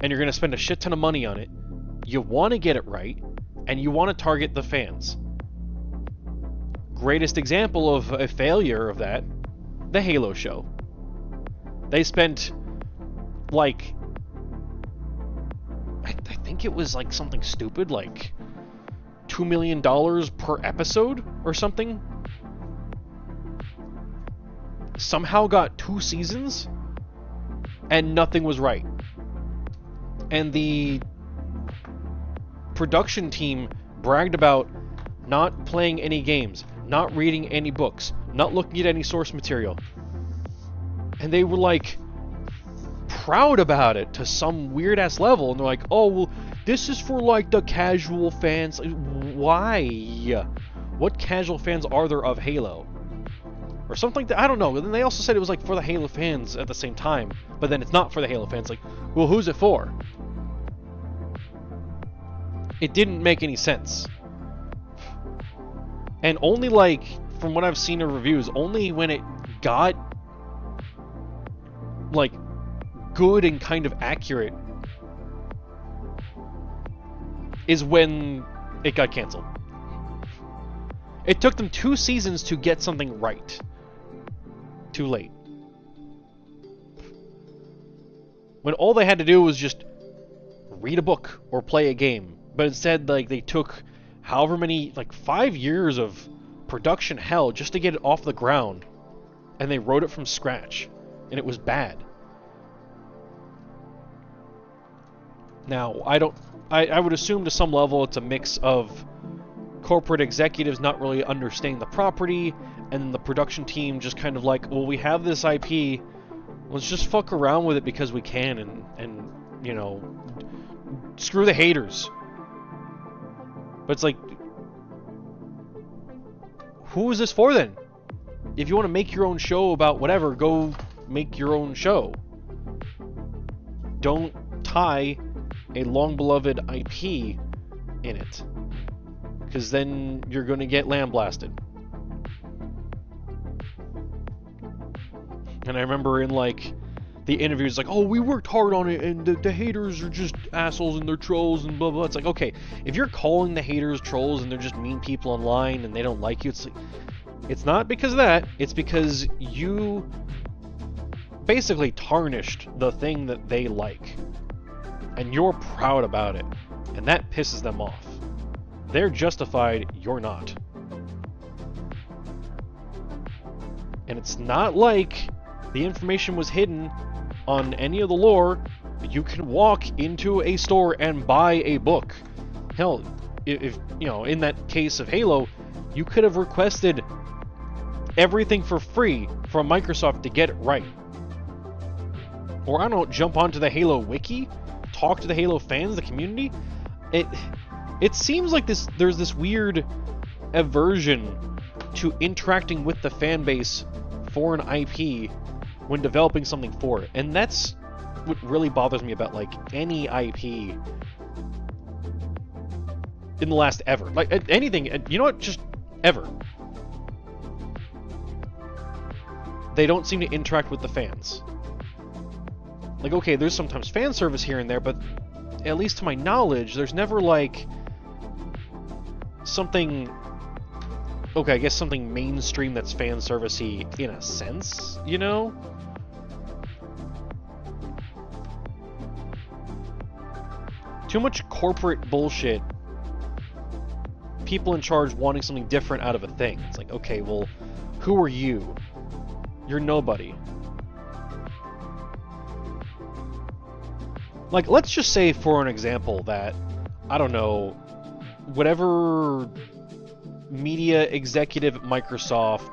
and you're going to spend a shit ton of money on it, you want to get it right and you want to target the fans. Greatest example of a failure of that, the Halo show. They spent like, I think it was like something stupid, like $2 million per episode or something. Somehow got 2 seasons and nothing was right. And the production team bragged about not playing any games, not reading any books, not looking at any source material. And they were like proud about it to some weird ass level, and they're like, oh, well, this is for like the casual fans. Why? What casual fans are there of Halo? Or something like that, I don't know. And then they also said it was like for the Halo fans at the same time, but then it's not for the Halo fans. Like, well, who's it for? It didn't make any sense. And only, like, from what I've seen in reviews, only when it got like good and kind of accurate is when it got canceled. It took them 2 seasons to get something right. Too late. When all they had to do was just read a book or play a game. But instead, like, they took however many, like 5 years of production hell just to get it off the ground. And they wrote it from scratch. And it was bad. Now, I would assume to some level it's a mix of corporate executives not really understanding the property, and the production team just kind of like, well, we have this IP, let's just fuck around with it because we can, and you know, screw the haters. But it's like, who is this for then? If you want to make your own show about whatever, go make your own show. Don't tie a long-beloved IP in it. Because then you're going to get lambasted. And I remember in, like, the interviews, like, oh, we worked hard on it, and the haters are just assholes and they're trolls and blah, blah. It's like, okay, if you're calling the haters trolls and they're just mean people online and they don't like you, it's like, it's not because of that. It's because you basically tarnished the thing that they like. And you're proud about it. And that pisses them off. They're justified, you're not. And it's not like the information was hidden on any of the lore. You can walk into a store and buy a book. Hell, if you know, in that case of Halo, you could have requested everything for free from Microsoft to get it right. Or I don't know, jump onto the Halo wiki, talk to the Halo fans, the community. It seems like there's this weird aversion to interacting with the fan base for an IP when developing something for it. And that's what really bothers me about, like, any IP in the last ever. Like, anything, you know what, just ever. They don't seem to interact with the fans. Like, okay, there's sometimes fan service here and there, but at least to my knowledge, there's never, like, something... Okay, I guess something mainstream that's fan service-y in a sense, you know? Too much corporate bullshit. People in charge wanting something different out of a thing. It's like, okay, well, who are you? You're nobody. Like, let's just say, for an example, that, I don't know, whatever media executive at Microsoft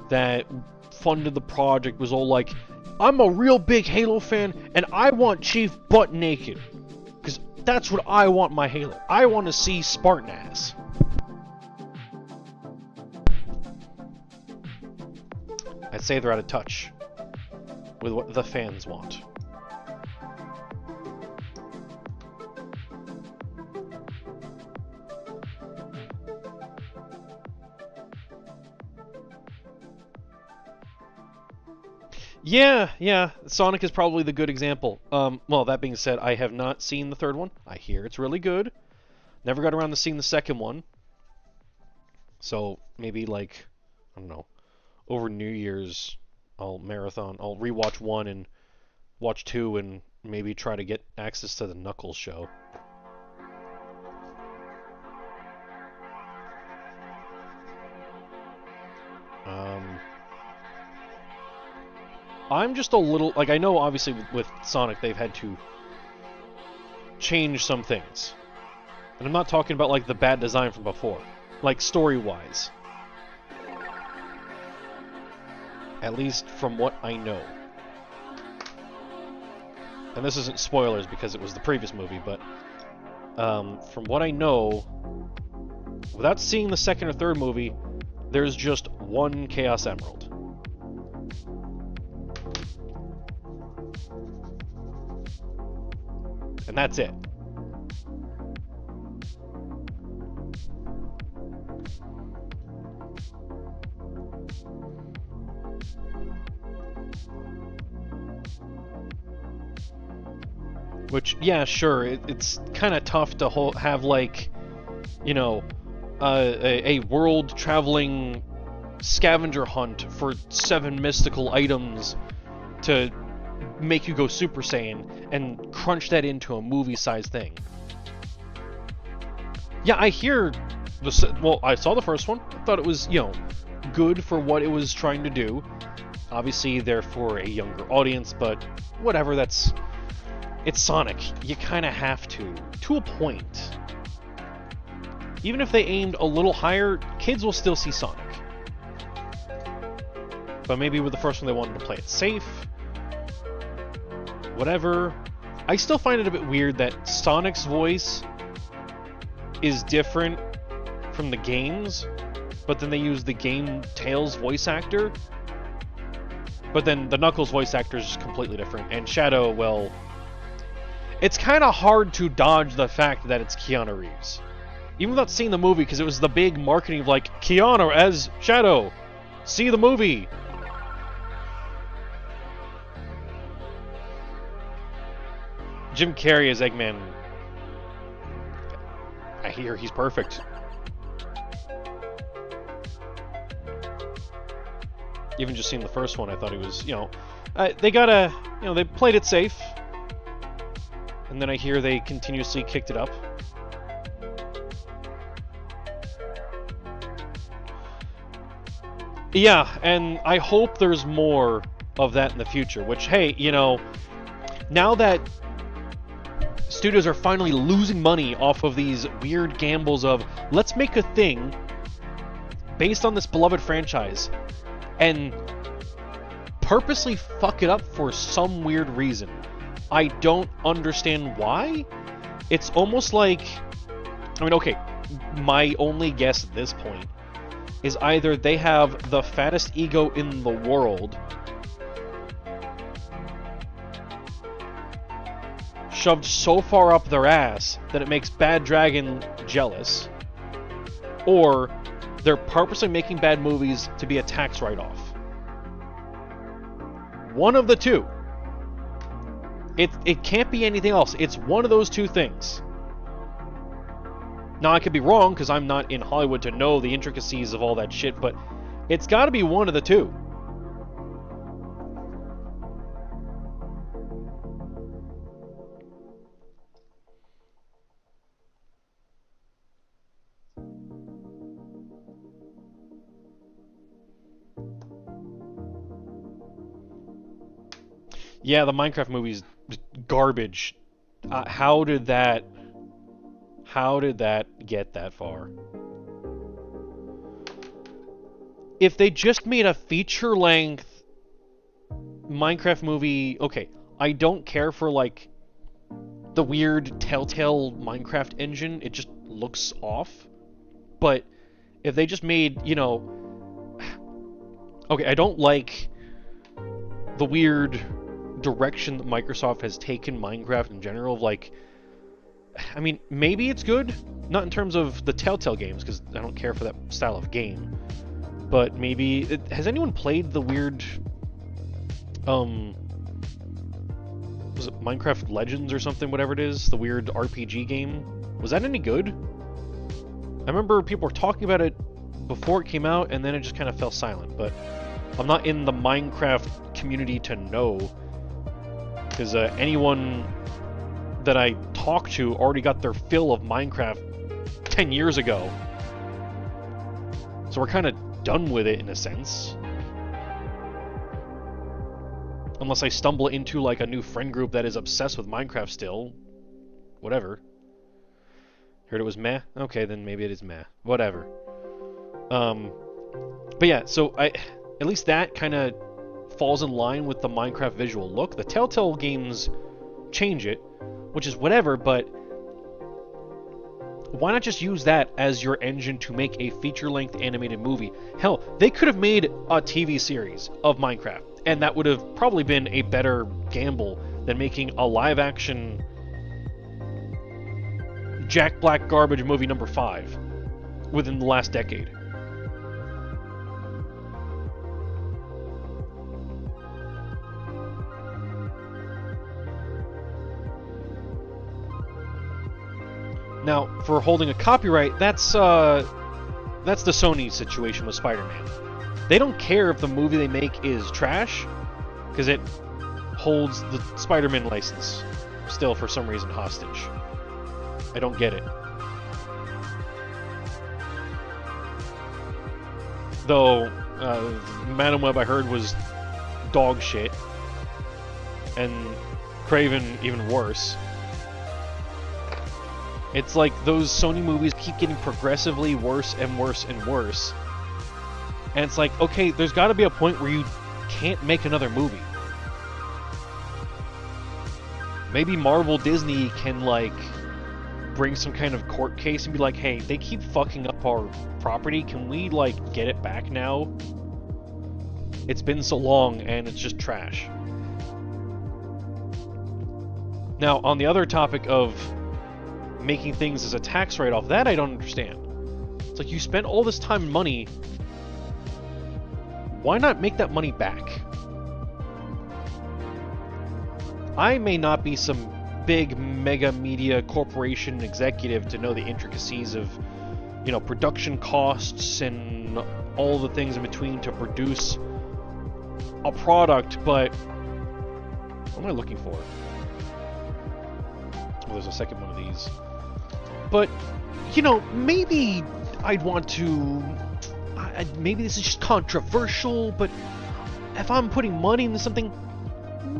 that funded the project was all like, I'm a real big Halo fan, and I want Chief butt naked. Because that's what I want my Halo. I want to see Spartan ass. I'd say they're out of touch with what the fans want. Yeah, Sonic is probably the good example. Well, that being said, I have not seen the third one. I hear it's really good. Never got around to seeing the second one. So, maybe, like, I don't know, over New Year's, I'll rewatch 1 and watch 2 and maybe try to get access to the Knuckles show. I'm just a little... Like, I know, obviously, with Sonic, they've had to change some things. And I'm not talking about, like, the bad design from before. Like, story-wise. At least from what I know. And this isn't spoilers because it was the previous movie, but... from what I know, without seeing the second or third movie, there's just one Chaos Emerald. And that's it. Which, yeah, sure, it's kind of tough to have, like, you know, a world-traveling scavenger hunt for 7 mystical items to make you go Super Saiyan and crunch that into a movie-sized thing. Yeah, I hear... Well, I saw the first one. I thought it was, you know, good for what it was trying to do. Obviously, they're for a younger audience, but whatever, that's... It's Sonic. You kind of have to a point. Even if they aimed a little higher, kids will still see Sonic. But maybe with the first one they wanted to play it safe. Whatever. I still find it a bit weird that Sonic's voice is different from the games, but then they use the game Tails voice actor. But then the Knuckles voice actor is just completely different. And Shadow, well... It's kind of hard to dodge the fact that it's Keanu Reeves. Even without seeing the movie, because it was the big marketing of like, Keanu as Shadow. See the movie. Jim Carrey as Eggman. I hear he's perfect. Even just seeing the first one, I thought he was, they gotta, they played it safe. And then I hear they continuously kicked it up. Yeah, and I hope there's more of that in the future, which, hey, now that studios are finally losing money off of these weird gambles of, let's make a thing based on this beloved franchise, and purposely fuck it up for some weird reason. I don't understand why. It's almost like, okay, my only guess at this point is either they have the fattest ego in the world, shoved so far up their ass that it makes Bad Dragon jealous, or they're purposely making bad movies to be a tax write-off. One of the two. It can't be anything else. It's one of those two things. Now, I could be wrong, because I'm not in Hollywood to know the intricacies of all that shit, but it's got to be one of the two. Yeah, the Minecraft movie's garbage. How did that get that far? If they just made a feature-length Minecraft movie, okay, I don't care for, like, the weird Telltale Minecraft engine. It just looks off. But if they just made, okay, I don't like the weird direction that Microsoft has taken Minecraft in general, of like, maybe it's good, not in terms of the Telltale games, because I don't care for that style of game, but maybe has anyone played the weird was it Minecraft Legends or something, whatever it is, the weird RPG game? Was that any good? I remember people were talking about it before it came out, and then it just kind of fell silent, but I'm not in the Minecraft community to know, because anyone that I talked to already got their fill of Minecraft 10 years ago. So we're kind of done with it in a sense. Unless I stumble into like a new friend group that is obsessed with Minecraft still. Whatever. Heard it was meh? Okay, then maybe it is meh. Whatever. But yeah, so at least that kind of falls in line with the Minecraft visual look. The Telltale games change it, which is whatever, but why not just use that as your engine to make a feature-length animated movie? Hell, they could have made a TV series of Minecraft, and that would have probably been a better gamble than making a live-action Jack Black garbage movie number 5 within the last decade. Now, for holding a copyright, that's the Sony situation with Spider-Man. They don't care if the movie they make is trash, because it holds the Spider-Man license still for some reason hostage. I don't get it. Though, Madam Web I heard was dog shit, and Craven even worse. It's like those Sony movies keep getting progressively worse and worse and worse. And it's like, okay, there's got to be a point where you can't make another movie. Maybe Marvel Disney can, like, bring some kind of court case and be like, hey, they keep fucking up our property. Can we, like, get it back now? It's been so long and it's just trash. Now, on the other topic of making things as a tax write-off, that I don't understand. It's like you spent all this time and money. Why not make that money back? I may not be some big mega media corporation executive to know the intricacies of, you know, production costs and all the things in between to produce a product, but what am I looking for? Oh, there's a second one of these. But, you know, maybe I'd want to... maybe this is just controversial, but if I'm putting money into something,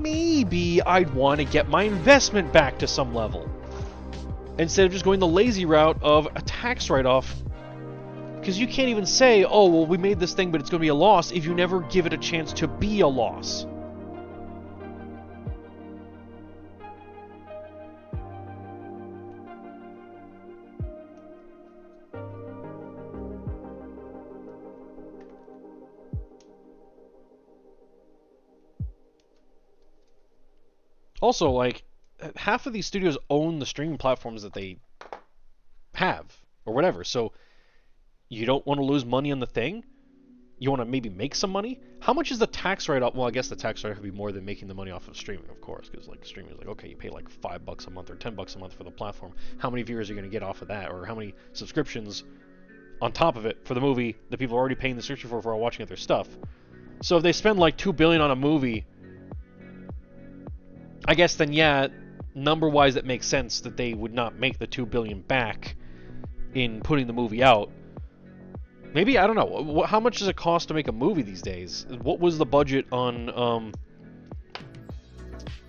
maybe I'd want to get my investment back to some level. Instead of just going the lazy route of a tax write-off. Because you can't even say, oh, well, we made this thing, but it's going to be a loss, if you never give it a chance to be a loss. Also, like, half of these studios own the streaming platforms that they have, or whatever, so you don't want to lose money on the thing? You want to maybe make some money? How much is the tax write-off? Well, I guess the tax write-off would be more than making the money off of streaming, of course, because, like, streaming is like, okay, you pay like $5 a month or $10 a month for the platform. How many viewers are you going to get off of that? Or how many subscriptions on top of it for the movie that people are already paying the subscription for watching other stuff? So if they spend like $2 billion on a movie, I guess then, yeah, number-wise it makes sense that they would not make the $2 billion back in putting the movie out. Maybe, I don't know, how much does it cost to make a movie these days? What was the budget on,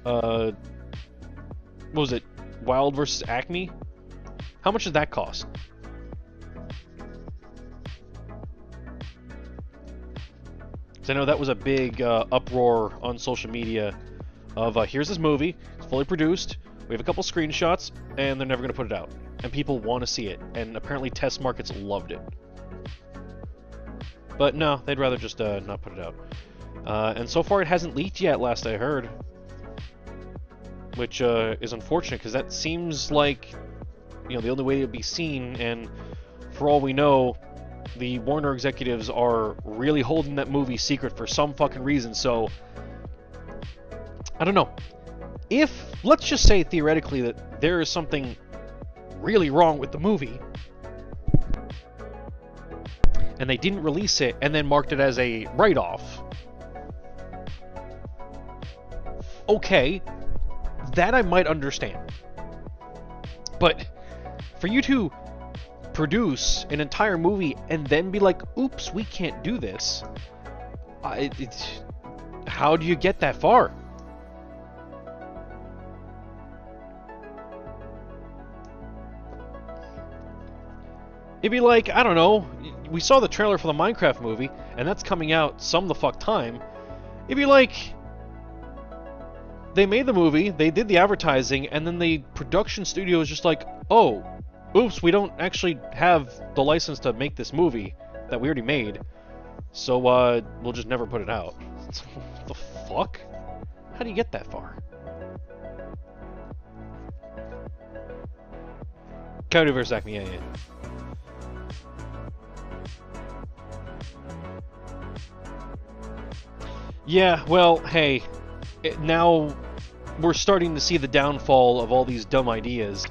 what was it, Wild vs. Acme? How much did that cost? Because I know that was a big uproar on social media of, here's this movie, it's fully produced, we have a couple screenshots, and they're never going to put it out. And people want to see it, and apparently test markets loved it. But no, they'd rather just not put it out. And so far it hasn't leaked yet, last I heard. Which is unfortunate, because that seems like, you know, the only way it would be seen, and for all we know, the Warner executives are really holding that movie secret for some fucking reason, so... I don't know. If, let's just say theoretically that there is something really wrong with the movie, and they didn't release it and then marked it as a write-off, okay, that I might understand. But for you to produce an entire movie and then be like, oops, we can't do this, how do you get that far? It'd be like, I don't know, we saw the trailer for the Minecraft movie, and that's coming out some the fuck time. It'd be like, they made the movie, they did the advertising, and then the production studio is just like, oh, oops, we don't actually have the license to make this movie that we already made, so we'll just never put it out. What the fuck? How do you get that far? Coyote vs. Acme, yeah. Yeah, well, hey, now we're starting to see the downfall of all these dumb ideas.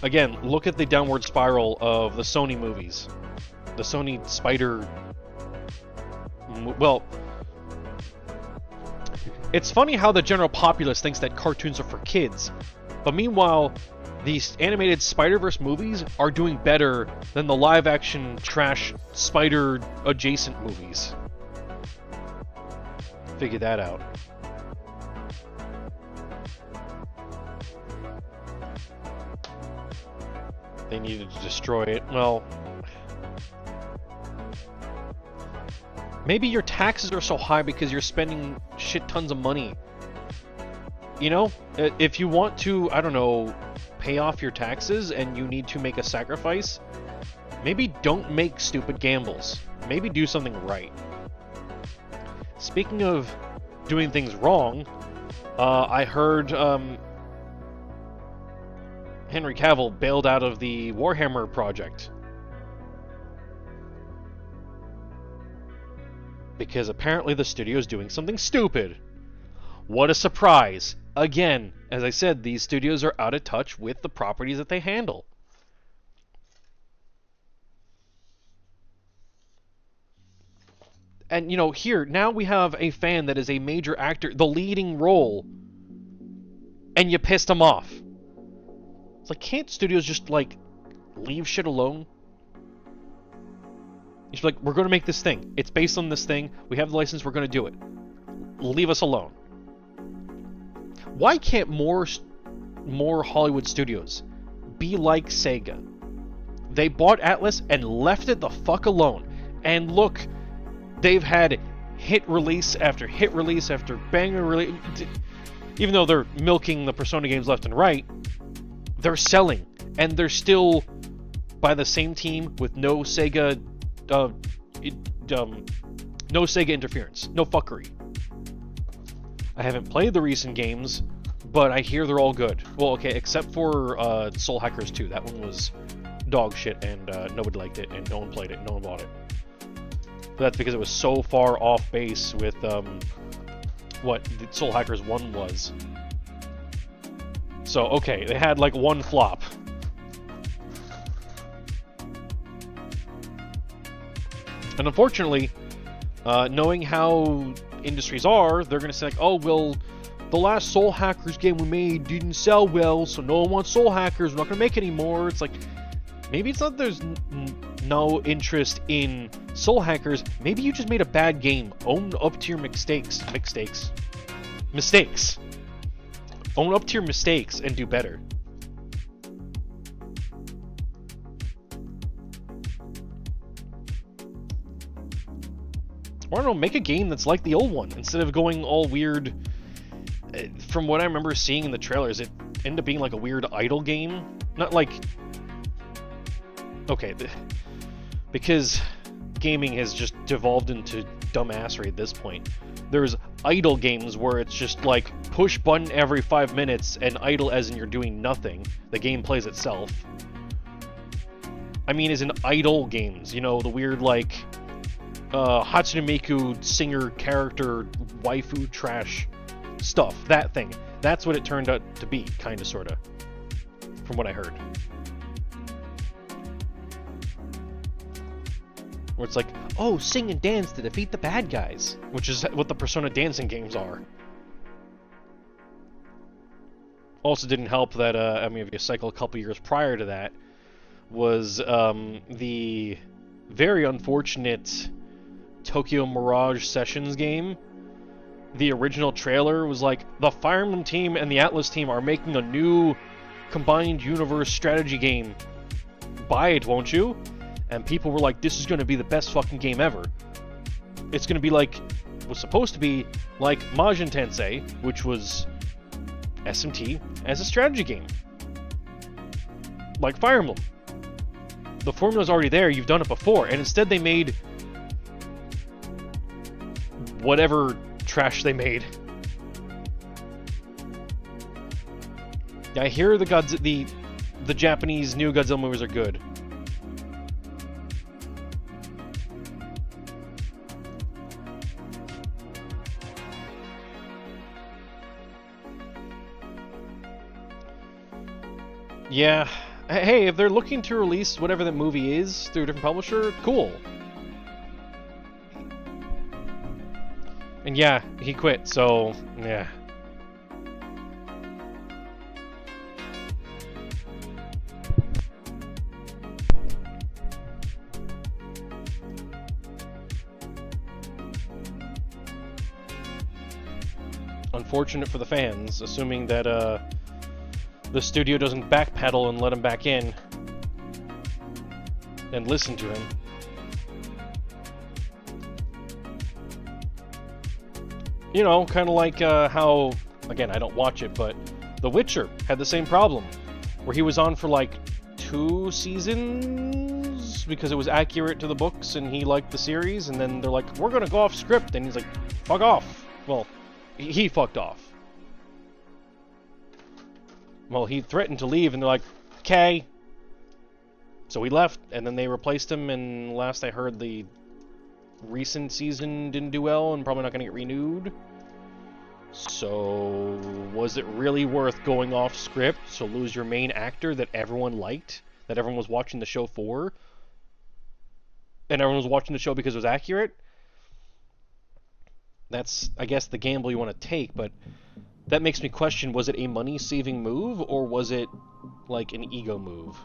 Again, look at the downward spiral of the Sony movies. The Sony Spider... Well, it's funny how the general populace thinks that cartoons are for kids, but meanwhile, these animated Spider-Verse movies are doing better than the live-action trash Spider-adjacent movies. Figure that out. They needed to destroy it. Well, maybe your taxes are so high because you're spending shit tons of money. You know, if you want to, I don't know, pay off your taxes and you need to make a sacrifice, maybe don't make stupid gambles. Maybe do something right. Speaking of doing things wrong. I heard Henry Cavill bailed out of the Warhammer project. Because apparently the studio is doing something stupid. What a surprise. Again, as I said, these studios are out of touch with the properties that they handle. And, you know, here, now we have a fan that is a major actor, the leading role, and you pissed him off. It's like, can't studios just, like, leave shit alone? He's like, we're going to make this thing. It's based on this thing. We have the license. We're going to do it. Leave us alone. Why can't more Hollywood studios be like Sega? They bought Atlas and left it the fuck alone. And look, they've had hit release after hit release after banger release. Even though they're milking the Persona games left and right, they're selling. And they're still by the same team with no Sega no Sega interference, no fuckery. I haven't played the recent games, but I hear they're all good. Well, okay, except for Soul Hackers 2. That one was dog shit, and nobody liked it, and no one played it, no one bought it. But that's because it was so far off base with what the Soul Hackers 1 was. So, okay, they had like one flop. And unfortunately, knowing how industries are, they're going to say, like, oh, well, the last Soul Hackers game we made didn't sell well, so no one wants Soul Hackers, we're not going to make any more. It's like, maybe it's not there's no interest in Soul Hackers, maybe you just made a bad game. Own up to your mistakes. Own up to your mistakes and do better. Or I don't know, make a game that's like the old one, instead of going all weird. From what I remember seeing in the trailers, it ended up being like a weird idle game. Not like... Okay, because gaming has just devolved into dumbassery at this point. There's idle games where it's just like, push button every 5 minutes, and idle as in you're doing nothing. The game plays itself. I mean, as in idle games, you know, the weird like... Hatsune Miku singer character waifu trash stuff, that thing. That's what it turned out to be, kinda sorta, from what I heard. Where it's like, oh, sing and dance to defeat the bad guys, which is what the Persona dancing games are. Also didn't help that, I mean, if you cycle a couple years prior to that, was the very unfortunate Tokyo Mirage Sessions game. The original trailer was like, the Fire Emblem team and the Atlas team are making a new combined universe strategy game. Buy it, won't you? And people were like, this is going to be the best fucking game ever. It's going to be like, was supposed to be like Majin Tensei, which was SMT as a strategy game. Like Fire Emblem. The formula's already there, you've done it before, and instead they made whatever trash they made. I hear the Japanese new Godzilla movies are good. Yeah. Hey, if they're looking to release whatever that movie is through a different publisher, cool. And yeah, he quit, so, yeah. Unfortunate for the fans, assuming that, the studio doesn't backpedal and let him back in. And listen to him. You know, kind of like how, again, I don't watch it, but The Witcher had the same problem, where he was on for like 2 seasons because it was accurate to the books and he liked the series, and then they're like, we're gonna go off script, and he's like, fuck off. Well, he fucked off. Well, he threatened to leave, and they're like, okay. So he left, and then they replaced him, and last I heard, the recent season didn't do well, and probably not going to get renewed. So, was it really worth going off script to lose your main actor that everyone liked, that everyone was watching the show for, and everyone was watching the show because it was accurate? That's, I guess, the gamble you want to take, but that makes me question, was it a money-saving move, or was it, like, an ego move?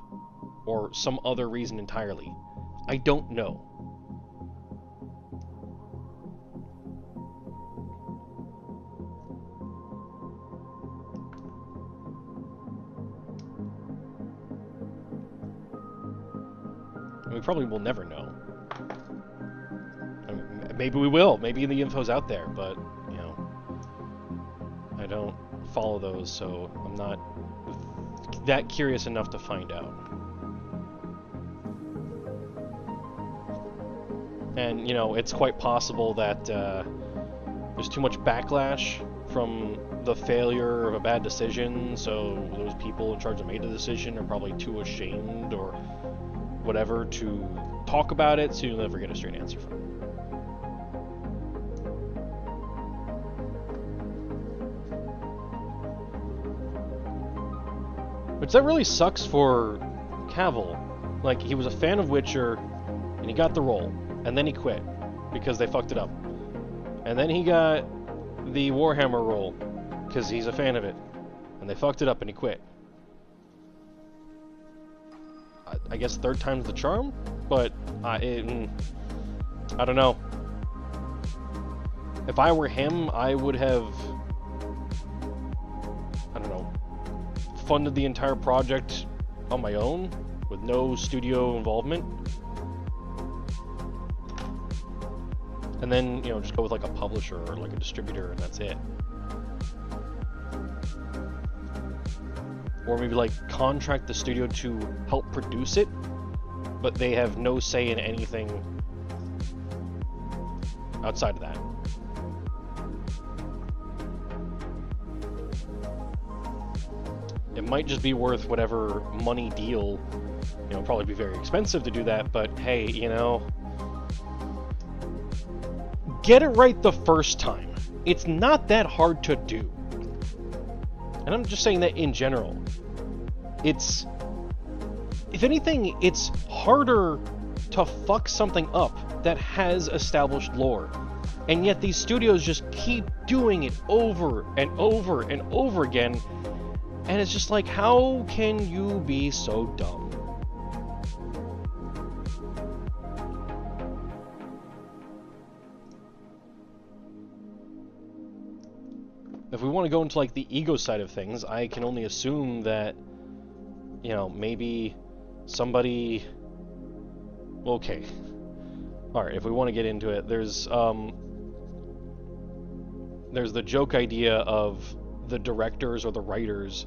Or some other reason entirely? I don't know. We probably will never know. I mean, maybe we will. Maybe the info's out there, but, you know, I don't follow those, so I'm not that curious enough to find out. And, you know, it's quite possible that there's too much backlash from the failure of a bad decision, so those people in charge that made the decision are probably too ashamed or whatever to talk about it, so you'll never get a straight answer from it. Which that really sucks for Cavill. Like, he was a fan of Witcher, and he got the role, and then he quit because they fucked it up. And then he got the Warhammer role because he's a fan of it, and they fucked it up and he quit. I guess third time's the charm, but I don't know. If I were him, I would have, I don't know, funded the entire project on my own with no studio involvement, and then, you know, just go with like a publisher or like a distributor, and that's it. Or maybe like contract the studio to help produce it, but they have no say in anything outside of that. It might just be worth whatever money deal, you know, probably be very expensive to do that, but hey, you know, get it right the first time. It's not that hard to do. And I'm just saying that in general. It's, if anything, it's harder to fuck something up that has established lore. And yet these studios just keep doing it over and over and over again. And it's just like, how can you be so dumb? If we want to go into like the ego side of things, I can only assume that, you know, maybe somebody... Okay. Alright, if we want to get into it, there's the joke idea of the directors or the writers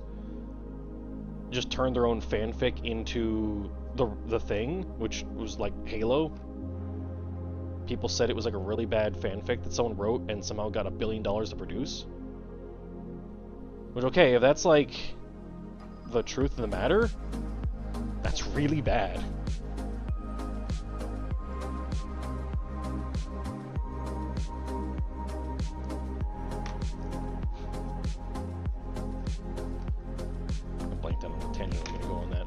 just turn their own fanfic into the thing, which was like Halo. People said it was like a really bad fanfic that someone wrote and somehow got $1 billion to produce. But okay, if that's like the truth of the matter, that's really bad. I blanked out on the tangent. I'm gonna go on that.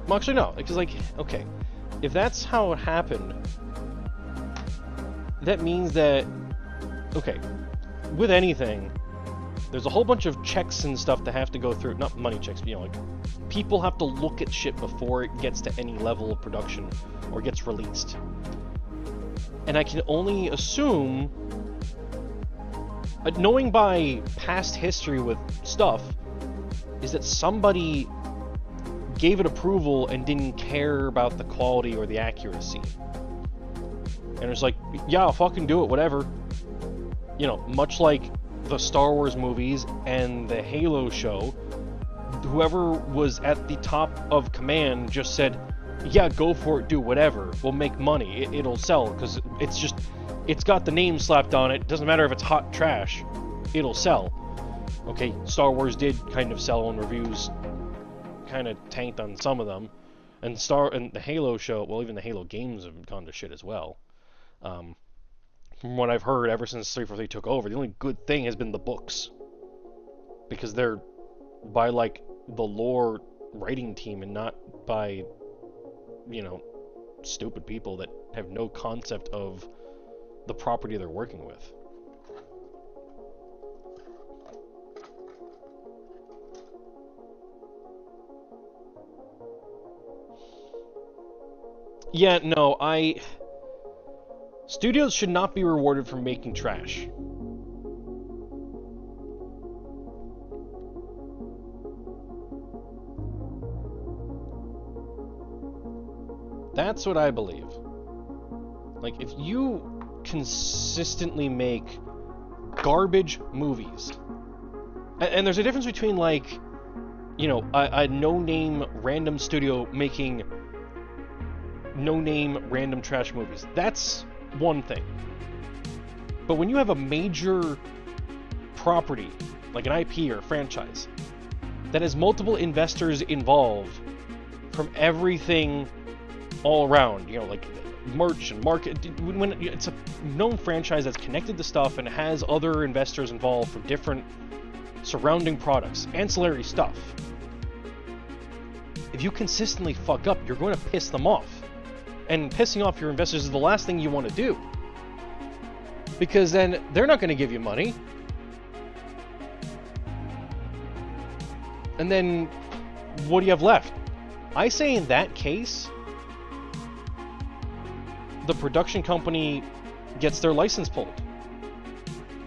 Well, actually no, because like, okay, if that's how it happened, that means that, okay, with anything, there's a whole bunch of checks and stuff that have to go through. Not money checks, but, you know, like, people have to look at shit before it gets to any level of production or gets released. And I can only assume, knowing by past history with stuff, is that somebody gave it approval and didn't care about the quality or the accuracy. And it's like, yeah, I'll fucking do it, whatever. You know, much like the Star Wars movies and the Halo show, whoever was at the top of command just said, yeah, go for it, do whatever. We'll make money. It'll sell because it's got the name slapped on it. Doesn't matter if it's hot trash. It'll sell. Okay, Star Wars did kind of sell, and reviews kind of tanked on some of them. And the Halo show, well, even the Halo games have gone to shit as well. From what I've heard, ever since 343 took over, the only good thing has been the books. Because they're by, like, the lore writing team and not by, you know, stupid people that have no concept of the property they're working with. Yeah, no, studios should not be rewarded for making trash. That's what I believe. Like, if you consistently make garbage movies, and there's a difference between, like, you know, a no-name random studio making no-name random trash movies. That's one thing. But when you have a major property, like an IP or a franchise, that has multiple investors involved from everything all around, you know, like merch and market, when it's a known franchise that's connected to stuff and has other investors involved for different surrounding products, ancillary stuff, if you consistently fuck up, you're going to piss them off. And pissing off your investors is the last thing you want to do. Because then they're not going to give you money. And then what do you have left? I say in that case, the production company gets their license pulled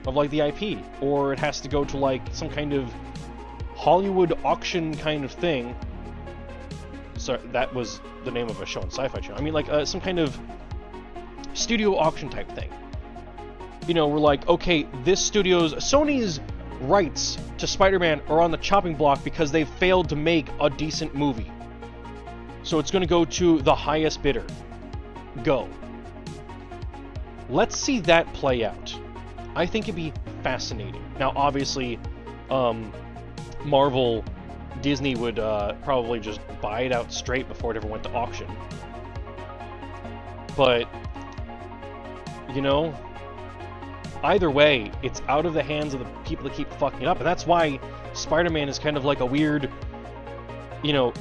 of, like, the IP, or it has to go to, like, some kind of Hollywood auction kind of thing. Sorry, that was the name of a show on Sci-Fi Channel. I mean, like, some kind of studio auction type thing. You know, we're like, okay, Sony's rights to Spider-Man are on the chopping block because they failed to make a decent movie. So it's going to go to the highest bidder. Go. Let's see that play out. I think it'd be fascinating. Now, obviously, Marvel, Disney would probably just buy it out straight before it ever went to auction. But, you know, either way, it's out of the hands of the people that keep fucking it up. And that's why Spider-Man is kind of like a weird, you know,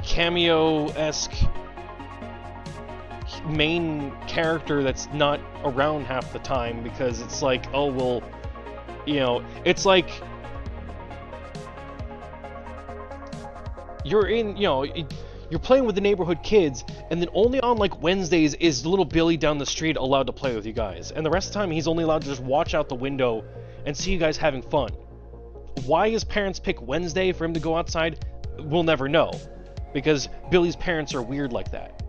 cameo-esque main character that's not around half the time, because it's like, oh, well, you know, it's like you're in, you know, you're playing with the neighborhood kids, and then only on, like, Wednesdays is little Billy down the street allowed to play with you guys, and the rest of the time he's only allowed to just watch out the window and see you guys having fun. Why his parents pick Wednesday for him to go outside, we'll never know, because Billy's parents are weird like that.